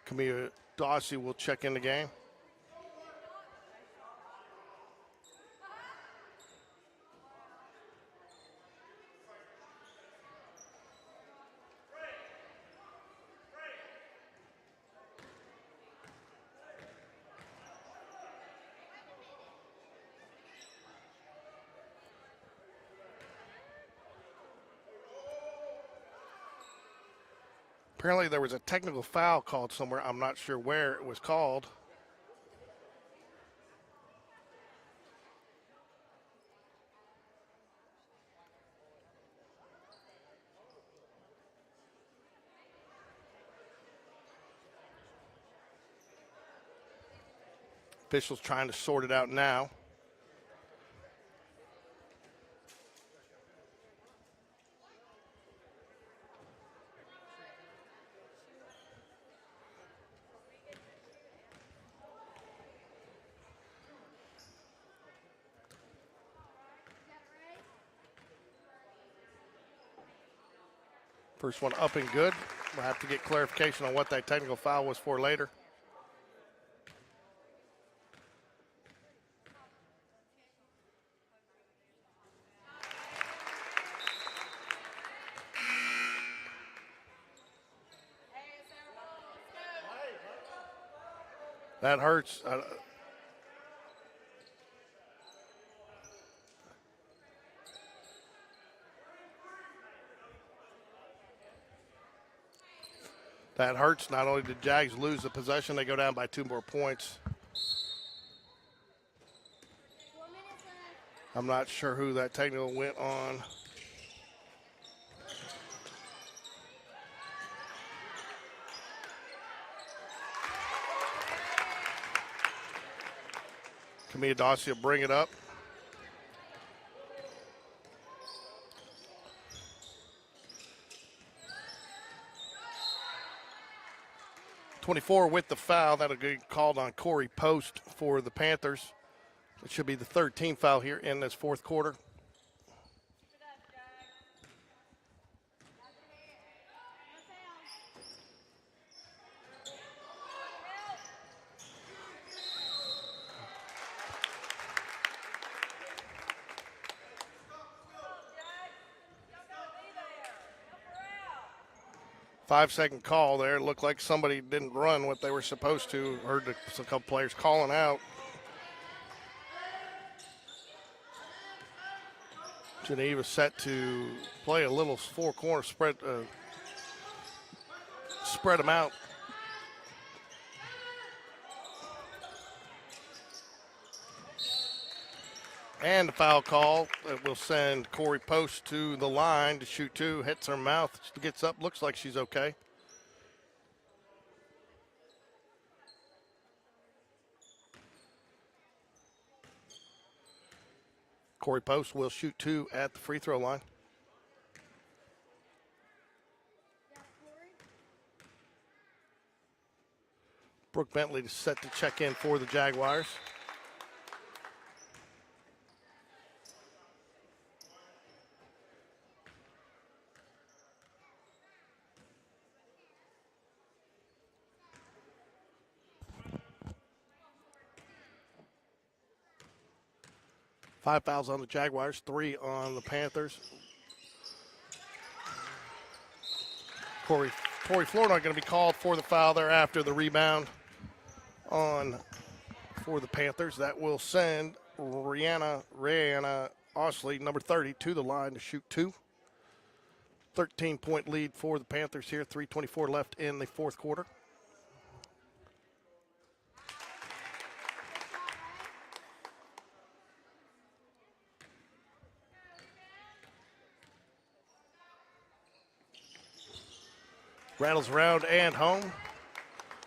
Speaker 1: Camilla Dawsey will check in the game. Apparently there was a technical foul called somewhere. I'm not sure where it was called. Officials trying to sort it out now. First one up and good. We'll have to get clarification on what that technical foul was for later. That hurts. That hurts. Not only did Jags lose the possession, they go down by 2 more points. I'm not sure who that technical went on. Camilla Dossi will bring it up. .24 with the foul. That'll get called on Corey Post for the Panthers. It should be the third team foul here in this fourth quarter. Five-second call there. It looked like somebody didn't run what they were supposed to. Heard a couple players calling out. Geneva set to play a little four-corner spread, spread them out. And the foul call that will send Corey Post to the line to shoot two. Hits her mouth, gets up, looks like she's okay. Corey Post will shoot two at the free throw line. Brooke Bentley is set to check in for the Jaguars. Five fouls on the Jaguars, 3 on the Panthers. Corey Flournoy going to be called for the foul there after the rebound on for the Panthers. That will send Rihanna Osley, number 30, to the line to shoot two. 13-point lead for the Panthers here, 3:24 left in the fourth quarter. Rattles around and home.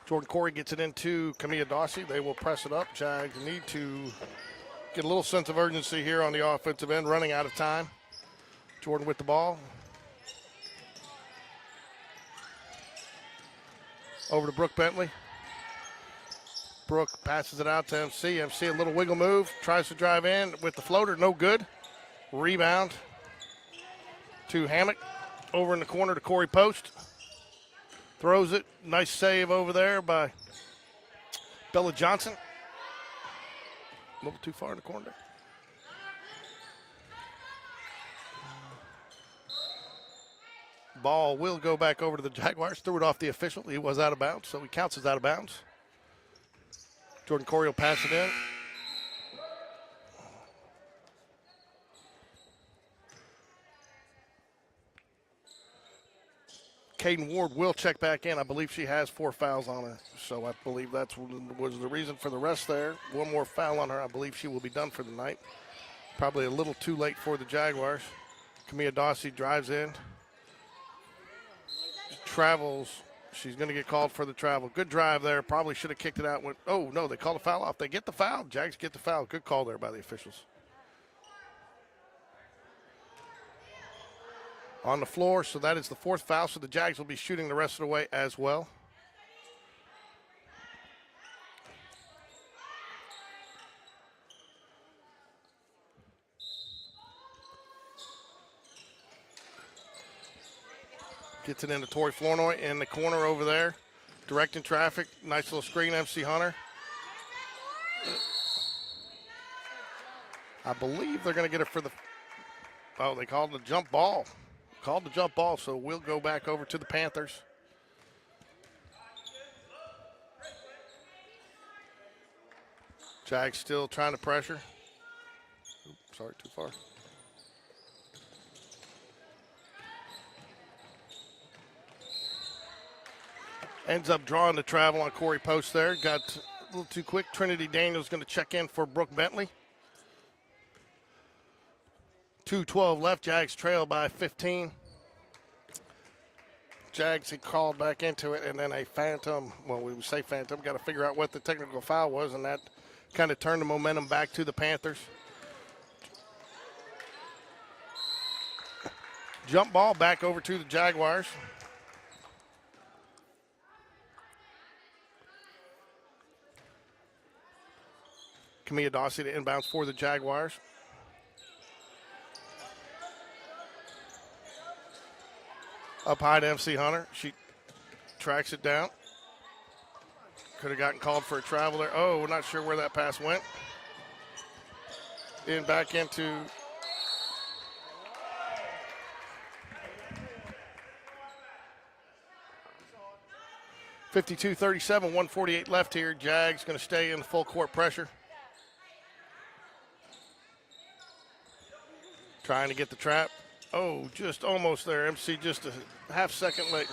Speaker 1: Jordan Corey gets it into Camilla Dossi. They will press it up. Jags need to get a little sense of urgency here on the offensive end, running out of time. Jordan with the ball. Over to Brooke Bentley. Brooke passes it out to MC. MC a little wiggle move. Tries to drive in with the floater. No good. Rebound to Hammock. Over in the corner to Corey Post. Throws it. Nice save over there by Bella Johnson. A little too far in the corner. Ball will go back over to the Jaguars. Threw it off the official. He was out of bounds, so he counts as out of bounds. Jordan Corey will pass it in. Caden Ward will check back in. I believe she has 4 fouls on her, so I believe that was the reason for the rest there. One more foul on her. I believe she will be done for the night. Probably a little too late for the Jaguars. Camilla Dossi drives in. Travels. She's going to get called for the travel. Good drive there. Probably should have kicked it out. Oh, no, they called a foul off. They get the foul. Jags get the foul. Good call there by the officials. On the floor, so that is the 4th foul, so the Jags will be shooting the rest of the way as well. Gets it into Tori Flournoy in the corner over there, directing traffic. Nice little screen, MC Hunter. I believe they're going to get it for the, oh, they called the jump ball. Called the jump ball, so we'll go back over to the Panthers. Jags still trying to pressure. Oops, sorry, too far. Ends up drawing the travel on Corey Post there. Got a little too quick. Trinity Daniels going to check in for Brooke Bentley. 2:12 left. Jags trail by 15. Jags, he called back into it, and then a phantom. Well, we would say phantom. Got to figure out what the technical foul was, and that kind of turn the momentum back to the Panthers. Jump ball back over to the Jaguars. Camilla Dawsey to inbounds for the Jaguars. Up high to MC Hunter. She tracks it down. Could have gotten called for a travel there. Oh, we're not sure where that pass went. In back into 52-37, 148 left here. Jags going to stay in full court pressure. Trying to get the trap. Oh, just almost there. MC just a half second late.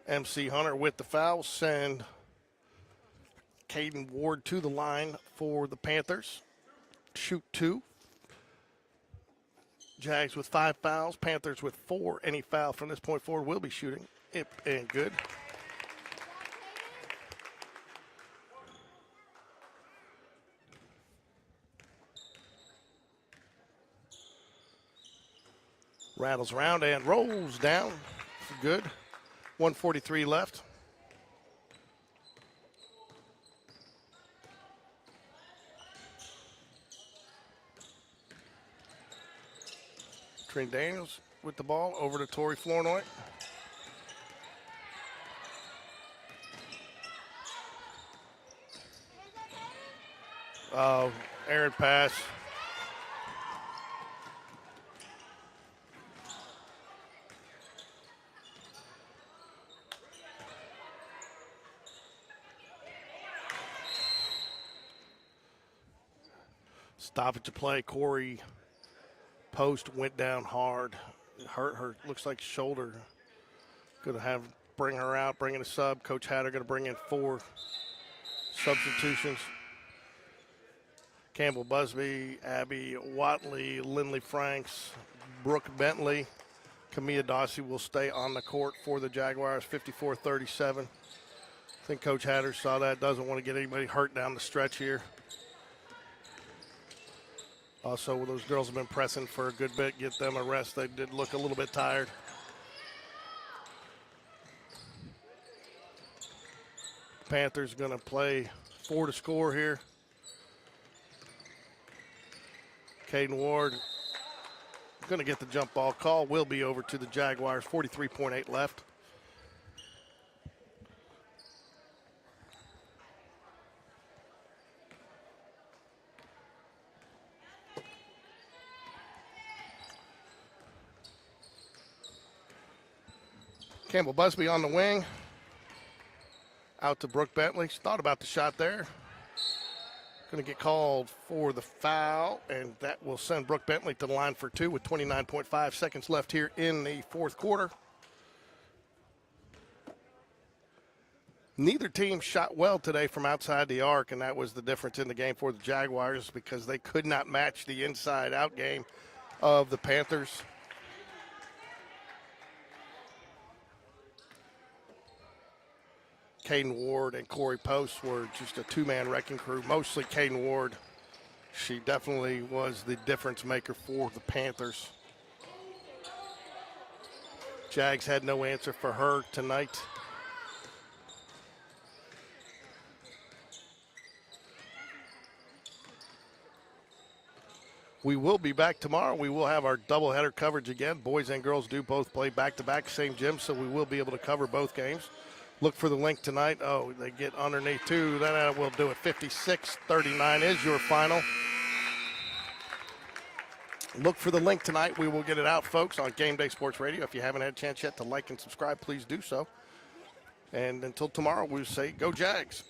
Speaker 1: MC Hunter with the foul. Send Caden Ward to the line for the Panthers. Shoot 2. Jags with 5 fouls. Panthers with 4. Any foul from this point forward will be shooting. And good. Rattles around and rolls down. Good. 1:43 left. Trent Daniels with the ball over to Tori Flournoy. Errant pass. Stoppage to play. Corey Post went down hard. Hurt her. Looks like shoulder. Going to have bring her out, bring in a sub. Coach Hatter going to bring in 4 substitutions. Campbell Busby, Abby Watley, Lindley Franks, Brooke Bentley. Camilla Dawsey will stay on the court for the Jaguars, 54-37. I think Coach Hatter saw that. Doesn't want to get anybody hurt down the stretch here. Also, those girls have been pressing for a good bit. Get them a rest. They did look a little bit tired. Panthers going to play 4 to score here. Caden Ward going to get the jump ball call. Will be over to the Jaguars. 43.8 left. Campbell Busby on the wing. Out to Brooke Bentley. She thought about the shot there. Going to get called for the foul, and that will send Brooke Bentley to the line for 2 with 29.5 seconds left here in the fourth quarter. Neither team shot well today from outside the arc, and that was the difference in the game for the Jaguars because they could not match the inside-out game of the Panthers. Caden Ward and Corey Post were just a 2-man wrecking crew. Mostly Caden Ward. She definitely was the difference maker for the Panthers. Jags had no answer for her tonight. We will be back tomorrow. We will have our doubleheader coverage again. Boys and girls do both play back-to-back, same gym, so we will be able to cover both games. Look for the link tonight. Oh, they get underneath 2. Then we'll do it. 56-39 is your final. Look for the link tonight. We will get it out, folks, on Game Day Sports Radio. If you haven't had a chance yet to like and subscribe, please do so. And until tomorrow, we'll say go Jags.